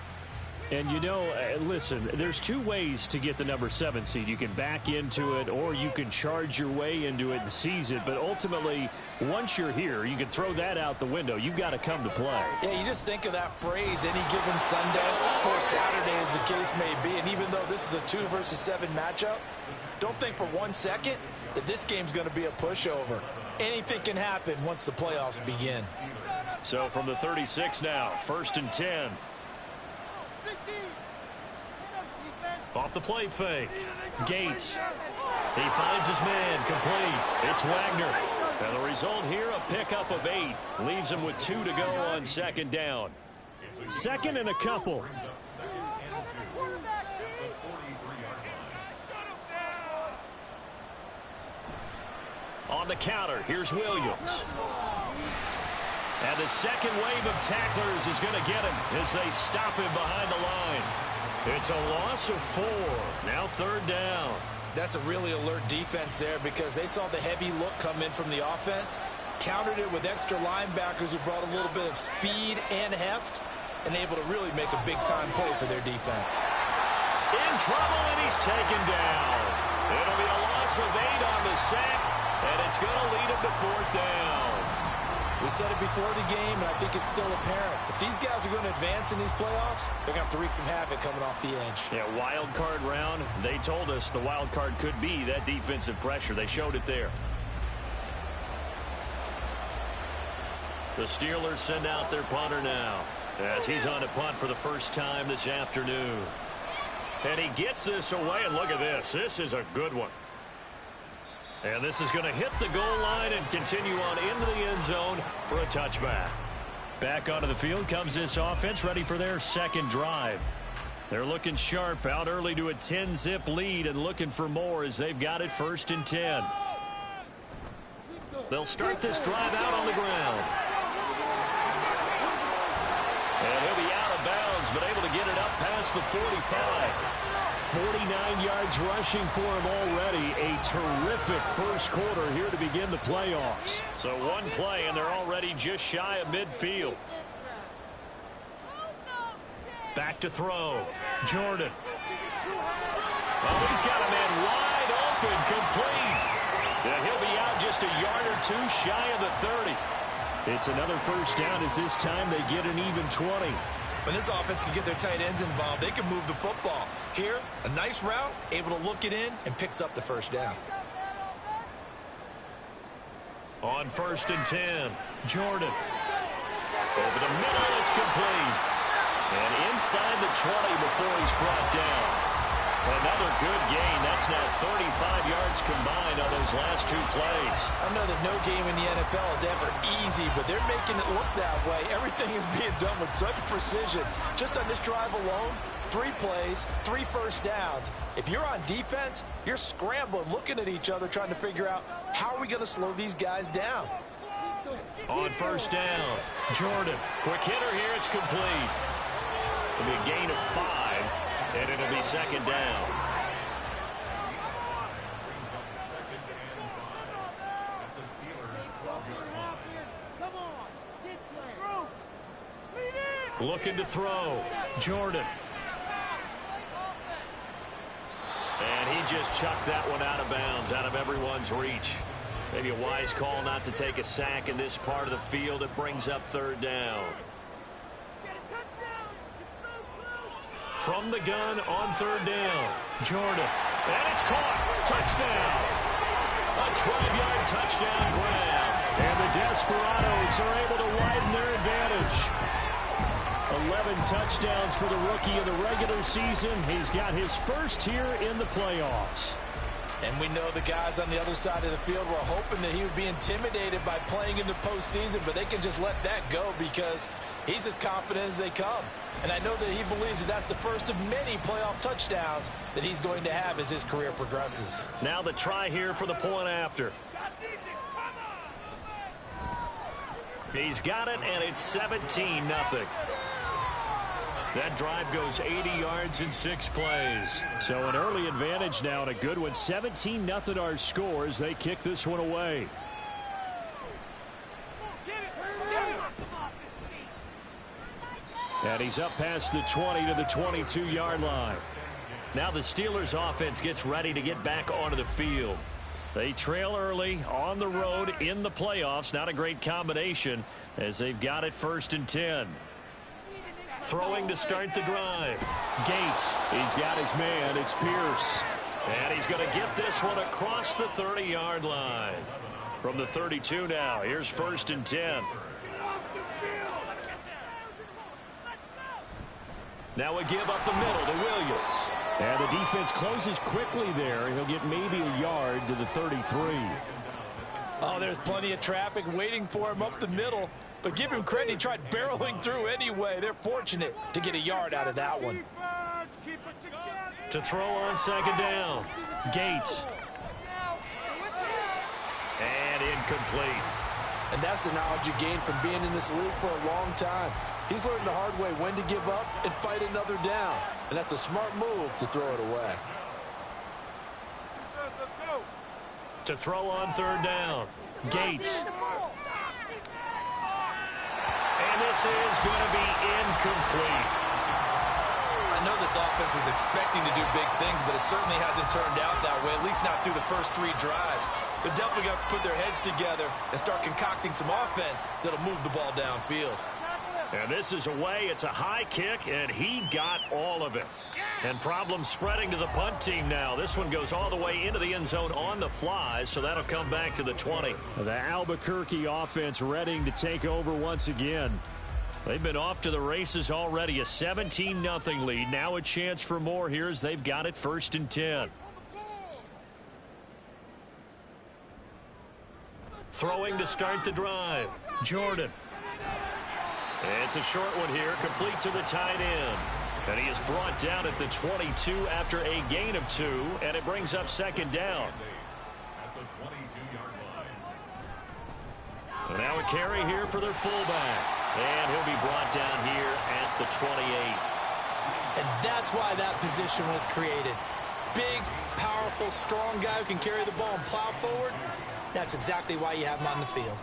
And, you know, listen, there's two ways to get the number 7 seed. You can back into it or you can charge your way into it and seize it. But ultimately, once you're here, you can throw that out the window. You've got to come to play. Yeah, you just think of that phrase, any given Sunday or Saturday as the case may be. And even though this is a 2 versus 7 matchup, don't think for 1 second that this game's going to be a pushover. Anything can happen once the playoffs begin. So from the 36 now, 1st and 10. Off the play fake. Gates. He finds his man complete. It's Wagner. And the result here, a pickup of 8. Leaves him with 2 to go on 2nd down. 2nd and a couple. On the counter, here's Williams. And the second wave of tacklers is going to get him as they stop him behind the line. It's a loss of 4. Now 3rd down. That's a really alert defense there because they saw the heavy look come in from the offense, countered it with extra linebackers who brought a little bit of speed and heft, and able to really make a big-time play for their defense. In trouble, and he's taken down. It'll be a loss of 8 on the sack, and it's going to lead him to 4th down. We said it before the game, and I think it's still apparent. If these guys are going to advance in these playoffs, they're going to have to wreak some havoc coming off the edge. Yeah, wild card round. They told us the wild card could be that defensive pressure. They showed it there. The Steelers send out their punter now as he's on to punt for the first time this afternoon. And he gets this away, and look at this. This is a good one. And this is going to hit the goal line and continue on into the end zone for a touchback. Back onto the field comes this offense, ready for their 2nd drive. They're looking sharp, out early to a 10-zip lead and looking for more as they've got it 1st and 10. They'll start this drive out on the ground. And he'll be out of bounds, but able to get it up past the 45. 49 yards rushing for him already. A terrific first quarter here to begin the playoffs. So one play, and they're already just shy of midfield. Back to throw. Jordan. Oh, he's got a man wide open, complete. And he'll be out just a yard or 2 shy of the 30. It's another 1st down as this time they get an even 20. When this offense can get their tight ends involved, they can move the football. Here, a nice route, able to look it in, and picks up the 1st down. On 1st and 10, Jordan. Over the middle, it's complete. And inside the 20 before he's brought down. Another good gain. That's now 35 yards combined on those last 2 plays. I know that no game in the NFL is ever easy, but they're making it look that way. Everything is being done with such precision. Just on this drive alone, 3 plays, 3 first downs. If you're on defense, you're scrambling, looking at each other, trying to figure out how are we going to slow these guys down. On 1st down, Jordan. Quick hitter here, it's complete. It'll be a gain of 5. And it'll be 2nd down. Looking to throw. Jordan. And he just chucked that one out of bounds, out of everyone's reach. Maybe a wise call not to take a sack in this part of the field. It brings up 3rd down. From the gun on 3rd down, Jordan. And it's caught. Touchdown. A 12-yard touchdown grab. And the Desperados are able to widen their advantage. 11 touchdowns for the rookie in the regular season. He's got his 1st here in the playoffs. And we know the guys on the other side of the field were hoping that he would be intimidated by playing in the postseason, but they can just let that go because he's as confident as they come. And I know that he believes that that's the first of many playoff touchdowns that he's going to have as his career progresses. Now the try here for the point after. He's got it, and it's 17-0. That drive goes 80 yards in 6 plays. So an early advantage now and a good one. 17-0 our score as they kick this one away. And he's up past the 20 to the 22-yard line. Now the Steelers offense gets ready to get back onto the field. They trail early on the road in the playoffs. Not a great combination as they've got it 1st and 10. Throwing to start the drive. Gates. He's got his man. It's Pierce. And he's going to get this one across the 30-yard line. From the 32 now. Here's 1st and 10. Now a give up the middle to Williams. And the defense closes quickly there. He'll get maybe a yard to the 33. Oh, there's plenty of traffic waiting for him up the middle. But give him credit, he tried barreling through anyway. They're fortunate to get a yard out of that one. To throw on 2nd down. Gates. And incomplete. And that's the knowledge you gain from being in this league for a long time. He's learned the hard way when to give up and fight another down. And that's a smart move to throw it away. To throw on 3rd down. Gates. And this is going to be incomplete. I know this offense was expecting to do big things, but it certainly hasn't turned out that way, at least not through the first 3 drives. They're definitely going to have to put their heads together and start concocting some offense that'll move the ball downfield. And this is away. It's a high kick, and he got all of it. And problems spreading to the punt team now. This one goes all the way into the end zone on the fly, so that'll come back to the 20. The Albuquerque offense ready to take over once again. They've been off to the races already. A 17-0 lead. Now a chance for more here as they've got it 1st and 10. Throwing to start the drive. Jordan. It's a short one here, complete to the tight end. And he is brought down at the 22 after a gain of 2, and it brings up 2nd down. At the 22-yard line. And now a carry here for their fullback. And he'll be brought down here at the 28. And that's why that position was created. Big, powerful, strong guy who can carry the ball and plow forward. That's exactly why you have him on the field.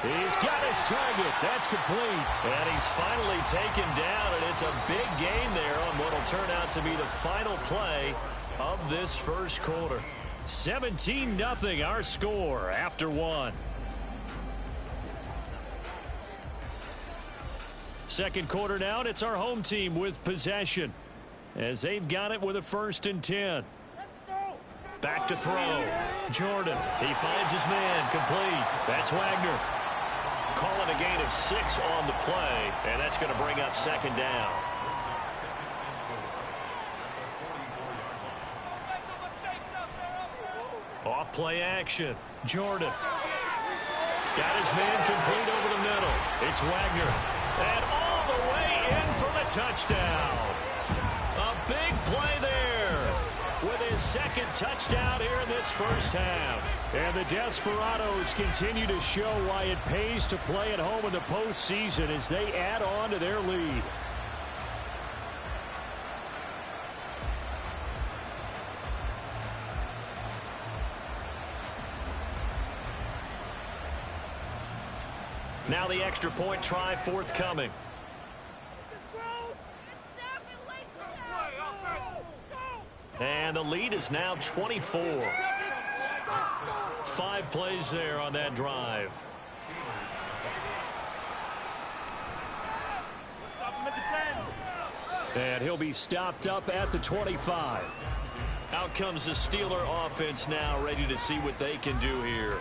He's got his target. That's complete. And he's finally taken down, and it's a big gain there on what will turn out to be the final play of this first quarter. 17-0 our score after 1. Second quarter now, and it's our home team with possession as they've got it with a 1st and 10. Back to throw. Jordan. He finds his man. Complete. That's Wagner. Calling a gain of 6 on the play, and that's going to bring up 2nd down. Off play action. Jordan. Got his man complete over the middle. It's Wagner. And all the way in for the touchdown. A big play there with his 2nd touchdown here in this first half. And the Desperados continue to show why it pays to play at home in the postseason as they add on to their lead. Now the extra point try forthcoming. And the lead is now 24. 5 plays there on that drive. And he'll be stopped up at the 25. Out comes the Steeler offense now, ready to see what they can do here.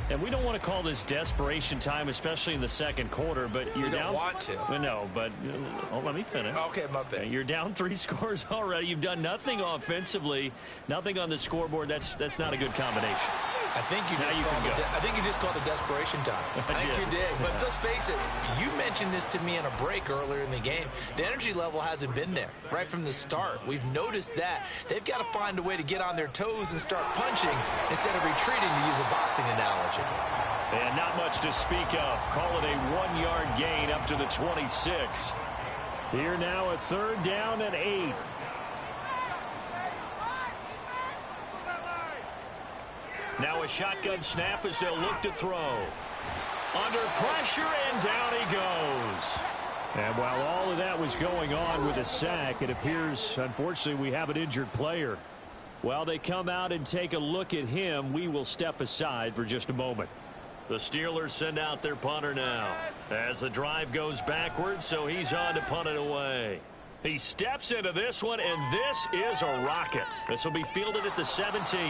And we don't want to call this desperation time, especially in the second quarter, but you're You don't down. want to. No, but let me finish. Okay, my bad. You're down 3 scores already. You've done nothing offensively, nothing on the scoreboard. That's not a good combination. I think you just called it desperation time. I think you did. But let's face it, you mentioned this to me in a break earlier in the game. The energy level hasn't been there right from the start. We've noticed that. They've got to find a way to get on their toes and start punching instead of retreating, to use a boxing analogy. And not much to speak of. Call it a 1-yard gain up to the 26. Here now a 3rd down and 8. Now a shotgun snap as they'll look to throw. Under pressure, and down he goes. And while all of that was going on with a sack, it appears, unfortunately, we have an injured player. While they come out and take a look at him, we will step aside for just a moment. The Steelers send out their punter now as the drive goes backwards, so he's on to punt it away. He steps into this one, and this is a rocket. This will be fielded at the 17.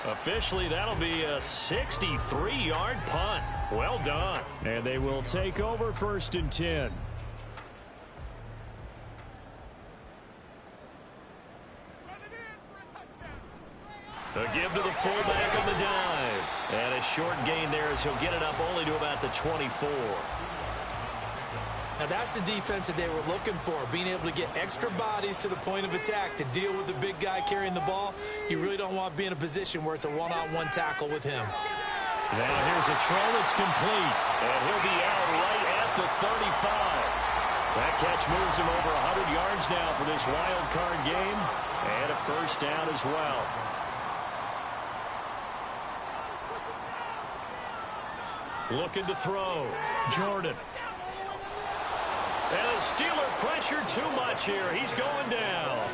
Officially, that'll be a 63-yard punt. Well done. And they will take over 1st and 10. A give to the fullback on the dive. And a short gain there as he'll get it up only to about the 24. Now that's the defense that they were looking for, being able to get extra bodies to the point of attack to deal with the big guy carrying the ball. You really don't want to be in a position where it's a one-on-one tackle with him. Now here's a throw that's complete, and he'll be out right at the 35. That catch moves him over 100 yards now for this wild card game, and a 1st down as well. Looking to throw. Jordan. And the Steeler pressure too much here. He's going down.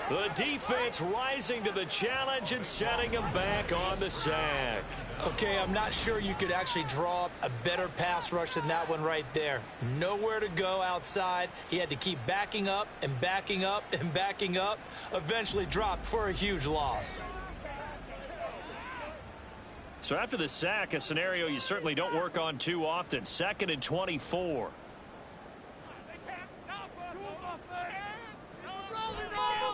The defense rising to the challenge and setting him back on the sack. Okay, I'm not sure you could actually draw up a better pass rush than that one right there. Nowhere to go outside. He had to keep backing up and backing up and backing up. Eventually dropped for a huge loss. So after the sack, a scenario you certainly don't work on too often. 2nd and 24.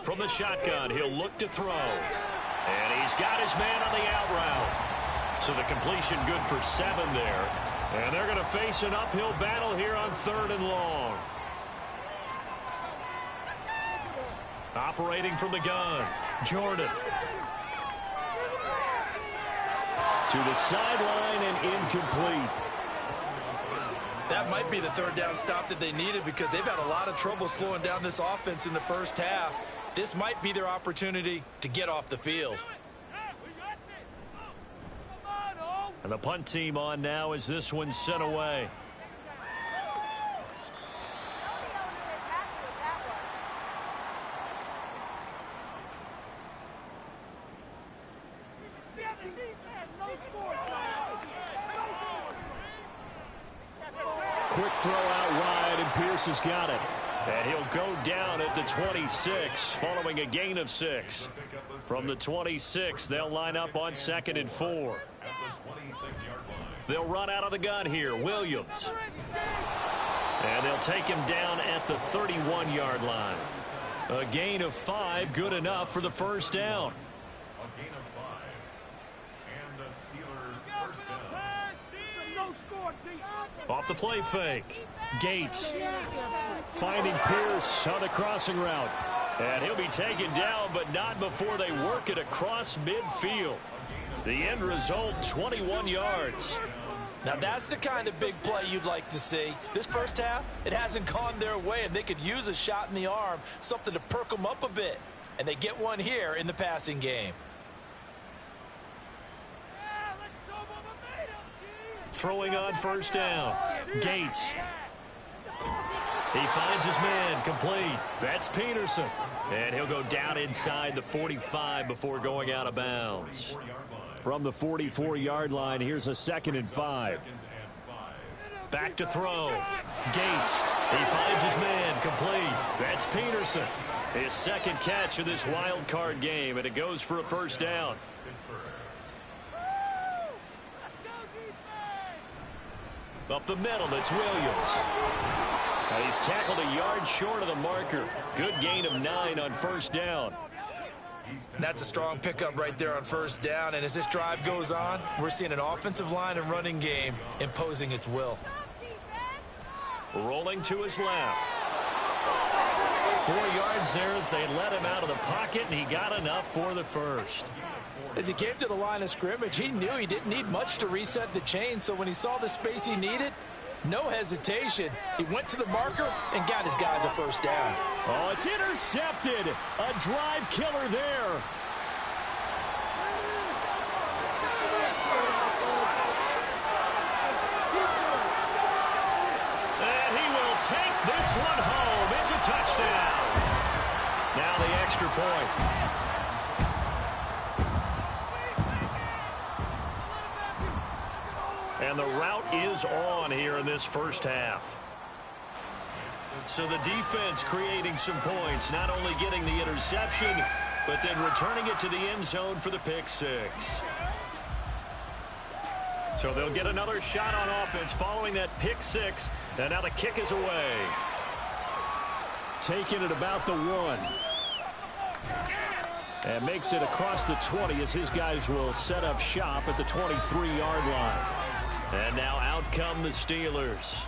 From the shotgun, he'll look to throw. And he's got his man on the out route. So the completion good for 7 there. And they're going to face an uphill battle here on 3rd and long. Operating from the gun, Jordan. To the sideline and incomplete. That might be the 3rd down stop that they needed because they've had a lot of trouble slowing down this offense in the 1st half. This might be their opportunity to get off the field. And the punt team on now as this one's sent away. Quick throw out wide, and Pierce has got it. And he'll go down at the 26 following a gain of 6. From the 26, they'll line up on 2nd and 4. They'll run out of the gun here. Williams. And they'll take him down at the 31-yard line. A gain of 5, good enough for the 1st down. A gain of 5. And the Steelers first down. Off the play fake. Gates finding Pierce on the crossing route. And he'll be taken down, but not before they work it across midfield. The end result, 21 yards. Now that's the kind of big play you'd like to see. This 1st half, it hasn't gone their way, and they could use a shot in the arm, something to perk them up a bit. And they get one here in the passing game. Throwing on 1st down. Gates. He finds his man, complete. That's Peterson. And he'll go down inside the 45 before going out of bounds. From the 44-yard line, here's a 2nd and 5. Back to throw. Gates. He finds his man, complete. That's Peterson. His 2nd catch of this wild card game, and it goes for a 1st down. Up the middle, that's Williams. And he's tackled a yard short of the marker. Good gain of 9 on 1st down. That's a strong pickup right there on 1st down. And as this drive goes on, we're seeing an offensive line and running game imposing its will. Rolling to his left. 4 yards there as they let him out of the pocket, and he got enough for the 1st. As he came to the line of scrimmage, he knew he didn't need much to reset the chain, so when he saw the space he needed, no hesitation. He went to the marker and got his guys a first down. Oh, it's intercepted. A drive killer there. And he will take this one home. It's a touchdown. Now the extra point. And the route is on here in this first half. So the defense creating some points, not only getting the interception, but then returning it to the end zone for the pick six. So they'll get another shot on offense following that pick six, and now the kick is away. Taking it about the 1. And makes it across the 20 as his guys will set up shop at the 23-yard line. And now out come the Steelers.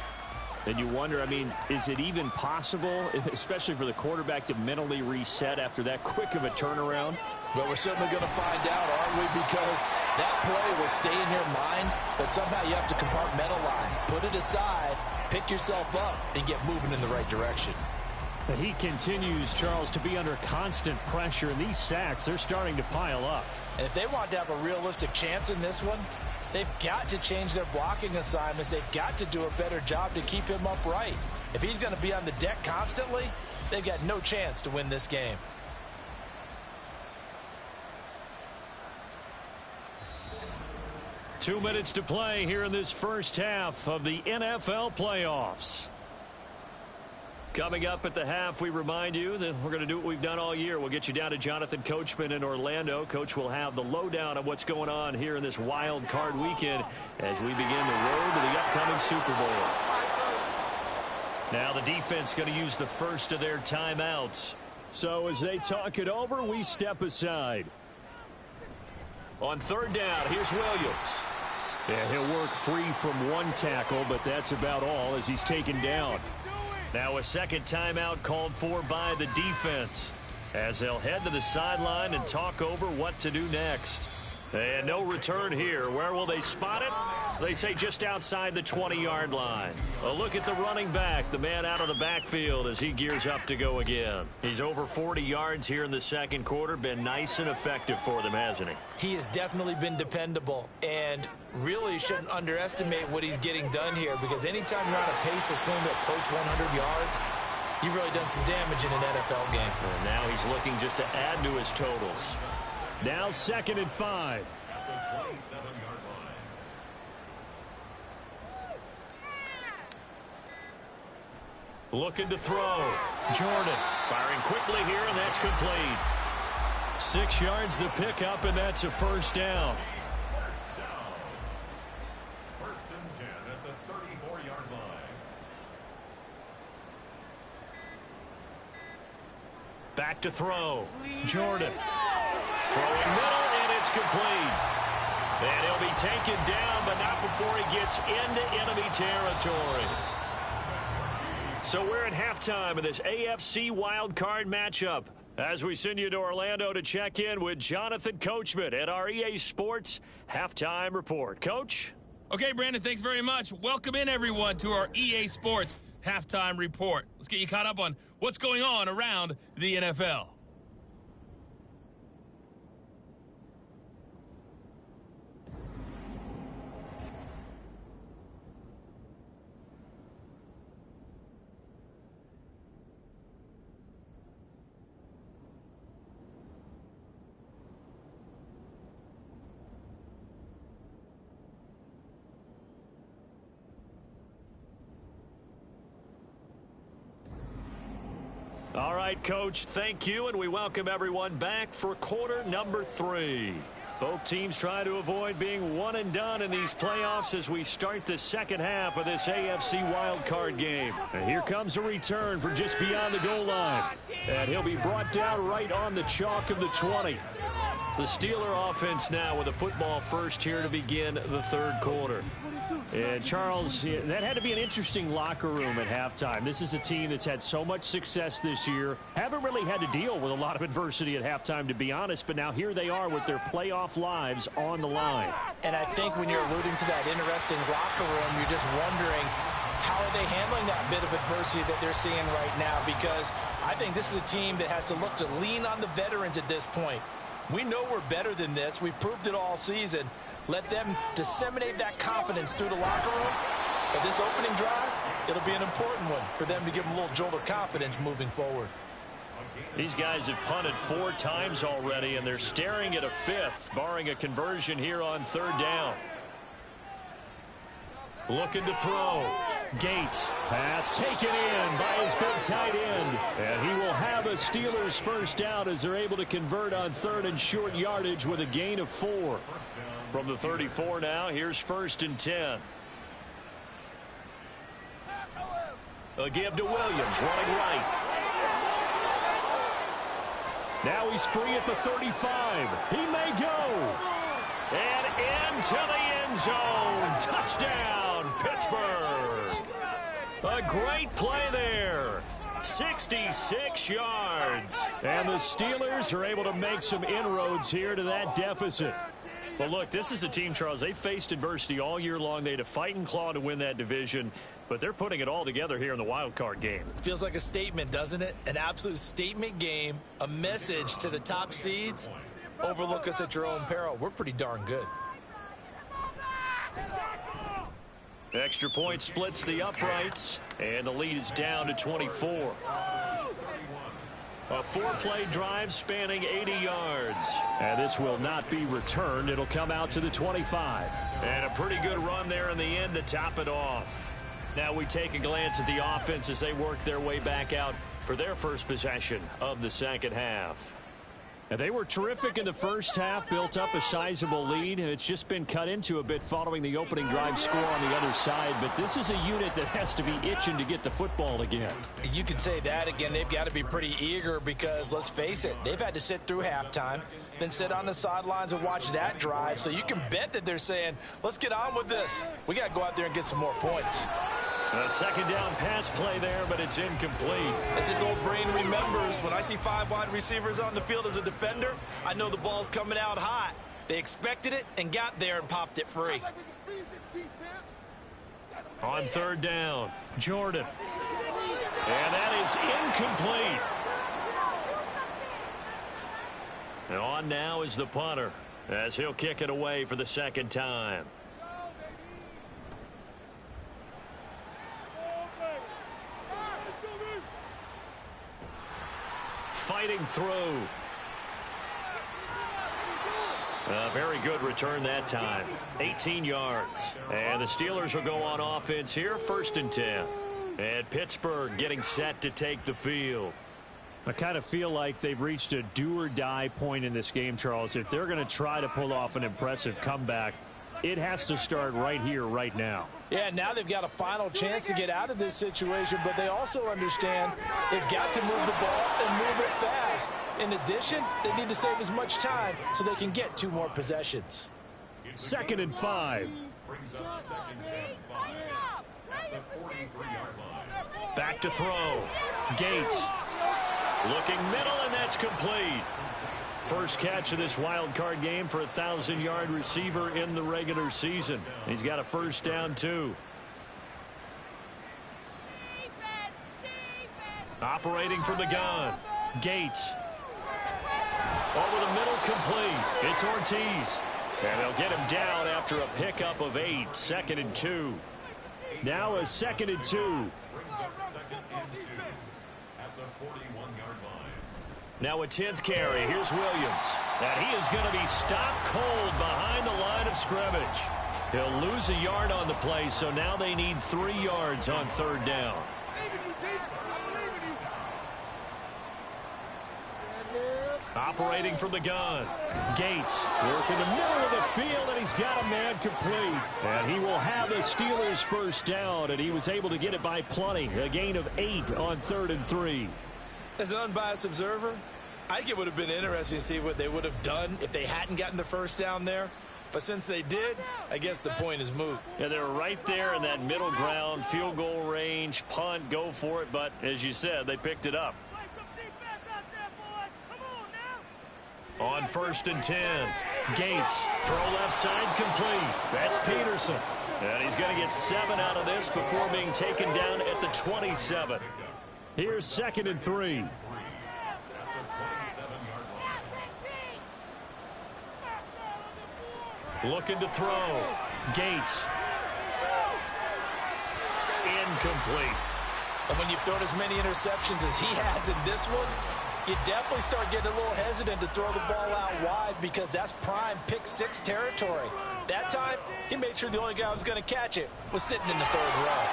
And you wonder, I mean, is it even possible, especially for the quarterback, to mentally reset after that quick of a turnaround? Well, we're certainly going to find out, aren't we? Because that play will stay in your mind, but somehow you have to compartmentalize. Put it aside, pick yourself up, and get moving in the right direction. He continues, Charles, to be under constant pressure, and these sacks, they're starting to pile up. And if they want to have a realistic chance in this one, they've got to change their blocking assignments. They've got to do a better job to keep him upright. If he's going to be on the deck constantly, they've got no chance to win this game. Two minutes to play here in this first half of the NFL playoffs. Coming up at the half, we remind you that we're going to do what we've done all year. We'll get you down to Jonathan Coachman in Orlando. Coach will have the lowdown of what's going on here in this wild card weekend as we begin the road to the upcoming Super Bowl. Now the defense going to use the first of their timeouts. So as they talk it over, we step aside. On third down, here's Williams. Yeah, he'll work free from one tackle, but that's about all as he's taken down. Now a second timeout called for by the defense as they'll head to the sideline and talk over what to do next. And no return here. Where will they spot it? They say just outside the 20-yard line. A look at the running back, the man out of the backfield as he gears up to go again. He's over 40 yards here in the second quarter. Been nice and effective for them, hasn't he? He has definitely been dependable, and really shouldn't underestimate what he's getting done here, because anytime you're on a pace that's going to approach 100 yards, you've really done some damage in an NFL game. And now he's looking just to add to his totals. Now 2nd and 5. At the 27-yard line. Looking to throw. Jordan firing quickly here, and that's complete. 6 yards the pickup, and that's a first down. First and 10 at the 34-yard line. Back to throw. Jordan. Throwing middle, and it's complete. And he'll be taken down, but not before he gets into enemy territory. So we're at halftime of this AFC wildcard matchup as we send you to Orlando to check in with Jonathan Coachman at our EA Sports Halftime Report. Coach? Okay, Brandon, thanks very much. Welcome in, everyone, to our EA Sports Halftime Report. Let's get you caught up on what's going on around the NFL. All right, Coach, thank you, and we welcome everyone back for quarter number 3. Both teams trying to avoid being one and done in these playoffs as we start the second half of this AFC wildcard game. And here comes a return from just beyond the goal line. And he'll be brought down right on the chalk of the 20. The Steeler offense now with a football first here to begin the third quarter. And Charles, that had to be an interesting locker room at halftime. This is a team that's had so much success this year. Haven't really had to deal with a lot of adversity at halftime, to be honest. But now here they are with their playoff lives on the line. And I think when you're alluding to that interesting locker room, you're just wondering, how are they handling that bit of adversity that they're seeing right now? Because I think this is a team that has to look to lean on the veterans at this point. We know we're better than this. We've proved it all season. Let them disseminate that confidence through the locker room. But this opening drive, it'll be an important one for them to give them a little jolt of confidence moving forward. These guys have punted 4 times already, and they're staring at a 5th, barring a conversion here on 3rd down. Looking to throw. Gates. Pass taken in by his big tight end. And he will have a Steelers first down as they're able to convert on 3rd and short yardage with a gain of 4. From the 34 now, here's 1st and 10. A give to Williams, running right. Now he's free at the 35. He may go. And into the end zone. Touchdown, Pittsburgh. A great play there. 66 yards. And the Steelers are able to make some inroads here to that deficit. Well, look, this is a team, Charles, they faced adversity all year long. They had to fight and claw to win that division, but they're putting it all together here in the wild card game. Feels like a statement, doesn't it? An absolute statement game, a message to the top seeds. Overlook us at your own peril. We're pretty darn good. Extra point splits the uprights, and the lead is down to 24. A 4-play drive spanning 80 yards. And this will not be returned. It'll come out to the 25. And a pretty good run there in the end to top it off. Now we take a glance at the offense as they work their way back out for their first possession of the second half. And they were terrific in the first half, built up a sizable lead, and it's just been cut into a bit following the opening drive score on the other side. But this is a unit that has to be itching to get the football again. You can say that again. They've got to be pretty eager because, let's face it, they've had to sit through halftime, then sit on the sidelines and watch that drive. So you can bet that they're saying, let's get on with this. We got to go out there and get some more points. A second down pass play there, but it's incomplete. As his old brain remembers, when I see 5 wide receivers on the field as a defender, I know the ball's coming out hot. They expected it and got there and popped it free. On 3rd down, Jordan. And that is incomplete. And on now is the punter as he'll kick it away for the second time. Fighting through. A very good return that time. 18 yards. And the Steelers will go on offense here, 1st and 10. And Pittsburgh getting set to take the field. I kind of feel like they've reached a do-or-die point in this game, Charles. If they're going to try to pull off an impressive comeback, it has to start right here, right now. Yeah, now they've got a final chance to get out of this situation, but they also understand they've got to move the ball and move it fast. In addition, they need to save as much time so they can get 2 more possessions. 2nd and 5. Back to throw. Gates. Looking middle, and that's complete. First catch of this wild card game for a 1,000-yard receiver in the regular season. He's got a first down, too. Operating from the gun. Gates. Over the middle, complete. It's Ortiz. And they'll get him down after a pickup of 8. 2nd and 2. Now a 2nd and 2. Now a 10th carry. Here's Williams. And he is going to be stopped cold behind the line of scrimmage. He'll lose a yard on the play, so now they need 3 yards on 3rd down. Operating from the gun. Gates working the middle of the field, and he's got a man complete. And he will have a Steelers first down, and he was able to get it by plenty. A gain of 8 on 3rd and 3. As an unbiased observer, I think it would have been interesting to see what they would have done if they hadn't gotten the first down there. But since they did, I guess the point is moot. Yeah, they're right there in that middle ground, field goal range, punt, go for it. But as you said, they picked it up. On 1st and 10, Gates, throw left side, complete. That's Peterson. And he's going to get 7 out of this before being taken down at the 27. Here's 2nd and 3. Looking to throw. Gates. Incomplete. And when you've thrown as many interceptions as he has in this one, you definitely start getting a little hesitant to throw the ball out wide because that's prime pick 6 territory. That time, he made sure the only guy who was going to catch it was sitting in the 3rd row.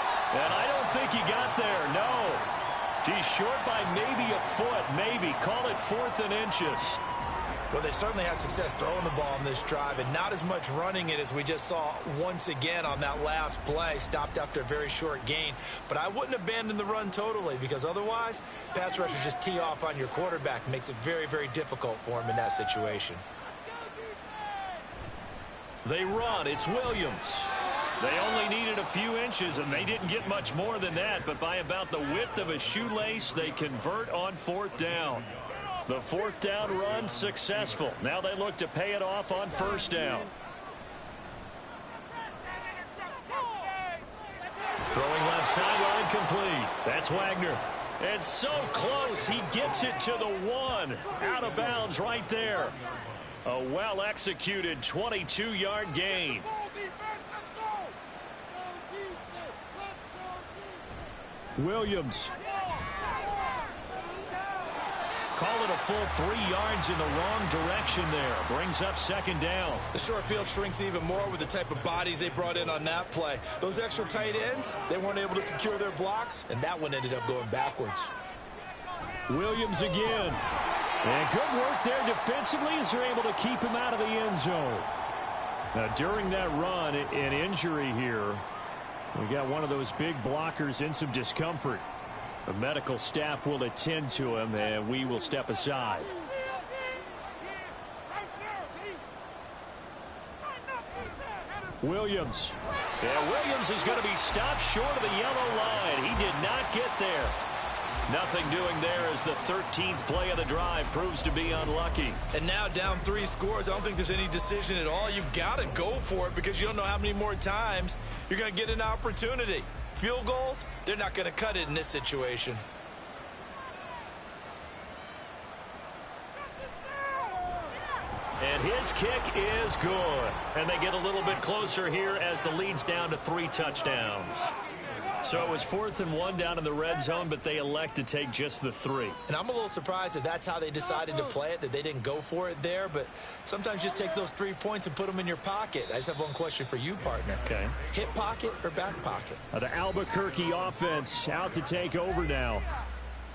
And I don't think he got there, no. He's short by maybe a foot, maybe. Call it 4th and inches. Well, they certainly had success throwing the ball in this drive and not as much running it as we just saw once again on that last play. Stopped after a very short gain. But I wouldn't abandon the run totally because otherwise, pass rushers just tee off on your quarterback. Makes it very, very difficult for him in that situation. They run. It's Williams. They only needed a few inches, and they didn't get much more than that. But by about the width of a shoelace, they convert on 4th down. The 4th down run successful. Now they look to pay it off on 1st down. Throwing left sideline, complete. That's Wagner. And so close, he gets it to the 1. Out of bounds right there. A well-executed 22-yard gain. Williams. Call it a full 3 yards in the wrong direction there. Brings up 2nd down. The short field shrinks even more with the type of bodies they brought in on that play. Those extra tight ends, they weren't able to secure their blocks, and that one ended up going backwards. Williams again. And good work there defensively as they're able to keep him out of the end zone. Now, during that run, an injury here. We got one of those big blockers in some discomfort. The medical staff will attend to him, and we will step aside. Williams. Yeah, Williams is going to be stopped short of the yellow line. He did not get there. Nothing doing there as the 13th play of the drive proves to be unlucky. And now down 3 scores. I don't think there's any decision at all. You've got to go for it because you don't know how many more times you're going to get an opportunity. Field goals, they're not going to cut it in this situation. And his kick is good. And they get a little bit closer here as the lead's down to 3 touchdowns. So it was 4th and 1 down in the red zone, but they elect to take just the 3. And I'm a little surprised that that's how they decided to play it, that they didn't go for it there. But sometimes just take those 3 points and put them in your pocket. I just have one question for you, partner. Okay. Hip pocket or back pocket? The Albuquerque offense out to take over now.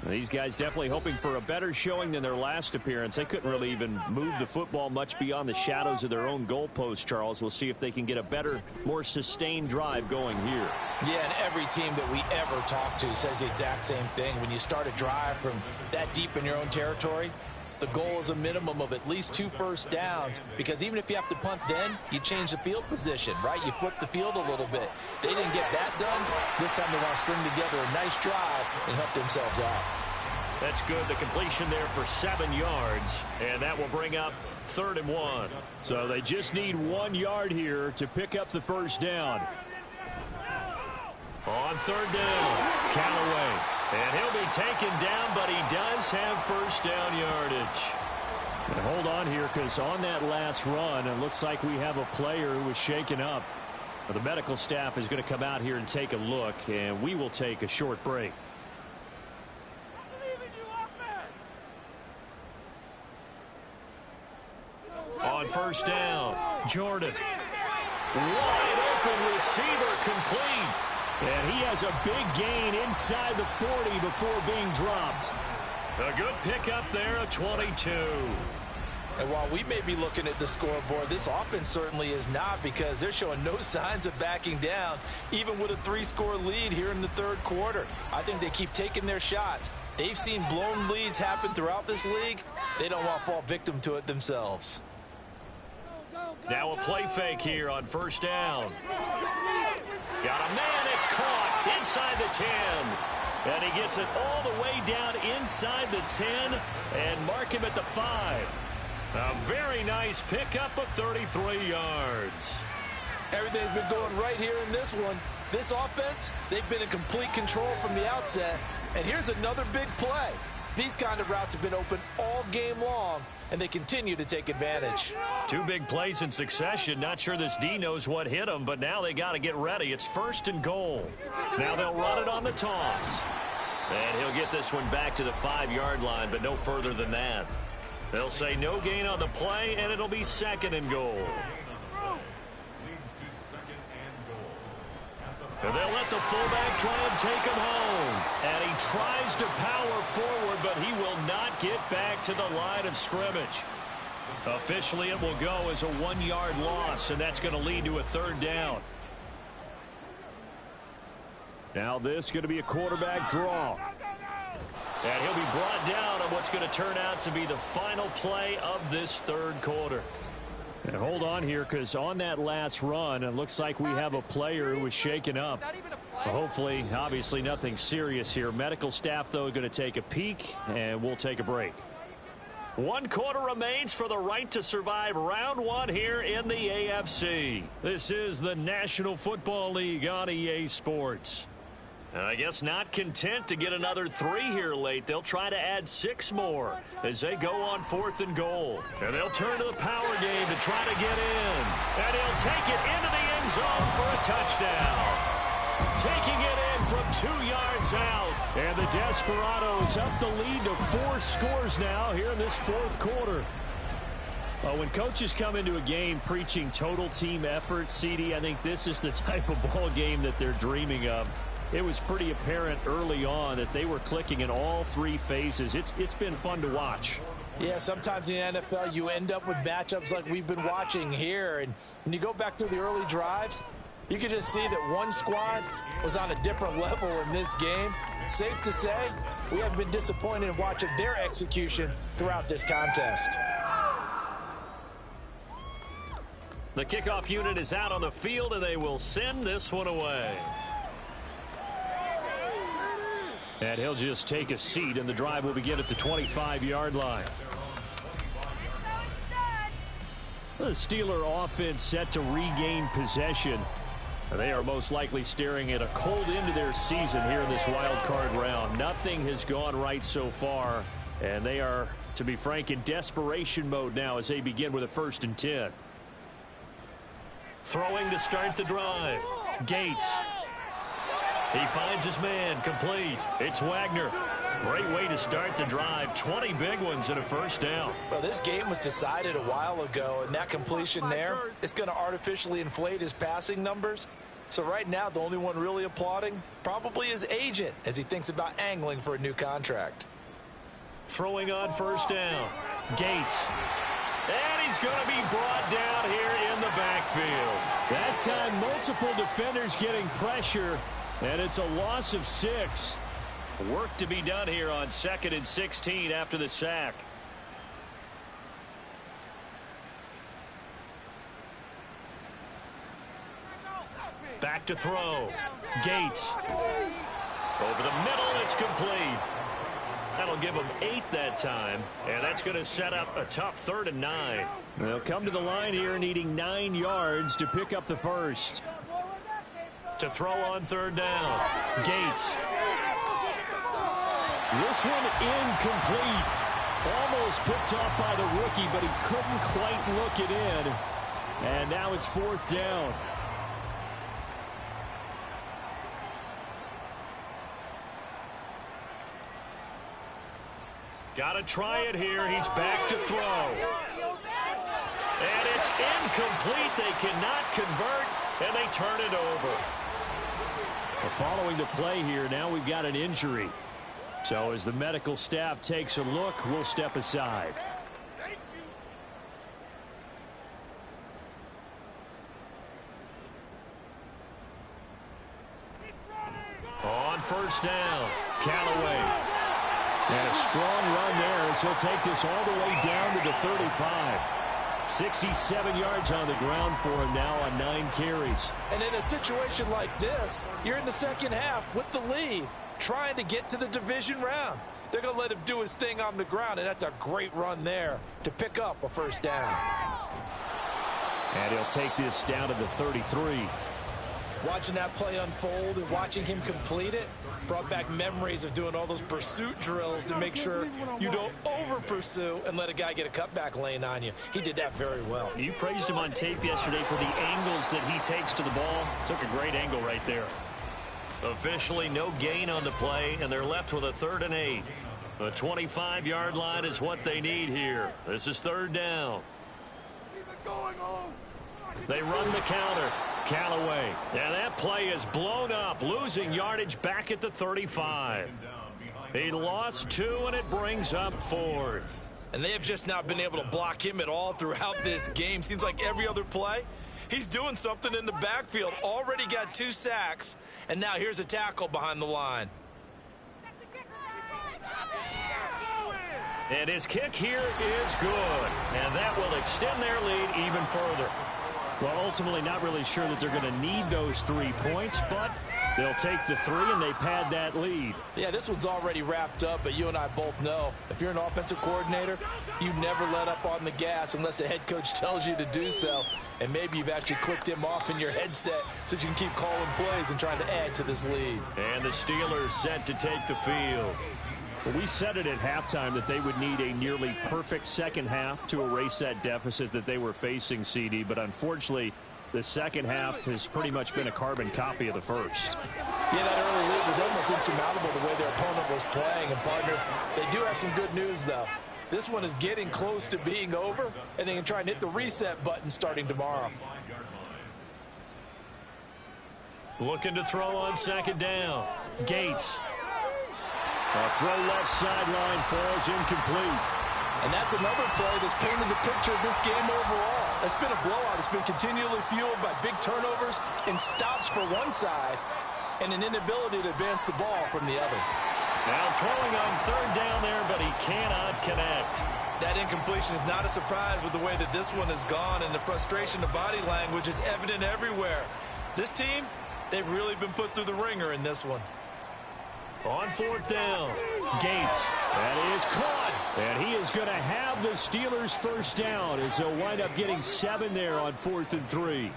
These guys definitely hoping for a better showing than their last appearance. They couldn't really even move the football much beyond the shadows of their own goalpost, Charles. We'll see if they can get a better, more sustained drive going here. Yeah, and every team that we ever talk to says the exact same thing. When you start a drive from that deep in your own territory, the goal is a minimum of at least 2 first downs, because even if you have to punt then, you change the field position, right? You flip the field a little bit. They didn't get that done. This time they want to string together a nice drive and help themselves out. That's good. The completion there for 7 yards, and that will bring up 3rd and 1. So they just need 1 yard here to pick up the first down. On 3rd down, Callaway. And he'll be taken down, but he does have first down yardage. And hold on here, because on that last run, it looks like we have a player who was shaken up. The medical staff is going to come out here and take a look, and we will take a short break. On 1st down, Jordan. Wide open receiver, complete. And he has a big gain inside the 40 before being dropped. A good pickup there, a 22. And while we may be looking at the scoreboard, this offense certainly is not, because they're showing no signs of backing down, even with a 3-score lead here in the 3rd quarter. I think they keep taking their shots. They've seen blown leads happen throughout this league. They don't want to fall victim to it themselves. Now a play fake here on first down. Got a man, it's caught inside the 10. And he gets it all the way down inside the 10 and mark him at the 5. A very nice pickup of 33 yards. Everything's been going right here in this one. This offense, they've been in complete control from the outset. And here's another big play. These kind of routes have been open all game long, and they continue to take advantage. 2 big plays in succession. Not sure this D knows what hit them, but now they got to get ready. It's 1st and goal. Now they'll run it on the toss. And he'll get this one back to the 5-yard line, but no further than that. They'll say no gain on the play, and it'll be 2nd and goal. And they'll let the fullback try and take him home. And he tries to power forward, but he will not get back to the line of scrimmage. Officially, it will go as a 1-yard loss, and that's going to lead to a 3rd down. Now this going to be a quarterback draw. And he'll be brought down on what's going to turn out to be the final play of this 3rd quarter. And hold on here, because on that last run, it looks like we have a player who was shaken up. Hopefully, obviously nothing serious here. Medical staff, though, going to take a peek, and we'll take a break. 1 quarter remains for the right to survive round 1 here in the AFC. This is the National Football League on EA Sports. And I guess not content to get another 3 here late. They'll try to add 6 more as they go on 4th and goal. And they'll turn to the power game to try to get in. And he'll take it into the end zone for a touchdown. Taking it in from 2 yards out. And the Desperados up the lead to 4 scores now here in this 4th quarter. When coaches come into a game preaching total team effort, CD, I think this is the type of ball game that they're dreaming of. It was pretty apparent early on that they were clicking in all 3 phases. It's been fun to watch. Yeah, sometimes in the NFL you end up with matchups like we've been watching here. And when you go back through the early drives, you can just see that one squad was on a different level in this game. Safe to say, we have been disappointed in watching their execution throughout this contest. The kickoff unit is out on the field, and they will send this one away. And he'll just take a seat, and the drive will begin at the 25-yard line. The Steeler offense set to regain possession. They are most likely staring at a cold end to their season here in this wild card round. Nothing has gone right so far, and they are, to be frank, in desperation mode now as they begin with a 1st and 10. Throwing to start the drive. Gates. He finds his man, complete. It's Wagner. Great way to start the drive. 20 big ones and a 1st down. Well, this game was decided a while ago, and that completion there is going to artificially inflate his passing numbers. So right now, the only one really applauding probably his agent as he thinks about angling for a new contract. Throwing on 1st down. Gates. And he's going to be brought down here in the backfield. That time, multiple defenders getting pressure. And it's a loss of 6. Work to be done here on 2nd and 16 after the sack. Back to throw. Gates. Over the middle, it's complete. That'll give them 8 that time. And that's going to set up a tough 3rd and 9. They'll come to the line here needing 9 yards to pick up the 1st. To throw on 3rd down. Gates. This one incomplete. Almost picked off by the rookie, but he couldn't quite look it in. And now it's 4th down. Got to try it here. He's back to throw. And it's incomplete. They cannot convert, and they turn it over. Following the play here, now we've got an injury. So as the medical staff takes a look, we'll step aside. On 1st down, Callaway. And a strong run there as he'll take this all the way down to the 35. 67 yards on the ground for him now on 9 carries. And in a situation like this, you're in the second half with the lead, trying to get to the division round. They're going to let him do his thing on the ground, and that's a great run there to pick up a first down. And he'll take this down to the 33. Watching that play unfold and watching him complete it brought back memories of doing all those pursuit drills to make sure you don't over-pursue and let a guy get a cutback lane on you. He did that very well. You praised him on tape yesterday for the angles that he takes to the ball. Took a great angle right there. Officially no gain on the play, and they're left with a 3rd and 8. The 25-yard line is what they need here. This is 3rd down. They run the counter. Callaway. And that play is blown up, losing yardage back at the 35. He lost 2, and it brings up 4th. And they have just not been able to block him at all throughout this game. Seems like every other play, he's doing something in the backfield. Already got 2 sacks, and now here's a tackle behind the line. And his kick here is good. And that will extend their lead even further. Well, ultimately not really sure that they're going to need those 3 points, but they'll take the 3 and they pad that lead. Yeah, this one's already wrapped up, but you and I both know if you're an offensive coordinator, you never let up on the gas unless the head coach tells you to do so. And maybe you've actually clicked him off in your headset so you can keep calling plays and trying to add to this lead. And the Steelers set to take the field. Well, we said it at halftime that they would need a nearly perfect second half to erase that deficit that they were facing, CD. But unfortunately, the second half has pretty much been a carbon copy of the first. Yeah, that early lead was almost insurmountable the way their opponent was playing. And, partner, they do have some good news, though. This one is getting close to being over, and they can try and hit the reset button starting tomorrow. Looking to throw on 2nd down. Gates. A throw left sideline falls incomplete. And that's another play that's painted the picture of this game overall. It's been a blowout. It's been continually fueled by big turnovers and stops for one side and an inability to advance the ball from the other. Now throwing on 3rd down there, but he cannot connect. That incompletion is not a surprise with the way that this one has gone, and the frustration of body language is evident everywhere. This team, they've really been put through the ringer in this one. On 4th down, Gates. That is caught. And he is going to have the Steelers first down as they'll wind up getting 7 there on 4th and 3.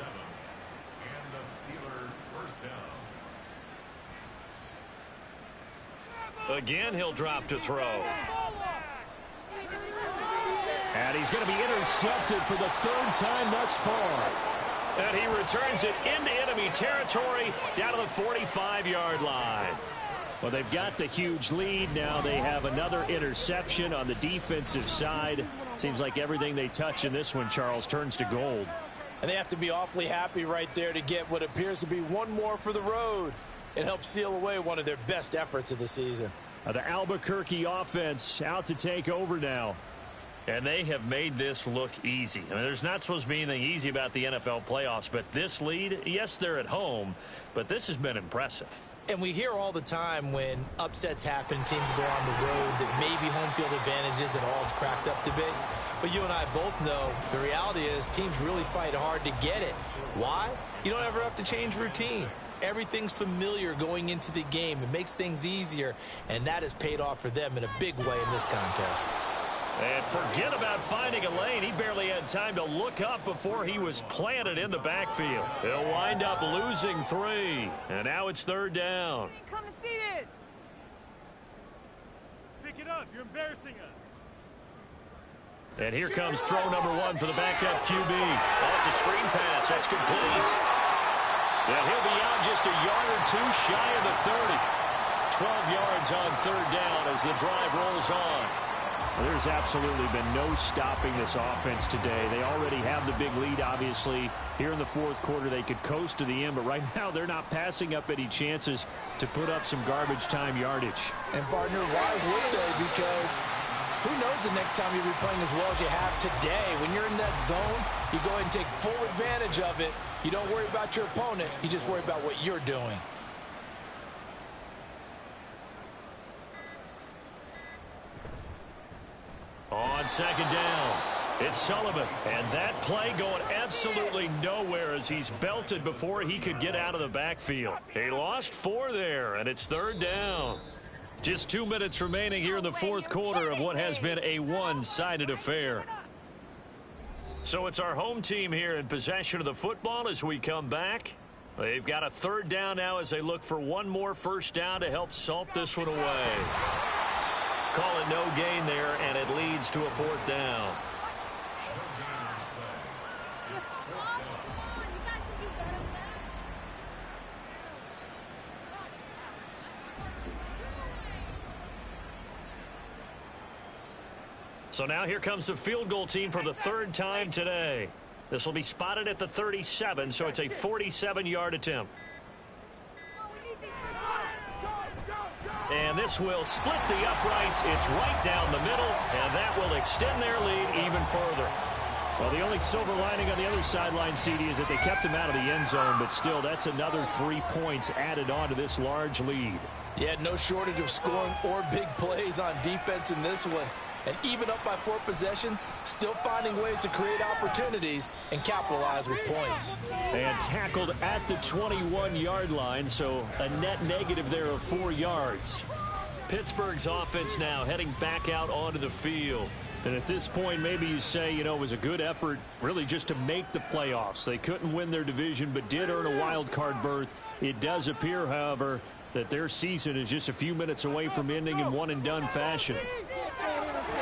Again, he'll drop to throw. And he's going to be intercepted for the 3rd time thus far. And he returns it into enemy territory down to the 45-yard line. Well, they've got the huge lead. Now they have another interception on the defensive side. Seems like everything they touch in this one, Charles, turns to gold. And they have to be awfully happy right there to get what appears to be one more for the road. It helps seal away one of their best efforts of the season. The Albuquerque offense out to take over now. And they have made this look easy. I mean, there's not supposed to be anything easy about the NFL playoffs, but this lead, yes, they're at home, but this has been impressive. And we hear all the time when upsets happen, teams go on the road, that maybe home field advantage isn't all it's cracked up to be. But you and I both know the reality is teams really fight hard to get it. Why? You don't ever have to change routine. Everything's familiar going into the game. It makes things easier, and that has paid off for them in a big way in this contest. And forget about finding a lane. He barely had time to look up before he was planted in the backfield. He'll wind up losing 3. And now it's 3rd down. Come and see this. Pick it up. You're embarrassing us. And here comes throw number 1 for the backup QB. Oh, it's a screen pass. That's complete. And he'll be out just a yard or 2 shy of the 30. 12 yards on 3rd down as the drive rolls on. There's absolutely been no stopping this offense today. They already have the big lead, obviously. Here in the 4th quarter, they could coast to the end, but right now they're not passing up any chances to put up some garbage time yardage. And, partner, why would they? Because who knows the next time you'll be playing as well as you have today. When you're in that zone, you go ahead and take full advantage of it. You don't worry about your opponent. You just worry about what you're doing. On 2nd down, It's Sullivan, and that play going absolutely nowhere as he's belted before he could get out of the backfield. He lost 4 there, and it's 3rd down. Just 2 minutes remaining here in the 4th quarter of what has been a one-sided affair. So it's our home team here in possession of the football as we come back. They've got a 3rd down now as they look for one more first down to help salt this one away. Call it no gain there, and it leads to a 4th down. So now here comes the field goal team for the 3rd time today. This will be spotted at the 37, so it's a 47-yard attempt. And this will split the uprights. It's right down the middle, and that will extend their lead even further. Well, the only silver lining on the other sideline, CD, is that they kept him out of the end zone, but still, that's another 3 points added on to this large lead. Yeah, no shortage of scoring or big plays on defense in this one. And even up by 4 possessions, still finding ways to create opportunities and capitalize with points. And tackled at the 21-yard line, so a net negative there of 4 yards. Pittsburgh's offense now heading back out onto the field. And at this point, maybe you say, you know, it was a good effort really just to make the playoffs. They couldn't win their division but did earn a wild card berth. It does appear, however, that their season is just a few minutes away from ending in one-and-done fashion.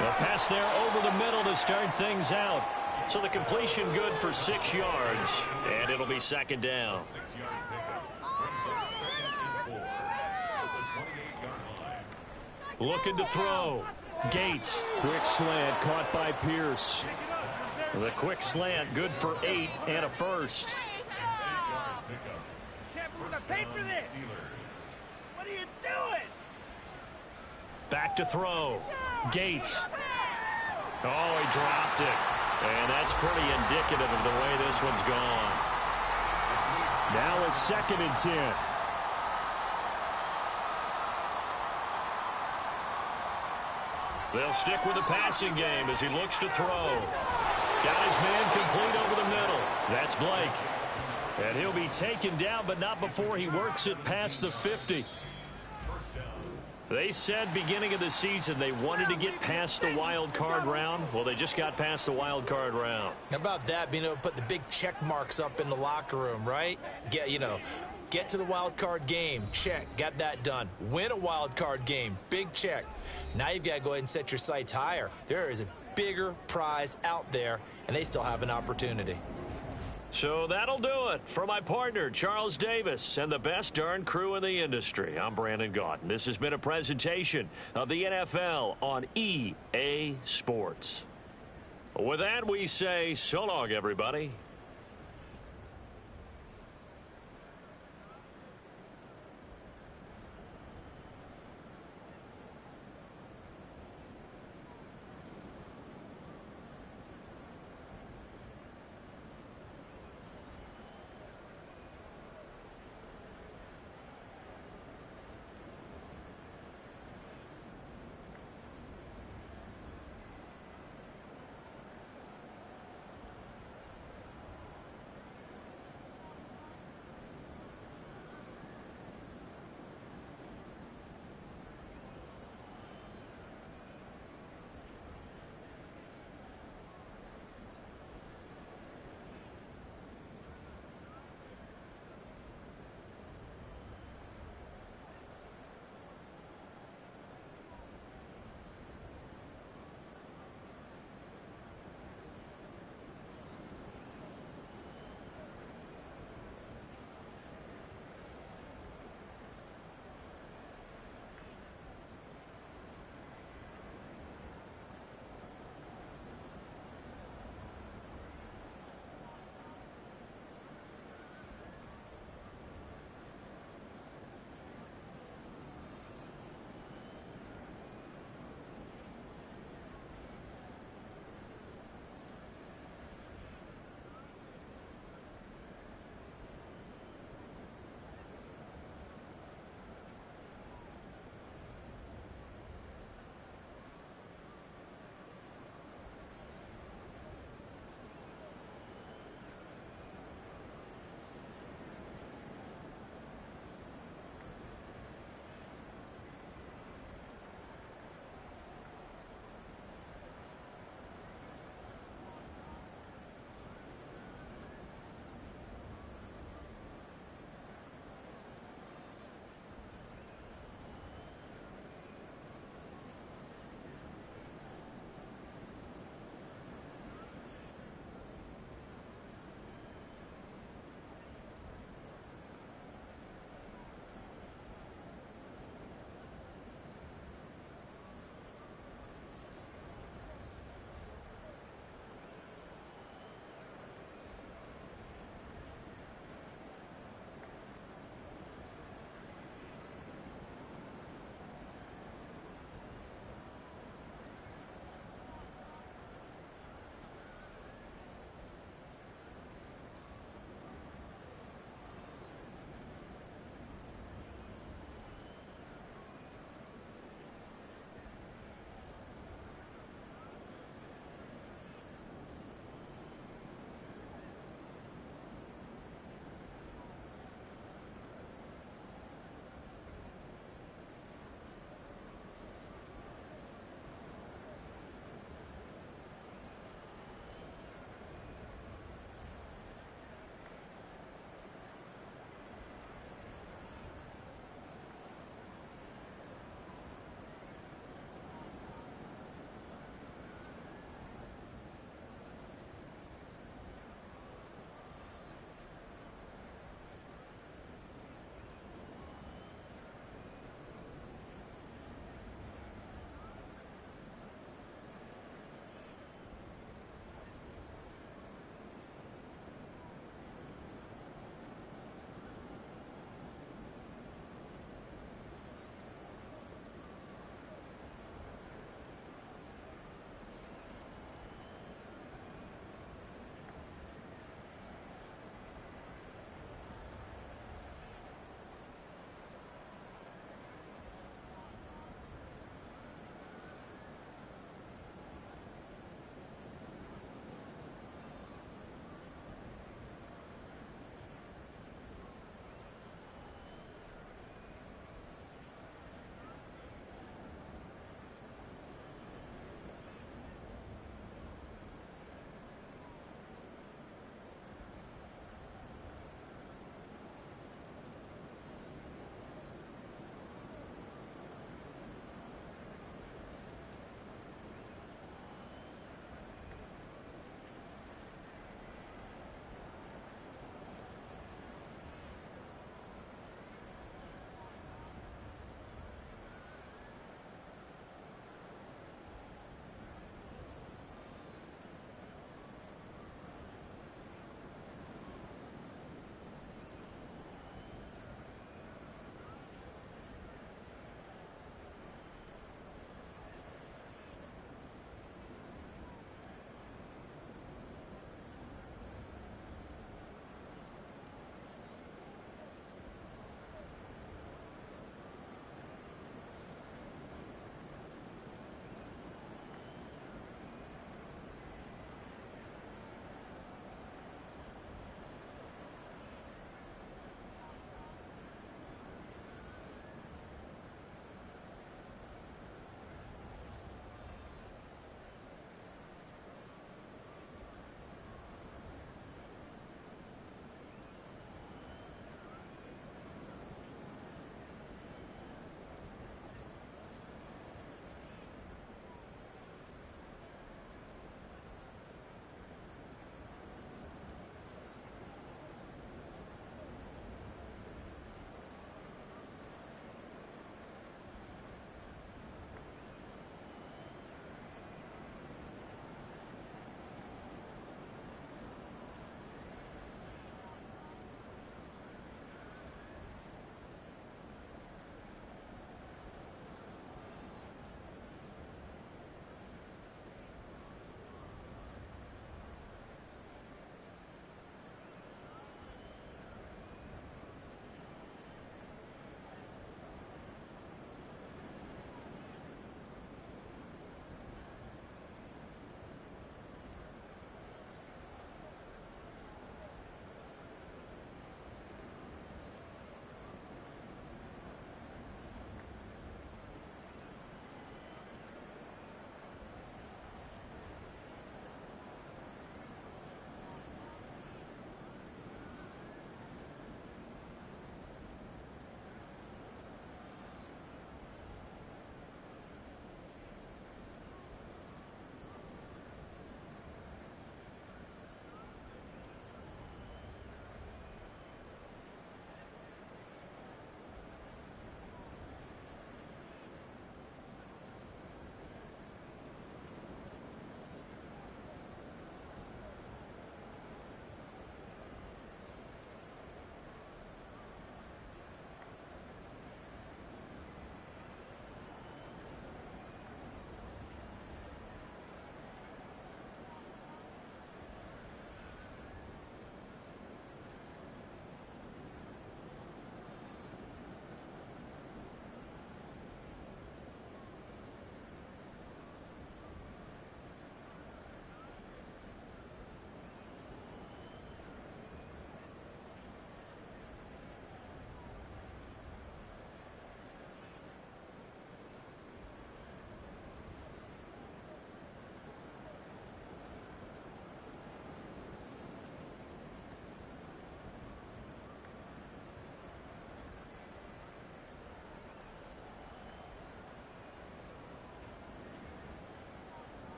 The pass there over the middle to start things out. So the completion good for 6 yards, and it'll be 2nd down. Looking to throw. Gates. Quick slant caught by Pierce. The quick slant good for 8 and a first. Can't believe I paid for this. What are you doing? Back to throw. Gates. Oh, he dropped it. And that's pretty indicative of the way this one's gone. Now a 2nd and 10. They'll stick with the passing game as he looks to throw. Got his man complete over the middle. That's Blake. And he'll be taken down, but not before he works it past the 50. They said beginning of the season they wanted to get past the wild card round. Well, they just got past the wild card round. How about that, being able to put the big check marks up in the locker room, right? Get to the wild card game, check, got that done. Win a wild card game, big check. Now you've got to go ahead and set your sights higher. There is a bigger prize out there, and they still have an opportunity. So that'll do it for my partner, Charles Davis, and the best darn crew in the industry. I'm Brandon Gaudin. This has been a presentation of the NFL on EA Sports. With that, we say so long, everybody.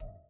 it.